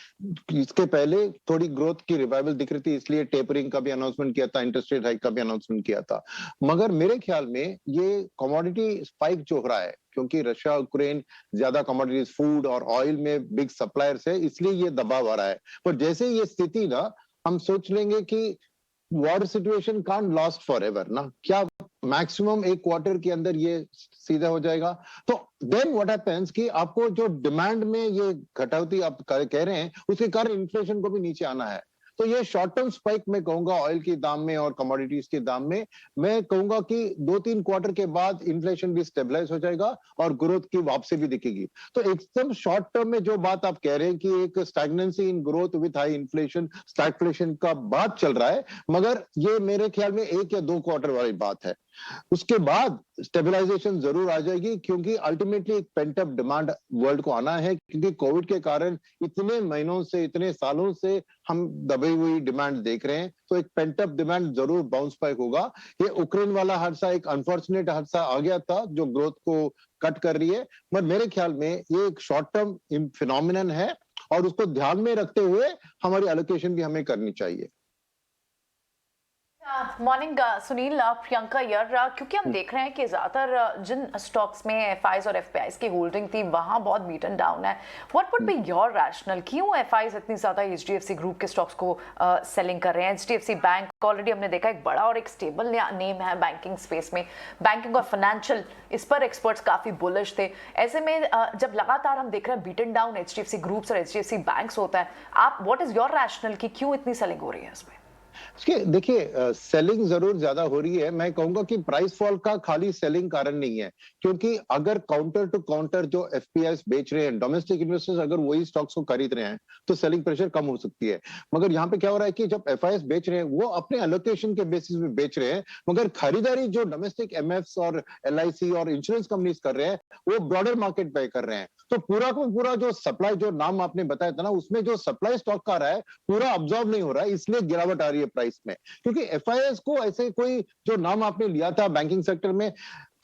इसके पहले थोड़ी ग्रोथ की रिवाइवल दिख रही थी, इसलिए टेपरिंग का भी अनाउंसमेंट किया था, इंटरेस्ट रेट हाइक का भी अनाउंसमेंट किया था। मगर मेरे ख्याल में ये कमोडिटी स्पाइक जो हो रहा है, क्योंकि रशिया यूक्रेन ज्यादा कमोडिटीज, फूड और ऑयल में बिग सप्लायर्स है, इसलिए ये दबाव आ रहा है। पर जैसे ये स्थिति ना, हम सोच लेंगे कि war situation can't last for ever ना, क्या मैक्सिमम एक क्वार्टर के अंदर ये सीधा हो जाएगा, तो देन व्हाट हैपेंस कि आपको जो डिमांड में ये घटौती आप कह रहे हैं, उसके कारण इन्फ्लेशन को भी नीचे आना है। तो ये शॉर्ट टर्म स्पाइक मैं कहूंगा ऑयल के दाम में और कमोडिटीज के दाम में, मैं कहूंगा कि 2-3 क्वार्टर के बाद इन्फ्लेशन भी स्टेबलाइज हो जाएगा और ग्रोथ की वापसी भी दिखेगी। तो एकदम शॉर्ट टर्म में जो बात आप कह रहे हैं कि एक stagnancy in growth with high inflation, stagflation का बात चल रहा है, मगर ये मेरे ख्याल में 1 या 2 क्वार्टर वाली बात है। उसके बाद स्टेबलाइजेशन जरूर आ जाएगी, क्योंकि अल्टीमेटली एक पेंट अप डिमांड वर्ल्ड को आना है, क्योंकि कोविड के कारण इतने महीनों से, इतने सालों से हम दबी हुई डिमांड देख रहे हैं। तो एक पेंट अप डिमांड जरूर बाउंस बैक होगा। ये यूक्रेन वाला हादसा एक अनफॉर्चुनेट हादसा आ गया था जो ग्रोथ को कट कर रही है, मगर मेरे ख्याल में ये एक शॉर्ट टर्म फिनोमिनन है और उसको ध्यान में रखते हुए हमारी एलोकेशन भी हमें करनी चाहिए। मॉर्निंग सुनील, प्रियंका यार, क्योंकि हम देख रहे हैं कि ज्यादातर जिन स्टॉक्स में एफआईज और एफपीआईज की होल्डिंग थी वहां बहुत बीटन डाउन है। What would be your rational, क्यों एफआईज इतनी ज्यादा एचडीएफसी ग्रुप के स्टॉक्स को सेलिंग कर रहे हैं? एचडीएफसी बैंक ऑलरेडी हमने देखा एक बड़ा और एक स्टेबल नेम है बैंकिंग स्पेस में, बैंकिंग और फाइनेंशियल, इस पर एक्सपर्ट्स काफी बुलिश थे। ऐसे में जब लगातार हम देख रहे हैं बीटन डाउन एचडीएफसी ग्रुप्स और एचडीएफसी बैंक्स होता है, आप व्हाट इज योर रैशनल कि क्यों इतनी सेलिंग हो रही है इसमें? देखिए, सेलिंग जरूर ज्यादा हो रही है। मैं कहूंगा कि प्राइस फॉल का खाली सेलिंग कारण नहीं है, क्योंकि अगर काउंटर टू काउंटर जो एफपीआईज बेच रहे हैं, डोमेस्टिक इन्वेस्टर्स अगर वही स्टॉक्स को खरीद रहे हैं तो सेलिंग प्रेशर कम हो सकती है। मगर यहाँ पे क्या हो रहा है कि जब एफआईआईज बेच रहे हैं वो अपने एलोकेशन के बेसिस पे बेच रहे हैं, मगर खरीदारी जो डोमेस्टिक एमएफ्स और एलआईसी और इंश्योरेंस कंपनीज कर रहे हैं वो ब्रॉडर मार्केट पे कर रहे हैं। तो पूरा का पूरा जो सप्लाई, जो नाम आपने बताया था ना, उसमें जो सप्लाई स्टॉक का रहा है पूरा अब्सॉर्ब नहीं हो रहा है, इसलिए गिरावट आ रही है प्राइस में। क्योंकि एफआईआईज को ऐसे कोई जो नाम आपने लिया था बैंकिंग सेक्टर में,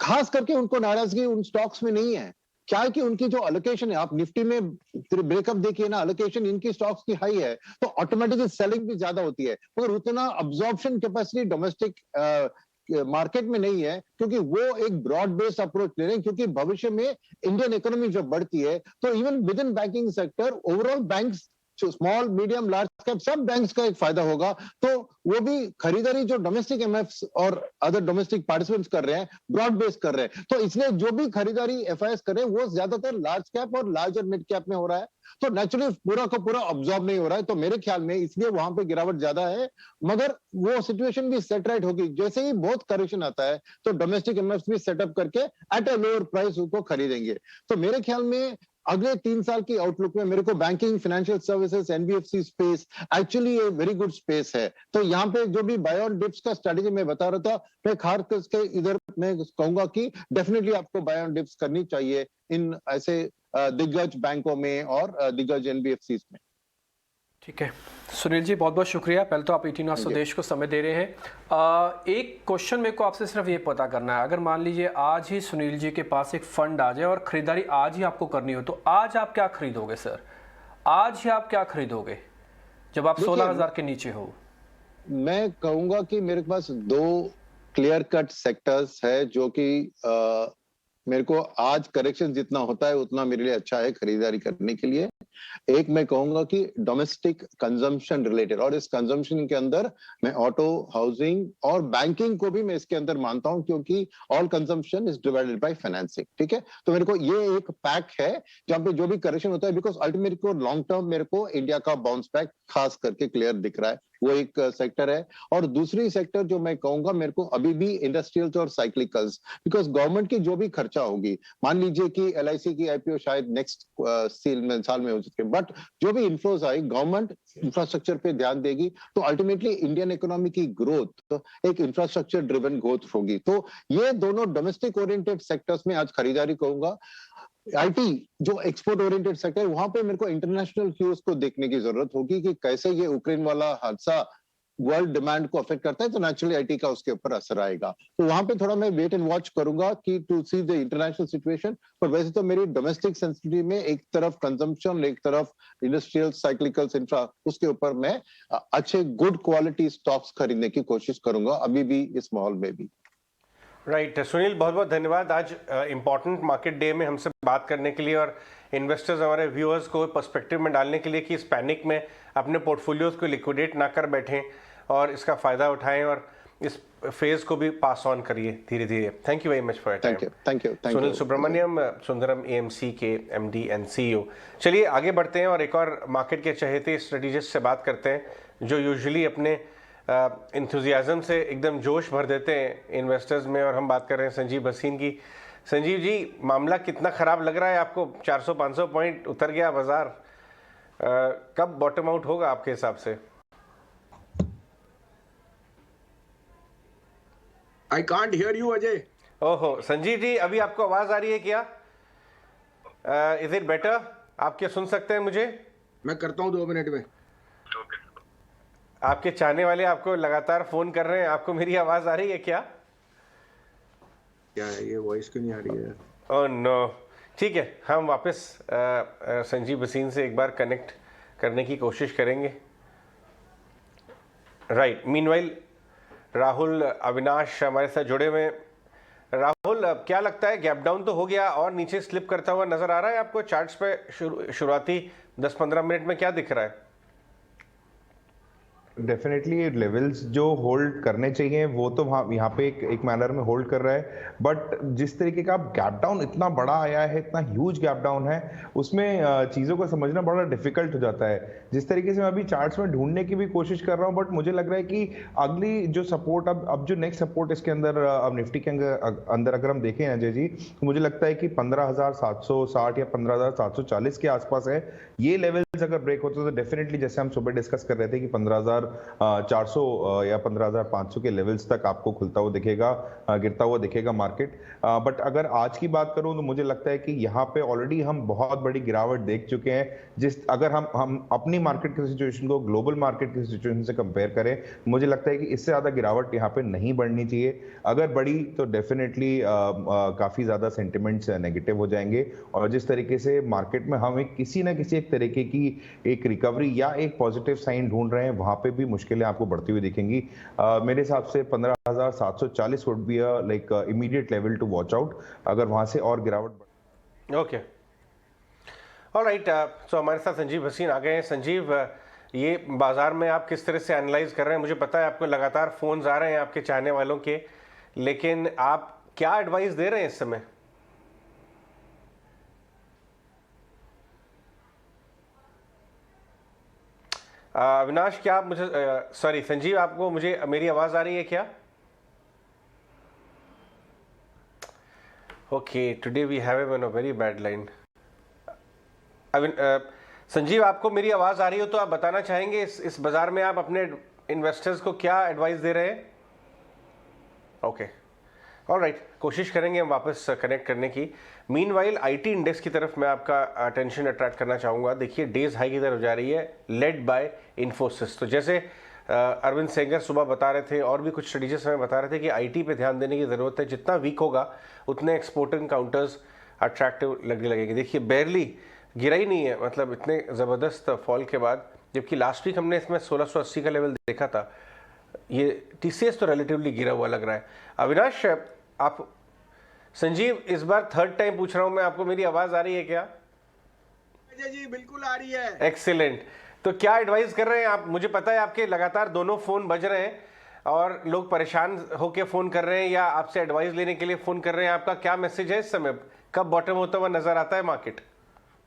खास करके उनको नाराजगी उन स्टॉक्स में नहीं है। क्या है कि उनकी जो एलोकेशन है, आप निफ्टी में ब्रेकअप देखिए ना, एलोकेशन इनकी स्टॉक्स की हाई है, तो ऑटोमेटिकली सेलिंग भी ज्यादा होती है, मगर उतना अब्जॉर्प्शन कैपेसिटी डोमेस्टिक मार्केट में नहीं है, क्योंकि वो एक ब्रॉड बेस्ड अप्रोच ले रहे हैं। क्योंकि भविष्य में इंडियन इकोनॉमी जब बढ़ती है तो even with in banking sector overall banks, small medium large cap सब बैंक्स का एक फायदा होगा। तो वो भी खरीदारी जो डोमेस्टिक एमएफ्स और अदर डोमेस्टिक पार्टिसिपेंट्स कर रहे हैं, ब्रॉड बेस कर रहे हैं, तो इसलिए जो भी खरीदारी एफआईआईज कर रहे हैं वो ज्यादातर लार्ज कैप और लार्ज और मिड कैप में हो रहा है, तो नेचुरली पूरा का पूरा ऑब्जॉर्ब नहीं हो रहा है। तो मेरे ख्याल में इसलिए वहां पे गिरावट ज्यादा है, मगर वो सिचुएशन भी सेट राइट होगी। जैसे ही बहुत करेक्शन आता है तो डोमेस्टिक एमएफ्स भी सेटअप करके एट अ लोअर प्राइस उसको खरीदेंगे। तो मेरे ख्याल में अगले 3 साल की आउटलुक में मेरे को banking, financial services, NBFC space actually a very good space है। तो यहाँ पे जो भी बाय ऑन डिप्स का स्ट्रेटेजी मैं बता रहा था, मैं खास करके इधर मैं कहूंगा कि डेफिनेटली आपको बाय ऑन डिप्स करनी चाहिए इन ऐसे दिग्गज बैंकों में और दिग्गज एनबीएफसी में। ठीक है सुनील जी, बहुत बहुत शुक्रिया। पहले तो आप 18 स्वदेश को समय दे रहे हैं। एक क्वेश्चन मेरे को आपसे सिर्फ ये पता करना है, अगर मान लीजिए आज ही सुनील जी के पास एक फंड आ जाए और खरीदारी आज ही आपको करनी हो, तो आज आप क्या खरीदोगे सर? आज ही आप क्या खरीदोगे जब आप 16,000 के नीचे हो? मैं कहूंगा कि मेरे पास 2 क्लियर कट सेक्टर्स है जो कि मेरे को आज करेक्शन जितना होता है उतना मेरे लिए अच्छा है खरीदारी करने के लिए। एक मैं कहूंगा कि डोमेस्टिक कंजम्पशन रिलेटेड, और इस कंजम्पशन के अंदर मैं ऑटो, हाउसिंग और बैंकिंग को भी मैं इसके अंदर मानता हूं, क्योंकि all consumption is divided by financing. ठीक है, तो मेरे को ये एक पैक है जहां पे जो भी करेक्शन होता है, बिकॉज अल्टीमेटली को लॉन्ग टर्म मेरे को इंडिया का बाउंस बैक खास करके क्लियर दिख रहा है, वो एक सेक्टर है। और दूसरी सेक्टर जो मैं कहूंगा मेरे को अभी भी इंडस्ट्रियल्स और साइक्लिकल्स, बिकॉज गवर्नमेंट की जो भी खर्चा होगी, मान लीजिए कि एलआईसी की आईपीओ शायद नेक्स्ट साल में हो सकती है, बट जो भी इन्फ्लोज आए गवर्नमेंट इंफ्रास्ट्रक्चर पे ध्यान देगी, तो अल्टीमेटली इंडियन इकोनॉमी की ग्रोथ एक इंफ्रास्ट्रक्चर ड्रिवन ग्रोथ होगी। तो ये दोनों डोमेस्टिक ओरिएंटेड सेक्टर्स में आज खरीदारी कहूंगा। आईटी जो एक्सपोर्ट ओरिएंटेड सेक्टर है, वहां पे मेरे को इंटरनेशनल क्यूज को देखने की जरूरत होगी कि कैसे ये यूक्रेन वाला हादसा वर्ल्ड डिमांड को अफेक्ट करता है, तो नेचुरली आईटी का उसके ऊपर असर आएगा। तो वहां पे थोड़ा मैं वेट एंड वॉच करूंगा कि to see the international situation. पर वैसे तो मेरी डोमेस्टिक सेंसिटिविटी में एक तरफ कंजम्पशन, एक तरफ इंडस्ट्रियल साइक्लिकल्स इंफ्रा, उसके ऊपर मैं अच्छे गुड क्वालिटी स्टॉक्स खरीदने की कोशिश करूंगा अभी भी इस माहौल में भी। राइट सुनील, बहुत बहुत धन्यवाद आज इम्पॉर्टेंट मार्केट डे में हमसे बात करने के लिए और इन्वेस्टर्स, हमारे व्यूअर्स को पर्सपेक्टिव में डालने के लिए कि इस पैनिक में अपने पोर्टफोलियोज को लिक्विडेट ना कर बैठें और इसका फ़ायदा उठाएं और इस फेज को भी पास ऑन करिए धीरे धीरे। Thank you very much for your time. Thank you Sunil Subramaniam, Sundaram AMC के एमडी एंड सीईओ। चलिए आगे बढ़ते हैं और एक और मार्केट के चहेते स्ट्रेटेजिस्ट से बात करते हैं जो यूजुअली अपने इंथुजियाज्म से एकदम जोश भर देते हैं इन्वेस्टर्स में, और हम बात कर रहे हैं संजीव भसीन की। संजीव जी, मामला कितना ख़राब लग रहा है आपको? 400-500 पॉइंट उतर गया बाजार, कब बॉटम आउट होगा आपके हिसाब से? I can't hear you, Ajay. ओहो संजीव जी, अभी आपको आवाज़ आ रही है क्या? Is it better? आप क्या सुन सकते हैं मुझे? मैं करता हूँ 2 मिनट में। आपके चाहने वाले आपको लगातार फोन कर रहे हैं, आपको मेरी आवाज आ रही है क्या? क्या है ये वॉइस क्यों नहीं आ रही है? ओह नो, ठीक है, हम वापस संजीव भसीन से एक बार कनेक्ट करने की कोशिश करेंगे। राइट, मीनवाइल राहुल अविनाश हमारे साथ जुड़े हुए। राहुल, क्या लगता है गैप डाउन तो हो गया और नीचे स्लिप करता हुआ नजर आ रहा है आपको चार्ट्स पे? शुरुआती 10-15 मिनट में क्या दिख रहा है? डेफिनेटली लेवल्स जो होल्ड करने चाहिए वो तो यहाँ पे एक मैनर में होल्ड कर रहा है, बट जिस तरीके का गैप डाउन इतना बड़ा आया है, इतना ह्यूज गैप डाउन है, उसमें चीज़ों को समझना बड़ा डिफिकल्ट हो जाता है। जिस तरीके से मैं अभी चार्ट्स में ढूंढने की भी कोशिश कर रहा हूँ, बट मुझे लग रहा है कि अगली जो सपोर्ट अब जो नेक्स्ट सपोर्ट इसके अंदर अब निफ्टी के अंदर अगर हम देखें अजय जी, तो मुझे लगता है कि 15,760 या 15,740 के आसपास है। ये लेवल्स अगर ब्रेक होते तो डेफिनेटली, जैसे हम सुबह डिस्कस कर रहे थे कि 15,400 या 15,500 के लेवल्स तक आपको खुलता हुआ दिखेगा, गिरता हुआ दिखेगा मार्केट। बट अगर आज की बात करूं तो मुझे लगता है कि यहाँ पे ऑलरेडी हम बहुत बड़ी गिरावट देख चुके हैं। अगर हम अपनी मार्केट की सिचुएशन को ग्लोबल मार्केट की सिचुएशन से कंपेयर करें, मुझे लगता है कि इससे ज्यादा गिरावट यहाँ पे नहीं बढ़नी चाहिए। अगर बढ़ी तो डेफिनेटली काफी ज्यादा सेंटिमेंट्स नेगेटिव हो जाएंगे, और जिस तरीके से मार्केट में हम किसी ना किसी एक तरीके की एक रिकवरी या एक पॉजिटिव साइन ढूंढ रहे हैं, वहां पे भी मुश्किलें आपको बढ़ती हुई दिखेंगी। मेरे हिसाब से 15,740 would be like immediate level to watch out, अगर वहां से और गिरावट। ओके, ऑलराइट, सो हमारे साथ संजीव भसीन आ गए हैं। संजीव, ये बाजार में आप किस तरह से एनालाइज कर रहे हैं? मुझे पता है आपको लगातार फोन्स आ रहे हैं आपके चाहने वालों के, लेकिन आप क्या एडवाइस दे रहे हैं इस समय? अविनाश, क्या आप मुझे सॉरी संजीव, आपको मुझे मेरी आवाज आ रही है क्या? Okay, today we have him on a very bad line. Sanjeev, आपको मेरी आवाज़ आ रही हो तो आप बताना चाहेंगे इस बाजार में आप अपने इन्वेस्टर्स को क्या एडवाइस दे रहे हैं? ओके, ऑलराइट, कोशिश करेंगे हम वापस कनेक्ट करने की। मीनवाइल आईटी इंडेक्स की तरफ मैं आपका अटेंशन अट्रैक्ट करना चाहूँगा। देखिए डेज हाई की तरफ जा रही है, लेड बाय इन्फोसिस। तो जैसे अरविंद सेंगर सुबह बता रहे थे और भी कुछ स्टडीज हमें बता रहे थे कि आईटी पे ध्यान देने की ज़रूरत है। जितना वीक होगा उतने एक्सपोर्टिंग काउंटर्स अट्रैक्टिव लगने लगेगी। देखिए बेरली गिरा ही नहीं है, मतलब इतने ज़बरदस्त फॉल के बाद, जबकि लास्ट वीक हमने इसमें 1680 का लेवल देखा था। ये टीसीएस तो रिलेटिवली गिरा हुआ लग रहा है। अविनाश, आप संजीव इस बार थर्ड टाइम पूछ रहा हूं मैं आपको, मेरी आवाज आ रही है क्या? जी बिल्कुल आ रही है। एक्सीलेंट। तो क्या एडवाइस कर रहे हैं आप? मुझे पता है आपके लगातार दोनों फोन बज रहे हैं और लोग परेशान होकर फोन कर रहे हैं या आपसे एडवाइस लेने के लिए फोन कर रहे हैं। आपका क्या मैसेज है इस समय? कब बॉटम होता हुआ नजर आता है मार्केट?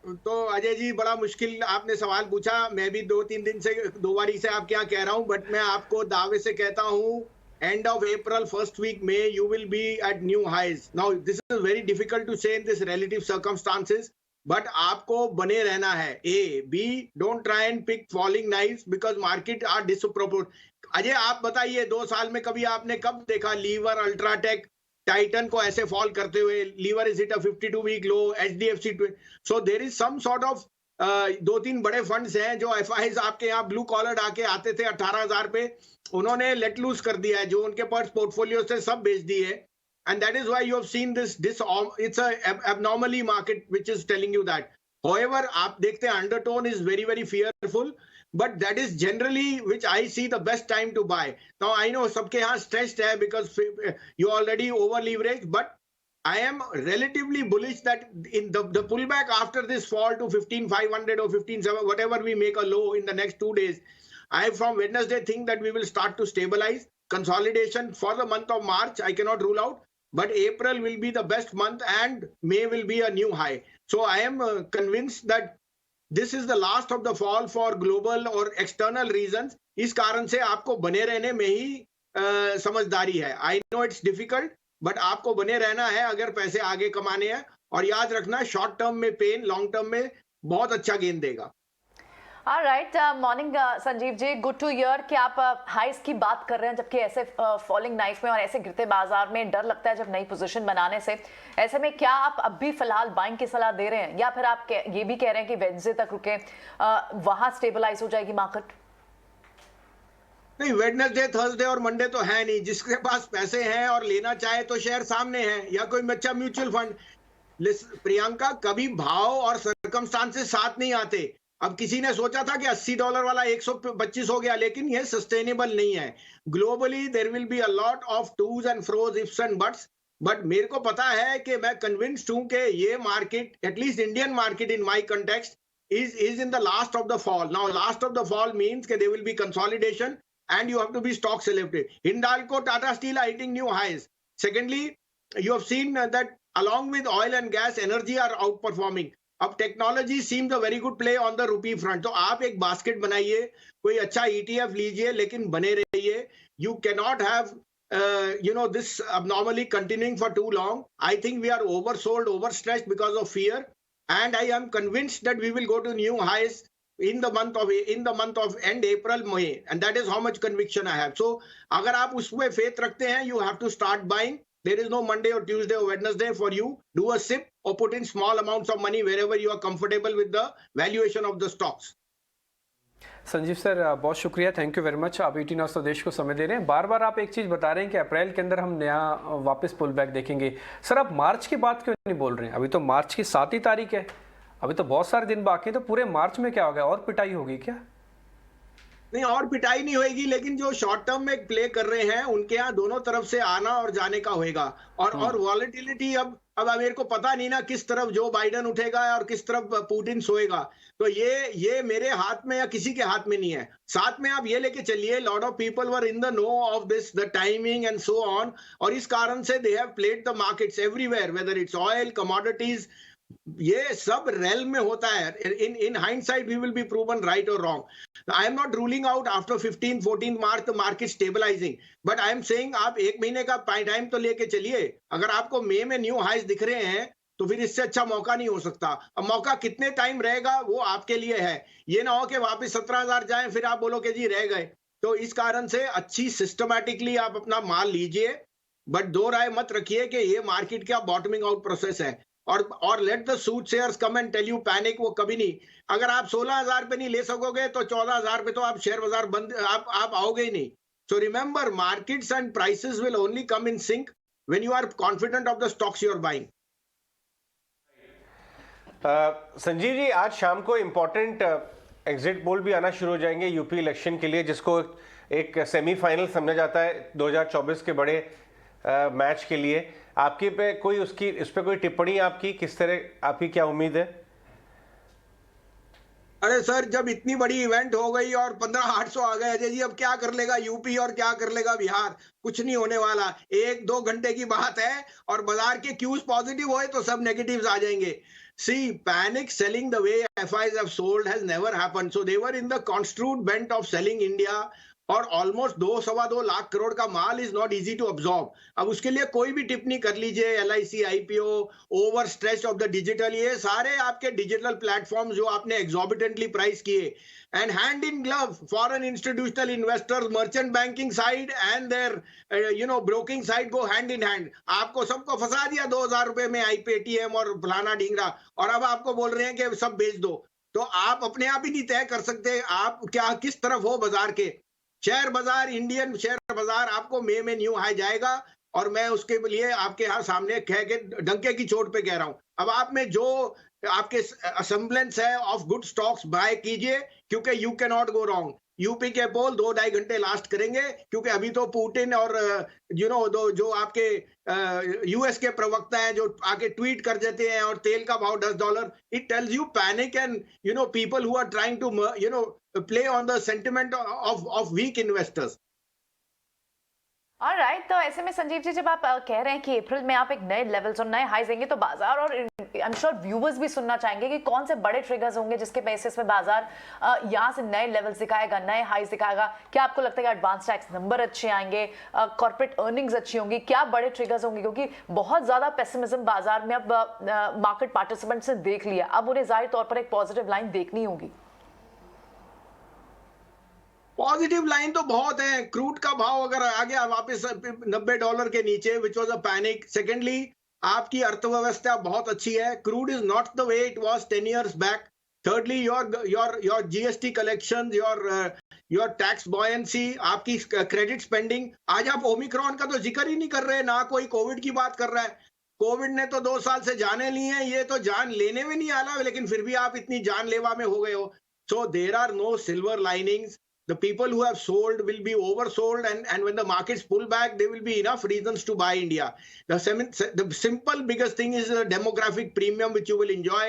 तो अजय जी बड़ा मुश्किल आपने सवाल पूछा। मैं भी 2-3 दिन से दो बारी से आपके यहाँ कह रहा हूँ, बट मैं आपको दावे से कहता हूँ end of April, first week May, you will be at new highs. Now this is very difficult to say in this relative circumstances, but आपको बने रहना है। A, B, don't try and pick falling knives because market are disproportionate. Ajay आप बताइए 2 साल में कभी आपने कब देखा लीवर, अल्ट्राटेक, टाइटन को ऐसे फॉल करते हुए? Lever is hit a 52 week low, HDFC। So there is some sort of 2-3 बड़े फंड्स हैं जो एफआईज आपके यहाँ ब्लू कॉलर आके आते थे 18,000 पे, उन्होंने लेट लूज कर दिया है। जो उनके पास पोर्टफोलियो से सब बेच दिए, and that is why you have seen this it's a abnormally market which is telling you that. However आप देखते हैं undertone is very very fearful, but that is generally which I see the best time to buy. Now I know सबके यहाँ stressed है because you already over leveraged, but I am relatively bullish that in the pullback after this fall to 15,500 or 15,700, whatever we make a low in the next 2 days, I from Wednesday think that we will start to stabilize. Consolidation for the month of March I cannot rule out, but April will be the best month and May will be a new high. So I am convinced that this is the last of the fall for global or external reasons. इस कारण से आपको बने रहने में ही समझदारी है। I know it's difficult, but आपको बने रहना है अगर पैसे आगे कमाने हैं, और याद रखना शॉर्ट टर्म में पेन लॉन्ग टर्म में बहुत अच्छा गेन देगा। Alright, morning Sanjeev ji, good to hear कि आप हाइस की बात कर रहे हैं, जबकि ऐसे फॉलिंग नाइफ में और ऐसे गिरते बाजार में डर लगता है जब नई पोजीशन बनाने से। ऐसे में क्या आप अब भी फिलहाल बाइंग की सलाह दे रहे हैं, या फिर आप ये भी कह रहे हैं कि वेडनेसडे तक रुके, वहां स्टेबलाइज हो जाएगी मार्केट? नहीं, वेडनेसडे, थर्सडे और मंडे तो है नहीं। जिसके पास पैसे हैं और लेना चाहे तो शेयर सामने है, या कोई अच्छा म्यूचुअल फंड। प्रियंका, कभी भाव और सर्कमस्टांसेस साथ नहीं आते। अब किसी ने सोचा था कि $80 वाला 125 हो गया, लेकिन ये सस्टेनेबल नहीं है। Globally there will be a lot of tos and fros, ifs and buts, but मेरे को पता है कि मैं कन्विंस्ड हूं कि ये market, at least Indian market in my context, is in the last of the fall. Now last of the fall means that there will be consolidation and you have to be stock selective. Hindalco, Tata Steel are hitting new highs. Secondly, you have seen that along with oil and gas, energy are outperforming. अब technology seems a very good play on the rupee front. तो आप एक बास्केट बनाइए, कोई अच्छा ETF लीजिए, लेकिन बने रहिए। You cannot have this abnormally continuing for too long. I think we are oversold, overstretched because of fear, and I am convinced that we will go to new highs in the month of end April, May, and that is how much conviction I have. So अगर आप उसमें faith रखते हैं, you have to start buying. There is no Monday or Tuesday or Wednesday for you. Do a sip or put in small amounts of money wherever you are comfortable with the valuation of the stocks. Sanjeev sir, बहुत शुक्रिया, थैंक यू वेरी मच। आप 18 आवर्स देश को समय दे रहे हैं। बार बार आप एक चीज़ बता रहे हैं कि अप्रैल के अंदर हम नया वापस पुल बैक देखेंगे। सर, आप मार्च की बात क्यों नहीं बोल रहे हैं? अभी तो मार्च की 7 ही तारीख है, अभी तो बहुत सारे दिन बाकी हैं। तो पूरे मार्च में क्या हो गया, और पिटाई होगी क्या? नहीं, और पिटाई नहीं होगी, लेकिन जो शॉर्ट टर्म में प्ले कर रहे हैं उनके यहाँ दोनों तरफ से आना और जाने का होएगा। और वॉलेटिलिटी अब मेरे को पता नहीं ना किस तरफ जो बाइडन उठेगा और किस तरफ पुतिन सोएगा। तो ये मेरे हाथ में या किसी के हाथ में नहीं है। साथ में आप ये लेके चलिए, lot of people were in the know of this, the timing and so on, और इस कारण से they have played the markets everywhere, whether it's oil, commodities, ये सब रेल में होता है। In hindsight we will be proven right और wrong. I am not ruling out after 15-14 March the market stabilising, but I am saying आप 1 महीने का टाइम तो लेके चलिए। अगर आपको मई में न्यू हाइज दिख रहे हैं तो फिर इससे अच्छा मौका नहीं हो सकता। अब मौका कितने टाइम रहेगा वो आपके लिए है, ये ना हो कि वापस 17,000 जाए फिर आप बोलो कि जी रह गए। तो इस कारण से अच्छी सिस्टमैटिकली आप अपना माल लीजिए, बट दो राय मत रखिए कि ये मार्केट का बॉटमिंग आउट प्रोसेस है। और let the suit shares come and tell you panic, वो कभी नहीं। अगर आप 16,000 पे नहीं ले सकोगे तो 14,000 पे तो आप शेयर बाजार बंद आप आओगे ही नहीं। So remember, markets and prices will only come in sync when you are confident of the stocks you are buying. Sanjeev ji, आज शाम को इम्पोर्टेंट एग्जिट पोल भी आना शुरू हो जाएंगे यूपी इलेक्शन के लिए, जिसको एक सेमीफाइनल समझा जाता है 2024 के बड़े मैच के लिए। आपकी पे कोई इस पे कोई टिप्पणी आपकी, किस तरह, आपकी क्या उम्मीद है? अरे सर, जब इतनी बड़ी इवेंट हो गई और 15,800 आ गए अजय जी, अब क्या कर लेगा यूपी और क्या कर लेगा बिहार? कुछ नहीं होने वाला, 1-2 घंटे की बात है और बाजार के क्यूज पॉजिटिव होए तो सब नेगेटिव्स आ जाएंगे। See, panic selling the way FIs have sold has never happened. So they were in the construed bent of selling India, और ऑलमोस्ट 2-2.25 लाख करोड़ का माल is not easy to absorb. अब उसके लिए कोई भी टिप्पणी कर लीजिए, LIC IPO, over stretch of the digital, ये सारे आपके डिजिटल प्लेटफॉर्म जो आपने एग्जॉर्बिटेंटली प्राइस किए, and hand in glove foreign institutional investors, merchant banking side and their broking side go hand in hand. आपको सबको फंसा दिया 2,000 रुपए में IPATM और फलाना ढींगरा, और अब आपको बोल रहे हैं कि सब बेच दो। तो आप अपने आप ही नहीं तय कर सकते आप क्या किस तरफ हो बाजार के। शेयर बाजार, इंडियन शेयर बाजार आपको मई में न्यू हाई जाएगा, और मैं उसके लिए आपके यहाँ सामने कह के डंके की चोट पे कह रहा हूं। अब आप में जो आपके असेंबलेंस है ऑफ गुड स्टॉक्स बाय कीजिए, क्योंकि you can not go wrong. UP के पोल 2-2.5 घंटे लास्ट करेंगे, क्योंकि अभी तो पुतिन और जो आपके US के प्रवक्ता हैं जो आके ट्वीट कर देते हैं, और तेल का भाव $10, it tells you panic and people who are trying to play on the sentiment of weak investors. Alright, तो ऐसे में संजीव जी, जब आप कह रहे हैं कि अप्रैल में आप एक नए लेवल्स और नए हाईज देंगे, तो बाजार और आई एम श्योर व्यूअर्स भी सुनना चाहेंगे कि कौन से बड़े ट्रिगर्स होंगे जिसके बेसिस में बाजार यहाँ से नए लेवल्स दिखाएगा, नए हाईज दिखाएगा। क्या आपको लगता है कि एडवांस टैक्स नंबर अच्छे आएंगे, कॉर्पोरेट अर्निंग्स अच्छी होंगी, क्या बड़े ट्रिगर्स होंगे? क्योंकि बहुत ज्यादा पेसिमिज्म बाजार में अब मार्केट पार्टिसिपेंट्स ने देख लिया, अब उन्हें जाहिर तौर पर एक पॉजिटिव लाइन देखनी होगी। पॉजिटिव लाइन तो बहुत है। क्रूड का भाव अगर आ गया वापस $90 के नीचे, which was a panic. Secondly, आपकी अर्थव्यवस्था बहुत अच्छी है, crude is not the way it was 10 years back. thirdly your GST collections, your tax buoyancy, आपकी क्रेडिट स्पेंडिंग। आज आप ओमिक्रॉन का तो जिक्र ही नहीं कर रहे, ना कोई कोविड की बात कर रहा है। कोविड ने तो 2 साल से जाने ली हैं, ये तो जान लेने में नहीं आला, लेकिन फिर भी आप इतनी जानलेवा में हो गए हो। So there are no silver linings. The people who have sold will be oversold, and when the markets pull back, there will be enough reasons to buy India. The simple biggest thing is the demographic premium which you will enjoy.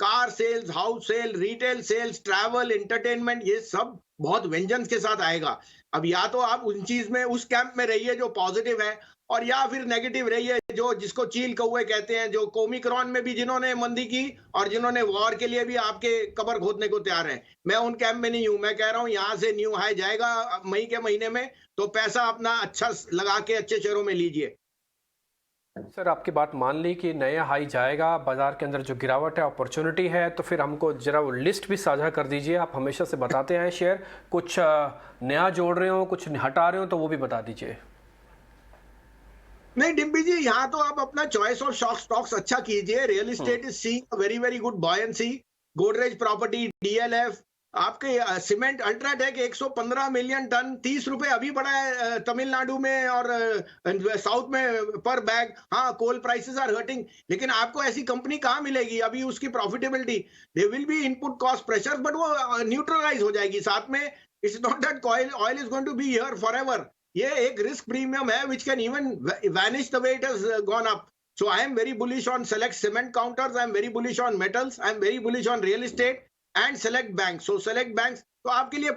Car sales, house sale, retail sales, travel, entertainment, ये सब बहुत व्यंजन के साथ आएगा। अब या तो आप उन चीज में उस कैंप में रहिए जो पॉजिटिव है, और या फिर नेगेटिव रहिए जो जिसको चील कौवे कहते हैं, जो ओमिक्रॉन में भी जिन्होंने मंदी की और जिन्होंने वॉर के लिए भी आपके कब्र खोदने को तैयार हैं। मैं उन कैंप में नहीं हूं। मैं कह रहा हूं यहाँ से न्यू हाई जाएगा मई के महीने में, तो पैसा अपना अच्छा लगा के अच्छे शेयरों में लीजिए। सर, आपकी बात मान ली कि नया हाई जाएगा, बाजार के अंदर जो गिरावट है अपॉर्चुनिटी है, तो फिर हमको जरा वो लिस्ट भी साझा कर दीजिए। आप हमेशा से बताते हैं शेयर, कुछ नया जोड़ रहे हो, कुछ हटा रहे हो, तो वो भी बता दीजिए। नहीं डिम्पी जी, यहाँ तो आप अपना चॉइस ऑफ स्टॉक्स अच्छा कीजिए। Real estate is seeing very very good buoyancy. Godrej property, DLF, आपके सीमेंट अल्ट्राटेक 115 मिलियन टन, 30 रुपए अभी बढ़ा है तमिलनाडु में और साउथ में पर बैग। हाँ, कोल प्राइसेस आर हर्टिंग, लेकिन आपको ऐसी कंपनी कहाँ मिलेगी अभी? उसकी profitability, they will be input cost pressure, but वो न्यूट्रलाइज हो जाएगी। साथ में it's not that oil is going to be here forever. ये एक रिस्क प्रीमियम है which can even vanish the way it has gone up. So I am very bullish on select cement counters, I am very bullish on metals, I am very bullish on real estate and select banks. So select banks तो आपके लिए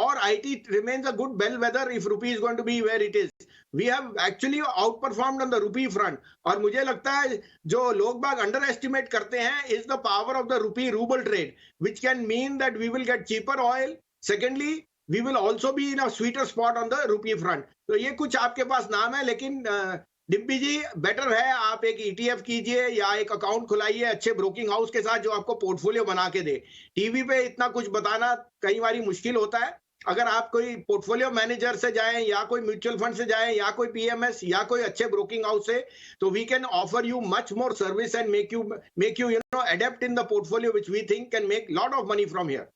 और IT remains a good bellwether if rupee is going to be where it is. We have actually outperformed on the rupee front, और मुझे लगता है जो लोग बाग underestimate करते हैं is the power of the rupee ruble trade, which can mean that we will get cheaper oil. Secondly, we will also be in a sweeter spot on the rupee front. तो ये कुछ आपके पास नाम है, लेकिन डिम्पी जी बेटर है आप एक ETF कीजिए या एक अकाउंट खुलाइए अच्छे ब्रोकिंग हाउस के साथ जो आपको पोर्टफोलियो बना के दे। टीवी पे इतना कुछ बताना कई बार मुश्किल होता है। अगर आप कोई पोर्टफोलियो मैनेजर से जाएं या कोई म्यूचुअल फंड से जाएं या कोई PMS या कोई अच्छे ब्रोकिंग हाउस से, तो we can offer you much more service and make you you know adept in the portfolio which we think can make lot of money from here.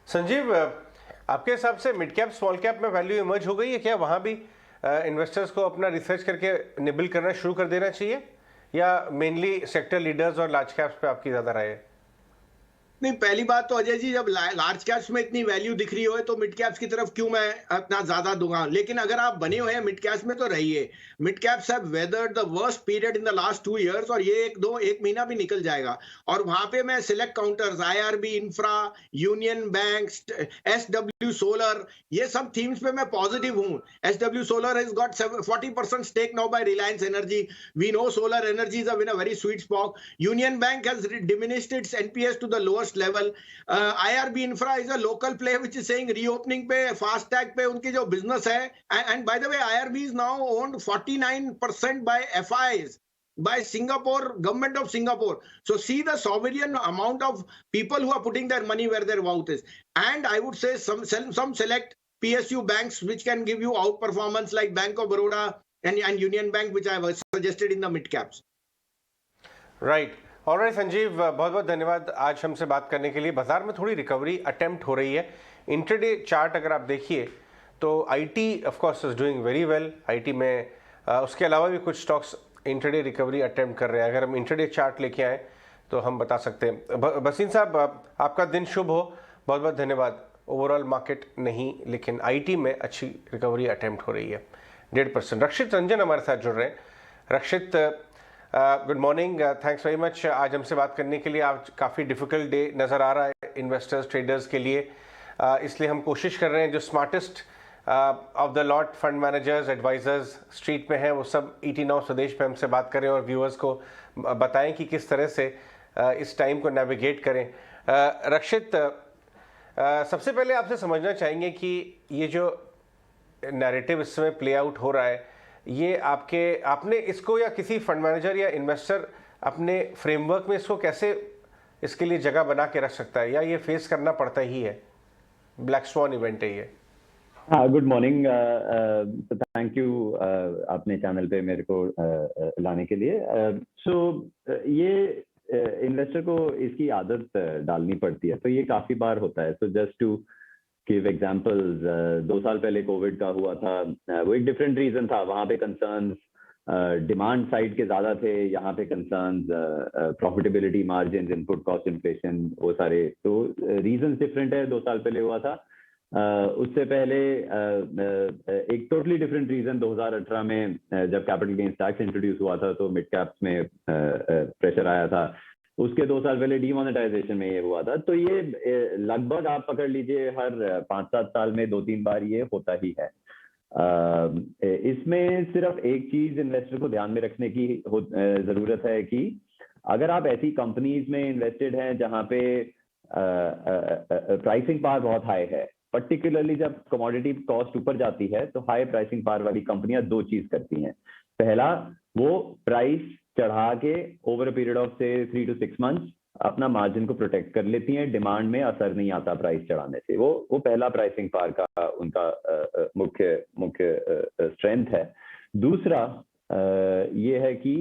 Sanjeev, आपके हिसाब से मिड कैप स्मॉल कैप में वैल्यू इमर्ज हो गई है क्या? वहां भी इन्वेस्टर्स को अपना रिसर्च करके निबल करना शुरू कर देना चाहिए, या मेनली सेक्टर लीडर्स और लार्ज कैप्स पे आपकी ज्यादा राय है? नहीं, पहली बात तो अजय जी, जब लार्ज कैप्स में इतनी वैल्यू दिख रही हो तो मिड कैप्स की तरफ क्यों मैं इतना ज्यादा दूंगा। लेकिन अगर आप बने हुए हैं मिड कैप्स में तो रहिए। Mid caps have weathered the worst period in the last 2 years और ये एक महीना भी निकल जाएगा। और वहां पे मैं select counters IRB infra, Union Bank, SW solar, ये सब थीम्स पे मैं पॉजिटिव हूँ। SW solar has got 40% stake now by Reliance energy. We know solar energy is in a very sweet spot. Union Bank has diminished its NPS to the lower level. IRB Infra is a local play which is saying reopening पे फास्ट टैग पे उनकी जो बिजनेस है, and by the way IRB is now owned 49% by FIs by Singapore, government of Singapore. So see the sovereign amount of people who are putting their money where their mouth is. And I would say some select PSU banks which can give you outperformance like Bank of Baroda and Union Bank, which I have suggested in the mid caps. Right. Alright Sanjeev, बहुत बहुत धन्यवाद आज हमसे बात करने के लिए। बाजार में थोड़ी रिकवरी अटेम्प्ट हो रही है। इंट्राडे चार्ट अगर आप देखिए तो IT of course is doing very well. IT में उसके अलावा भी कुछ स्टॉक्स इंट्राडे रिकवरी अटेम्प्ट कर रहे हैं। अगर हम इंट्राडे चार्ट लेके आए तो हम बता सकते हैं। बसीन साहब, आपका दिन शुभ हो, बहुत बहुत धन्यवाद। ओवरऑल मार्केट नहीं, लेकिन IT में अच्छी रिकवरी अटेम्प्ट हो रही है 1.5%। रक्षित रंजन हमारे साथ जुड़ रहे हैं। Rakshit, good morning, thanks very much आज हमसे बात करने के लिए। आज काफ़ी डिफिकल्ट डे नज़र आ रहा है इन्वेस्टर्स ट्रेडर्स के लिए, इसलिए हम कोशिश कर रहे हैं जो smartest of the lot fund managers advisors street में हैं वो सब ET Now स्वदेश पे हमसे बात करें और व्यूअर्स को बताएं कि किस तरह से इस टाइम को नेविगेट करें। रक्षित, सबसे पहले आपसे समझना चाहेंगे कि ये जो नैरेटिव इस समय प्ले आउट हो रहा है, ये आपने इसको या किसी फंड मैनेजर या इन्वेस्टर अपने फ्रेमवर्क में इसको कैसे इसके लिए जगह बना के रख सकता है, या ये फेस करना पड़ता ही है? ब्लैक स्वान इवेंट है ये। हाँ, गुड मॉर्निंग, थैंक यू अपने चैनल पे मेरे को लाने के लिए। ये इन्वेस्टर को इसकी आदत डालनी पड़ती है, तो ये काफी बार होता है। तो जस्ट टू गिव एग्जांपल्स, 2 साल पहले कोविड का हुआ था, वो एक डिफरेंट रीजन था। वहां पे कंसर्न्स डिमांड साइड के ज्यादा थे, यहाँ पे concerns profitability, margin, input cost inflation, वो सारे। तो रीजन डिफरेंट है। 2 साल पहले हुआ था। उससे पहले एक टोटली डिफरेंट रीजन 2018 में जब कैपिटल गेन्स टैक्स इंट्रोड्यूस हुआ था तो मिड कैप्स में प्रेशर आया था। उसके 2 साल पहले डीमोनेटाइजेशन में ये हुआ था। तो ये लगभग आप पकड़ लीजिए हर 5-7 साल में 2-3 बार ये होता ही है। इसमें सिर्फ एक चीज इन्वेस्टर को ध्यान में रखने की जरूरत है कि अगर आप ऐसी कंपनीज में इन्वेस्टेड हैं जहां पे प्राइसिंग पावर बहुत हाई है, पर्टिकुलरली जब कमोडिटी कॉस्ट ऊपर जाती है तो हाई प्राइसिंग पावर वाली कंपनियां 2 चीज करती हैं। पहला, वो प्राइस चढ़ा के ओवर अ पीरियड ऑफ से 3 to 6 months अपना मार्जिन को प्रोटेक्ट कर लेती हैं। डिमांड में असर नहीं आता प्राइस चढ़ाने से। वो पहला प्राइसिंग पावर का उनका मुख्य स्ट्रेंथ है। दूसरा ये है कि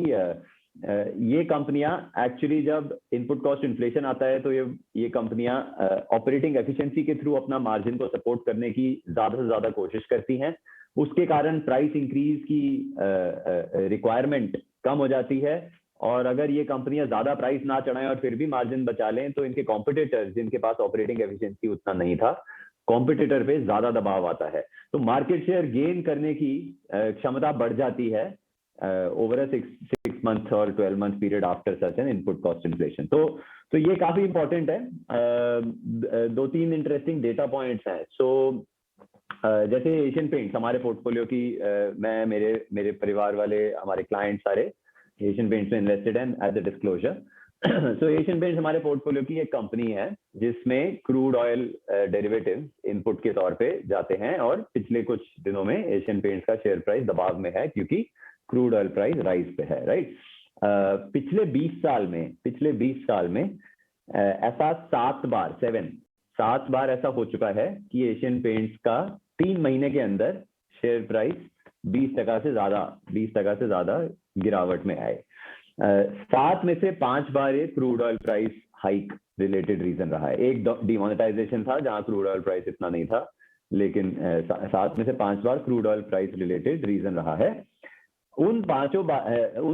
ये कंपनियां एक्चुअली जब इनपुट कॉस्ट इन्फ्लेशन आता है तो ये कंपनियां ऑपरेटिंग एफिशिएंसी के थ्रू अपना मार्जिन को सपोर्ट करने की ज्यादा से ज्यादा कोशिश करती हैं। उसके कारण प्राइस इंक्रीज की रिक्वायरमेंट कम हो जाती है, और अगर ये कंपनियां ज्यादा प्राइस ना चढ़ाएं और फिर भी मार्जिन बचा लें तो इनके कॉम्पिटिटर्स जिनके पास ऑपरेटिंग एफिशिएंसी उतना नहीं था, कॉम्पिटिटर पे ज्यादा दबाव आता है। तो मार्केट शेयर गेन करने की क्षमता बढ़ जाती है ओवर अ 6 month और 12 month period after such an input cost inflation. तो ये काफी इंपॉर्टेंट है। 2-3 इंटरेस्टिंग डेटा पॉइंट्स हैं। जैसे एशियन पेंट्स हमारे पोर्टफोलियो की, मैं मेरे परिवार वाले हमारे क्लाइंट सारे एशियन पेंट्स में इन्वेस्टेड हैं as a disclosure. So Asian Paints हमारे पोर्टफोलियो की एक कंपनी है जिसमें क्रूड ऑयल डेरिवेटिव्स इनपुट के तौर पे जाते हैं, और पिछले कुछ दिनों में एशियन पेंट्स का शेयर प्राइस दबाव में है क्योंकि क्रूड ऑयल प्राइस राइज पे है, राइट। पिछले 20 साल में ऐसा 7 बार ऐसा हो चुका है कि एशियन पेंट्स का 3 महीने के अंदर शेयर प्राइस 20% से ज्यादा गिरावट में आए। 7 में से 5 बार ये crude oil price hike related reason रहा है। एक डिमोनेटाइजेशन था जहां क्रूड ऑयल प्राइस इतना नहीं था, लेकिन 7 में से 5 बार crude oil price related reason रहा है। उन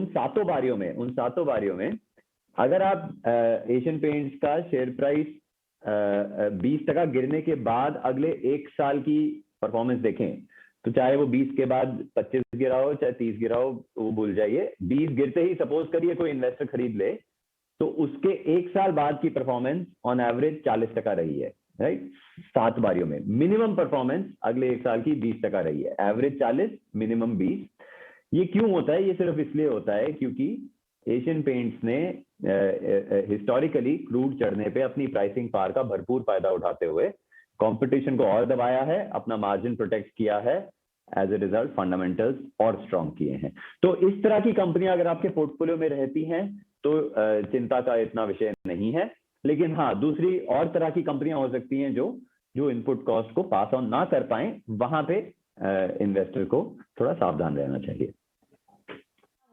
7 बारियों में अगर आप एशियन पेंट्स का शेयर प्राइस 20% गिरने के बाद अगले 1 साल की परफॉर्मेंस देखें, तो चाहे वो 20 के बाद 25 गिरा हो, चाहे 30 गिरा हो, वो भूल जाइए। 20 गिरते ही सपोज करिए कोई इन्वेस्टर खरीद ले, तो उसके 1 साल बाद की परफॉर्मेंस ऑन एवरेज 40% रही है, राइट। 7 बारियों में मिनिमम परफॉर्मेंस अगले 1 साल की 20% रही है, एवरेज 40, मिनिमम 20। ये क्यों होता है? ये सिर्फ इसलिए होता है क्योंकि एशियन पेंट्स ने हिस्टोरिकली क्रूड चढ़ने पे अपनी प्राइसिंग पावर का भरपूर फायदा उठाते हुए कंपटीशन को और दबाया है, अपना मार्जिन प्रोटेक्ट किया है, एज ए रिजल्ट फंडामेंटल्स और स्ट्रॉन्ग किए हैं। तो इस तरह की कंपनियां अगर आपके पोर्टफोलियो में रहती हैं तो चिंता का इतना विषय नहीं है। लेकिन हाँ, दूसरी और तरह की कंपनियां हो सकती हैं जो इनपुट कॉस्ट को पास ऑन ना कर पाए, वहां पे इन्वेस्टर को थोड़ा सावधान रहना चाहिए।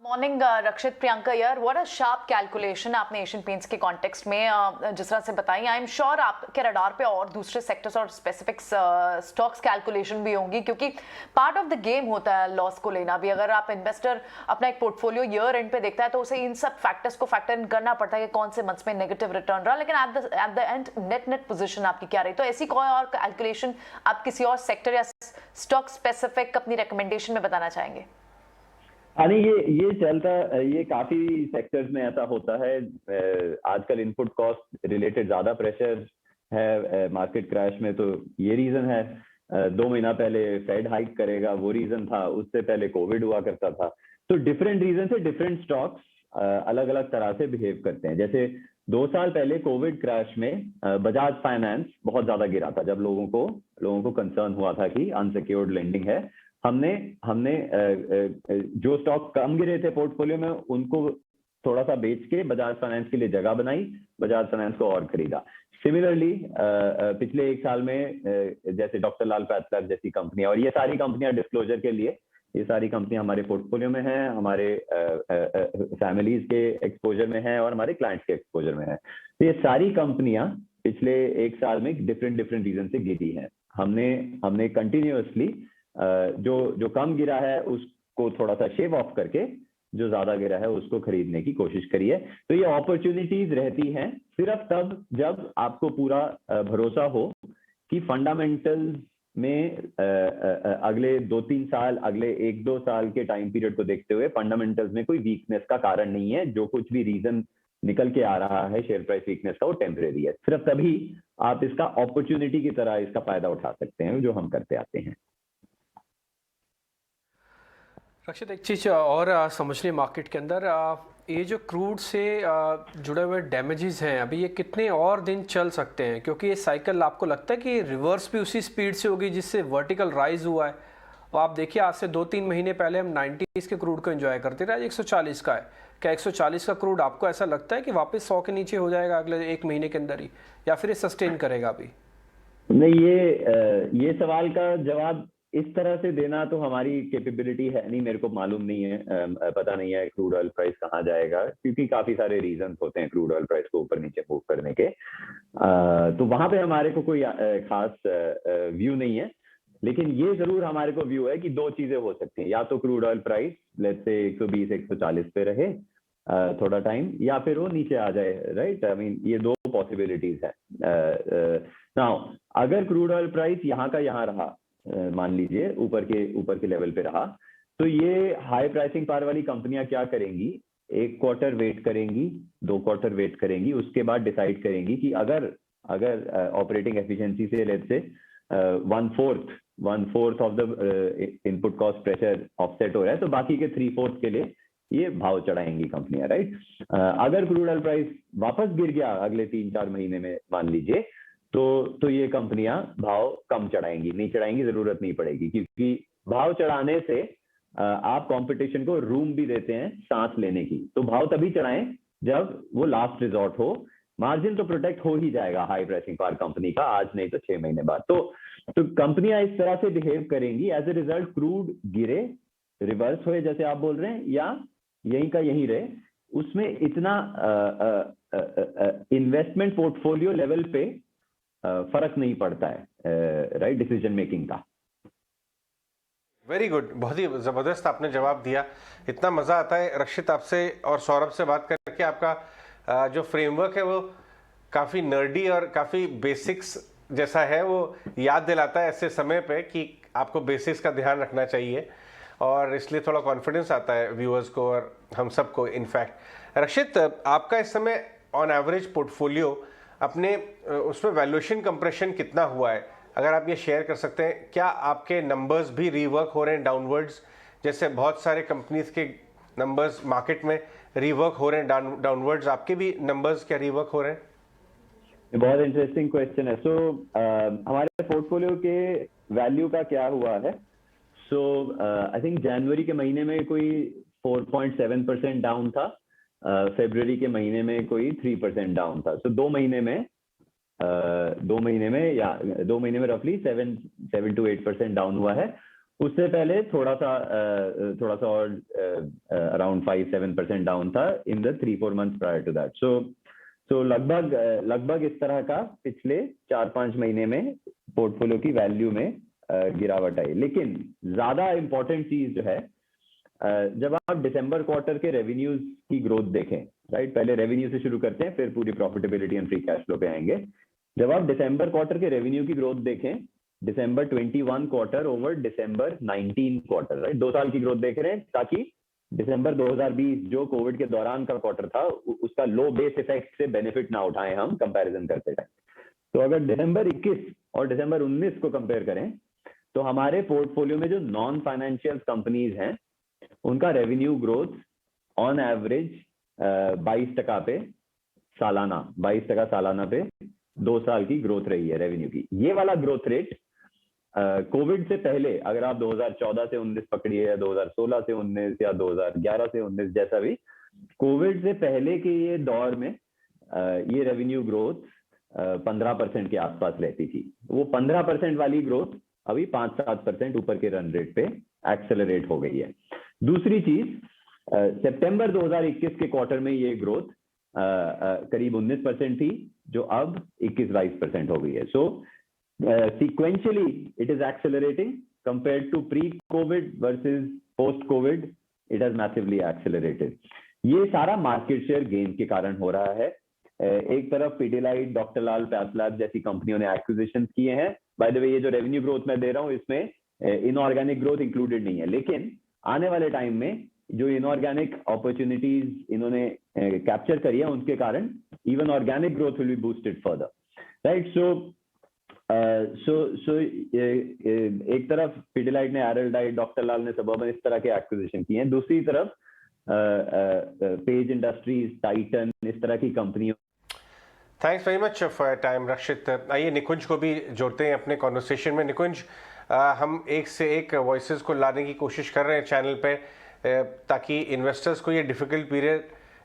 मॉर्निंग रक्षित, प्रियंका यार, व्हाट अ शार्प कैलकुलेशन आपने एशियन पेंट्स के कॉन्टेक्स्ट में जिस तरह से बताई। आई एम श्योर आपके रडार पे और दूसरे सेक्टर्स और स्पेसिफिक स्टॉक्स कैलकुलेशन भी होंगी, क्योंकि पार्ट ऑफ द गेम होता है लॉस को लेना भी। अगर आप इन्वेस्टर अपना एक पोर्टफोलियो ईयर एंड पे देखता है तो उसे इन सब फैक्टर्स को फैक्टर इन करना पड़ता है कि कौन से मंथ्स में नेगेटिव रिटर्न रहा, लेकिन at the end net position आपकी क्या रही। तो ऐसी कोई और कैलकुलेशन आप किसी और सेक्टर या स्टॉक स्पेसिफिक अपनी रिकमेंडेशन में बताना चाहेंगे? नहीं, ये चलता, ये काफी सेक्टर्स में ऐसा होता है। आजकल इनपुट कॉस्ट रिलेटेड ज्यादा प्रेशर है मार्केट क्रैश में, तो ये रीजन है। 2 महीना पहले फेड हाइक करेगा, वो रीजन था। उससे पहले कोविड हुआ करता था। तो डिफरेंट रीजन से डिफरेंट स्टॉक्स अलग अलग तरह से बिहेव करते हैं। जैसे 2 साल पहले कोविड क्रैश में बजाज फाइनेंस बहुत ज्यादा गिरा था, जब लोगों को कंसर्न हुआ था कि अनसिक्योर्ड लेंडिंग है। हमने जो स्टॉक कम गिरे थे पोर्टफोलियो में, उनको थोड़ा सा बेच के बजाज फाइनेंस के लिए जगह बनाई, बजाज फाइनेंस को और खरीदा। सिमिलरली पिछले 1 साल में जैसे डॉक्टर लाल पैथलैब जैसी कंपनियां, और ये सारी कंपनियां डिस्क्लोजर के लिए, ये सारी कंपनियां हमारे पोर्टफोलियो में हैं, हमारे फैमिलीज के एक्सपोजर में हैं और हमारे क्लाइंट्स के एक्सपोजर में हैं। तो ये सारी कंपनियां पिछले 1 साल में डिफरेंट रीजन से गिरी हैं। हमने कंटिन्यूअसली जो कम गिरा है उसको थोड़ा सा शेव ऑफ करके जो ज्यादा गिरा है उसको खरीदने की कोशिश करिए। तो ये अपॉर्चुनिटीज रहती हैं सिर्फ तब जब आपको पूरा भरोसा हो कि फंडामेंटल्स में अगले 2-3 साल, अगले 1-2 साल के टाइम पीरियड को देखते हुए फंडामेंटल्स में कोई वीकनेस का कारण नहीं है। जो कुछ भी रीजन निकल के आ रहा है शेयर प्राइस वीकनेस का, वो टेम्परेरी है। सिर्फ तभी आप इसका अपॉर्चुनिटी की तरह इसका फायदा उठा सकते हैं, जो हम करते आते हैं। रक्षित, एक चीज़ और समझनी मार्केट के अंदर, ये जो क्रूड से जुड़े हुए डैमेजेस हैं, अभी ये कितने और दिन चल सकते हैं? क्योंकि ये साइकिल आपको लगता है कि रिवर्स भी उसी स्पीड से होगी जिससे वर्टिकल राइज हुआ है। और आप देखिए, आज से 2-3 महीने पहले हम 90s के क्रूड को एंजॉय करते थे, आज 140 का है। क्या 140 का क्रूड आपको ऐसा लगता है कि वापस 100 के नीचे हो जाएगा अगले 1 महीने के अंदर ही, या फिर ये सस्टेन करेगा अभी? नहीं, ये सवाल का जवाब इस तरह से देना तो हमारी कैपेबिलिटी है नहीं। मेरे को मालूम नहीं है, पता नहीं है क्रूड ऑयल प्राइस कहाँ जाएगा, क्योंकि काफी सारे रीजन होते हैं क्रूड ऑयल प्राइस को ऊपर नीचे मूव करने के। तो वहां पे हमारे को कोई खास व्यू नहीं है। लेकिन ये जरूर हमारे को व्यू है कि 2 चीजें हो सकती हैं। या तो crude oil price let's say 120-140 पे रहे थोड़ा टाइम, या फिर वो नीचे आ जाए, राइट। आई मीन ये 2 पॉसिबिलिटीज है। नाउ अगर क्रूड ऑयल प्राइस यहाँ का यहाँ रहा, मान लीजिए ऊपर के लेवल पे रहा, तो ये हाई प्राइसिंग पावर वाली कंपनियां क्या करेंगी? 1 क्वार्टर वेट करेंगी, 2 क्वार्टर वेट करेंगी, उसके बाद डिसाइड करेंगी कि अगर ऑपरेटिंग एफिशिएंसी से let's say 1/4 of the input cost pressure offset हो रहा है, तो बाकी के 3/4 के लिए ये भाव चढ़ाएंगी कंपनियां, राइट। अगर क्रूड ऑयल प्राइस वापस गिर गया अगले 3-4 महीने में मान लीजिए, तो ये कंपनियां भाव कम चढ़ाएंगी, नहीं चढ़ाएंगी, जरूरत नहीं पड़ेगी, क्योंकि भाव चढ़ाने से आप कंपटीशन को रूम भी देते हैं सांस लेने की। तो भाव तभी चढ़ाएं जब वो लास्ट रिजॉर्ट हो। मार्जिन तो प्रोटेक्ट हो ही जाएगा हाई प्राइसिंग पावर कंपनी का, आज नहीं तो 6 महीने बाद। तो कंपनियां इस तरह से बिहेव करेंगी, एज ए रिजल्ट क्रूड गिरे, रिवर्स हुए जैसे आप बोल रहे हैं, या यहीं का यहीं रहे, उसमें इतना इन्वेस्टमेंट पोर्टफोलियो लेवल पे फर्क नहीं पड़ता है, राइट, डिसीजन मेकिंग का। वेरी गुड, बहुत ही ज़बरदस्त आपने जवाब दिया। इतना मज़ा आता है रक्षित आपसे और सौरभ से बात करके। आपका जो फ्रेमवर्क है वो काफ़ी नर्डी और काफ़ी बेसिक्स जैसा है, वो याद दिलाता है ऐसे समय पे कि आपको बेसिक्स का ध्यान रखना चाहिए, और इसलिए थोड़ा कॉन्फिडेंस आता है व्यूअर्स को और हम सबको। इनफैक्ट रक्षित, आपका इस समय ऑन एवरेज पोर्टफोलियो अपने उसमें वैल्यूएशन कंप्रेशन कितना हुआ है, अगर आप ये शेयर कर सकते हैं? क्या आपके नंबर्स भी रीवर्क हो रहे हैं डाउनवर्ड्स, जैसे बहुत सारे कंपनीज के नंबर्स मार्केट में रीवर्क हो रहे हैं डाउनवर्ड्स, आपके भी नंबर्स क्या रीवर्क हो रहे हैं? बहुत इंटरेस्टिंग क्वेश्चन है। सो हमारे पोर्टफोलियो के वैल्यू का क्या हुआ है? सो आई थिंक जनवरी के महीने में कोई 4.7% डाउन था, फरवरी के महीने में कोई 3% डाउन था। सो 2 महीने में रफली 7 to 8% डाउन हुआ है। उससे पहले थोड़ा सा और अराउंड 5-7% डाउन था in the 3-4 months prior to that. So लगभग इस तरह का पिछले 4-5 महीने में पोर्टफोलियो की वैल्यू में गिरावट आई। लेकिन ज्यादा इंपॉर्टेंट चीज जो है, जब आप दिसंबर क्वार्टर के रेवेन्यूज की ग्रोथ देखें, राइट, पहले रेवेन्यू से शुरू करते हैं फिर पूरी profitability and free cash flow पे आएंगे। जब आप दिसंबर क्वार्टर के रेवेन्यू की ग्रोथ देखें, दिसंबर 21 क्वार्टर ओवर दिसंबर 19 क्वार्टर, राइट, 2 साल की ग्रोथ देख रहे हैं, ताकि दिसंबर 2020 जो कोविड के दौरान का क्वार्टर था उसका लो बेस इफेक्ट से बेनिफिट ना उठाएं हम कंपैरिजन करते टाइम। तो अगर दिसंबर 21 और दिसंबर 19 को कंपेयर करें तो हमारे पोर्टफोलियो में जो नॉन फाइनेंशियल कंपनीज हैं उनका रेवेन्यू ग्रोथ ऑन एवरेज 22% पे सालाना, 22% सालाना पे 2 साल की ग्रोथ रही है रेवेन्यू की। ये वाला ग्रोथ रेट कोविड से पहले, अगर आप 2014 से 19 पकड़िए या 2016 से 19 या 2011 से 19, जैसा भी, कोविड से पहले के ये दौर में ये रेवेन्यू ग्रोथ 15% के आसपास रहती थी। वो 15% वाली ग्रोथ अभी 5-7% ऊपर के रन रेट पे एक्सेलरेट हो गई है। दूसरी चीज, सितंबर 2021 के क्वार्टर में ये ग्रोथ करीब 19% थी, जो अब 21-22% हो गई है। सो sequentially it is accelerating compared to pre-COVID versus post-COVID, it has massively accelerated. ये सारा मार्केट शेयर गेन के कारण हो रहा है। एक तरफ पिडिलाइट, डॉक्टर लाल पैथलैब जैसी कंपनियों ने एक्विजिशन किए हैं। बाय द वे, ये जो रेवेन्यू ग्रोथ मैं दे रहा हूँ इसमें इनऑर्गेनिक ग्रोथ इंक्लूडेड नहीं है, लेकिन आने वाले टाइम में जो इनऑर्गेनिक अपॉर्चुनिटीज इन्होंने कैप्चर करी है उनके कारण even organic growth will be boosted further, right. So एक तरफ पिडिलाइट ने, एरलडाइट, डॉक्टर लाल ने, सबर्बन, इस तरह के एक्विजिशन किए हैं। दूसरी तरफ पेज इंडस्ट्रीज, टाइटन, इस तरह की कंपनियों। Thanks very much for time Rakshit. आइए निकुंज को भी जोड़ते हैं अपने कॉन्वर्सेशन में। निकुंज, हम एक से एक वॉइसेस को लाने की कोशिश कर रहे हैं चैनल पे, ताकि इन्वेस्टर्स को ये डिफिकल्ट पीरियड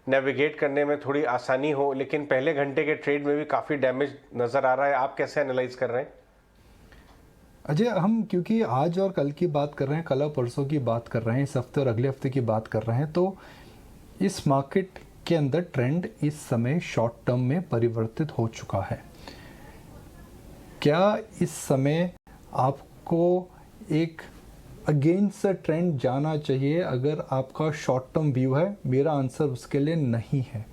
नेविगेट करने में थोड़ी आसानी हो, लेकिन पहले घंटे के ट्रेड में भी काफ़ी डैमेज नज़र आ रहा है। आप कैसे एनालाइज कर रहे हैं? अजय, हम क्योंकि आज और कल की बात कर रहे हैं, कल और परसों की बात कर रहे हैं, इस हफ्ते और अगले हफ्ते की बात कर रहे हैं, तो इस मार्केट के अंदर ट्रेंड इस समय शॉर्ट टर्म में परिवर्तित हो चुका है। क्या इस समय आपको एक अगेंस्ट ट्रेंड जाना चाहिए अगर आपका शॉर्ट टर्म व्यू है? मेरा आंसर उसके लिए नहीं है।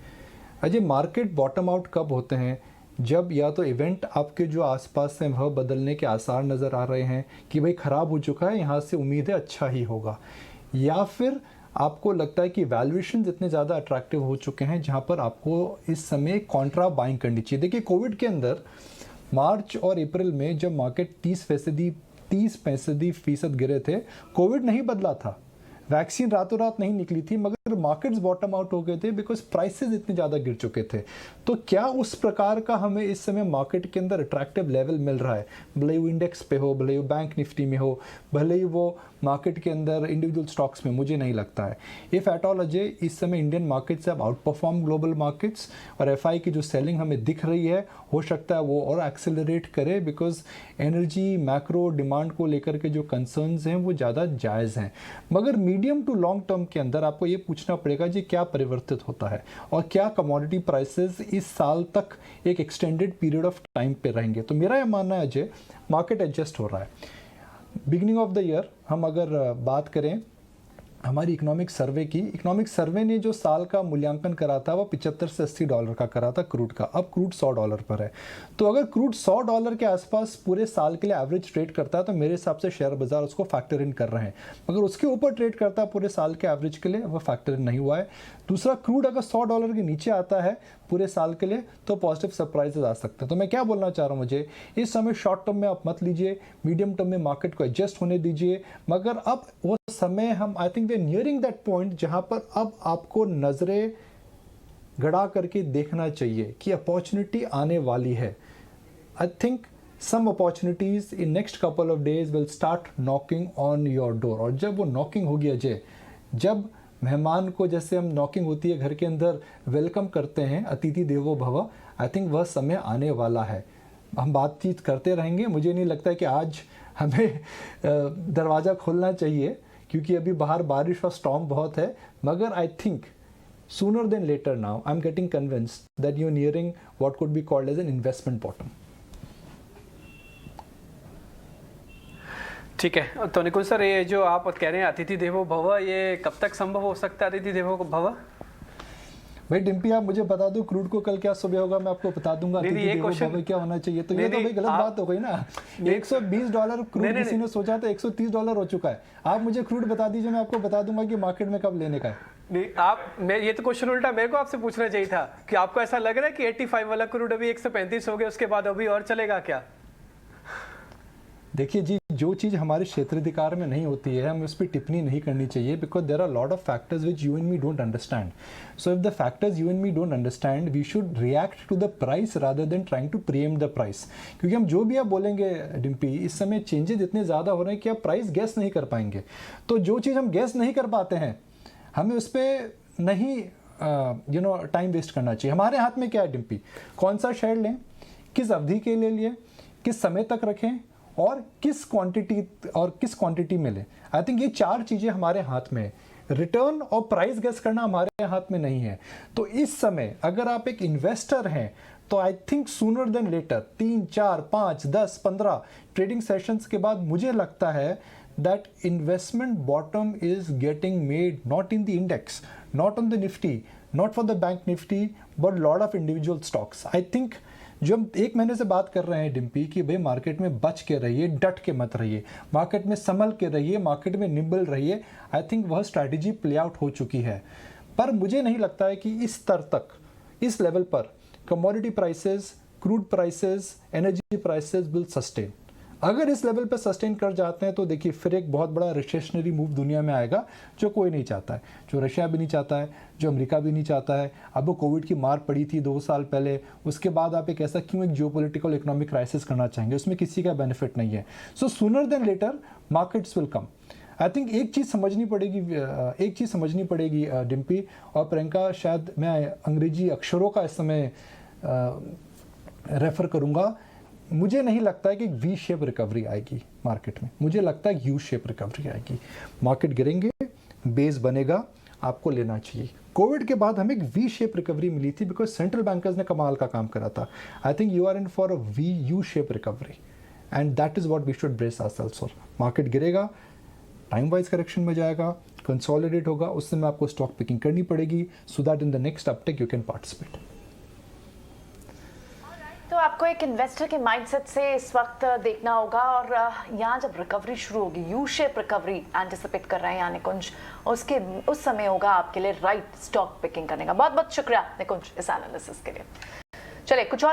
अजय, मार्केट बॉटम आउट कब होते हैं? जब या तो इवेंट आपके जो आसपास हैं वह बदलने के आसार नज़र आ रहे हैं कि भाई ख़राब हो चुका है, यहाँ से उम्मीद है अच्छा ही होगा, या फिर आपको लगता है कि वैल्यूएशंस इतने ज़्यादा अट्रैक्टिव हो चुके हैं जहाँ पर आपको इस समय कॉन्ट्रा बाइंग करनी चाहिए। देखिए, कोविड के अंदर मार्च और अप्रैल में जब मार्केट 30% गिरे थे, कोविड नहीं बदला था, वैक्सीन रातों रात नहीं निकली थी, मगर मार्केट्स बॉटम आउट हो गए थे बिकॉज प्राइसेस इतने ज़्यादा गिर चुके थे। तो क्या उस प्रकार का हमें इस समय मार्केट के अंदर अट्रैक्टिव लेवल मिल रहा है, भले ही वो इंडेक्स पे हो, भले ही वो बैंक निफ्टी में हो, भले ही वो मार्केट के अंदर इंडिविजुअल स्टॉक्स में? मुझे नहीं लगता है। इफ एट ऑल अजय, इस समय Indian markets have out perform global markets, और एफआई की जो सेलिंग हमें दिख रही है हो सकता है वो और एक्सेलरेट करे, बिकॉज एनर्जी मैक्रो डिमांड को लेकर के जो कंसर्न्स हैं वो ज़्यादा जायज़ हैं। मगर मीडियम टू लॉन्ग टर्म के अंदर आपको ये पूछना पड़ेगा जी क्या परिवर्तित होता है और क्या कमोडिटी प्राइसेस इस साल तक एक एक्सटेंडेड पीरियड ऑफ टाइम पे रहेंगे। तो मेरा ये मानना है अजय, मार्केट एडजस्ट हो रहा है। बिगिनिंग ऑफ द ईयर हम अगर बात करें हमारी इकोनॉमिक सर्वे की, इकोनॉमिक सर्वे ने जो साल का मूल्यांकन करा था वो $75 से $80 का करा था क्रूड का। अब क्रूड $100 पर है। तो अगर क्रूड $100 के आसपास पूरे साल के लिए एवरेज ट्रेड करता है तो मेरे हिसाब से शेयर बाजार उसको फैक्टर इन कर रहे हैं। मगर उसके ऊपर ट्रेड करता है पूरे साल के एवरेज के लिए, वो फैक्टर इन नहीं हुआ है। दूसरा, क्रूड अगर $100 के नीचे आता है पूरे साल के लिए तो पॉजिटिव सरप्राइजेस आ सकते हैं। तो मैं क्या बोलना चाह रहा हूँ, मुझे इस समय शॉर्ट टर्म में आप मत लीजिए, मीडियम टर्म में मार्केट को एडजस्ट होने दीजिए। मगर अब वो समय हम I think way nearing that point जहां पर अब आपको नजरें गड़ा करके देखना चाहिए कि अपॉर्चुनिटी आने वाली है। I think some opportunities in next couple of days will start knocking on your door। और जब वो नॉकिंग होगी अजय, जब मेहमान को जैसे हम नॉकिंग होती है घर के अंदर वेलकम करते हैं, अतिथि देवो भव, आई थिंक वह समय आने वाला है। हम बातचीत करते रहेंगे। मुझे नहीं लगता है कि आज हमें दरवाज़ा खोलना चाहिए क्योंकि अभी बाहर बारिश और स्टॉर्म बहुत है। मगर I think sooner than later now I'm getting convinced that you're nearing what could be called as an investment bottom। ठीक है, तो निकुल सर, ये जो आप कह रहे हैं अतिथि देवो भव, ये कब तक संभव हो सकता है अतिथि देवो भव? भाई डिम्पी, आप मुझे बता दो क्रूड को कल क्या सुबह होगा, मैं आपको बता दूंगा अतिथि देवो भव क्या होना चाहिए। तो ये तो भाई गलत बात हो गई ना। $120 क्रूड किसी ने सोचा था $130 हो चुका है। आप मुझे क्रूड बता दीजिए, मैं आपको बता दूंगा कि मार्केट में कब लेने का है। नहीं, मैं ये तो क्वेश्चन उल्टा मेरे को आपसे पूछना चाहिए था कि आपको ऐसा लग रहा है कि 85 वाला क्रूड अभी 135 हो गया, उसके बाद अभी और चलेगा क्या? देखिए जी, जो चीज़ हमारे क्षेत्राधिकार में नहीं होती है हमें उस पर टिप्पणी नहीं करनी चाहिए, because there are lot of factors which you and me don't understand. So if the factors you and me don't understand, we should react to the price rather than trying to preempt the price. क्योंकि हम जो भी आप बोलेंगे डिम्पी, इस समय चेंजेस इतने ज़्यादा हो रहे हैं कि आप प्राइस गैस नहीं कर पाएंगे। तो जो चीज़ हम गैस नहीं कर पाते हैं हमें उस पर नहीं टाइम वेस्ट करना चाहिए। हमारे हाथ में क्या है डिम्पी, कौन सा शेयर लें, किस अवधि के लिए, किस समय तक रखें और किस क्वांटिटी में लें। आई थिंक ये 4 चीज़ें हमारे हाथ में है। रिटर्न और प्राइस गेस करना हमारे हाथ में नहीं है। तो इस समय अगर आप एक इन्वेस्टर हैं तो I think sooner than later 3, 4, 5, 10, 15 trading sessions के बाद मुझे लगता है that investment bottom is getting made not in the index, not on the nifty, not for the bank nifty, but lot of individual stocks। I think जो हम 1 महीने से बात कर रहे हैं डिम्पी कि भाई मार्केट में बच के रहिए, डट के मत रहिए, मार्केट में संभल के रहिए, मार्केट में निम्बल रहिए, आई थिंक वह स्ट्रैटेजी प्ले आउट हो चुकी है। पर मुझे नहीं लगता है कि इस स्तर तक, इस लेवल पर commodity prices, crude prices, energy prices will sustain. अगर इस लेवल पे सस्टेन कर जाते हैं तो देखिए फिर एक बहुत बड़ा रिसेशनरी मूव दुनिया में आएगा जो कोई नहीं चाहता है, जो रशिया भी नहीं चाहता है, जो अमेरिका भी नहीं चाहता है। अब वो कोविड की मार पड़ी थी 2 साल पहले, उसके बाद आप एक ऐसा क्यों एक जियोपॉलिटिकल इकोनॉमिक क्राइसिस करना चाहेंगे, उसमें किसी का बेनिफिट नहीं है। So sooner than later markets will come. I think एक चीज़ समझनी पड़ेगी डिम्पी और प्रियंका, शायद मैं अंग्रेजी अक्षरों का इस समय रेफर करूँगा। मुझे नहीं लगता है कि वी शेप रिकवरी आएगी मार्केट में, मुझे लगता है यू शेप रिकवरी आएगी। मार्केट गिरेंगे, बेस बनेगा, आपको लेना चाहिए। कोविड के बाद हमें एक वी शेप रिकवरी मिली थी बिकॉज सेंट्रल बैंकर्स ने कमाल का काम करा था। I think you are in for a V U shape recovery and that is what we should brace ourselves for. Market गिरेगा, टाइम वाइज करेक्शन में जाएगा, कंसोलिडेट होगा, उस समय आपको स्टॉक पिकिंग करनी पड़ेगी so that in the next Uptake you can participate. तो आपको एक इन्वेस्टर के माइंडसेट से इस वक्त देखना होगा और यहाँ जब रिकवरी शुरू होगी, यू शेप रिकवरी एंटिसिपेट कर रहे हैं यहाँ निकुंज, उस समय होगा आपके लिए राइट स्टॉक पिकिंग करने का। बहुत बहुत शुक्रिया निकुंज इस एनालिसिस के लिए। चलिए कुछ और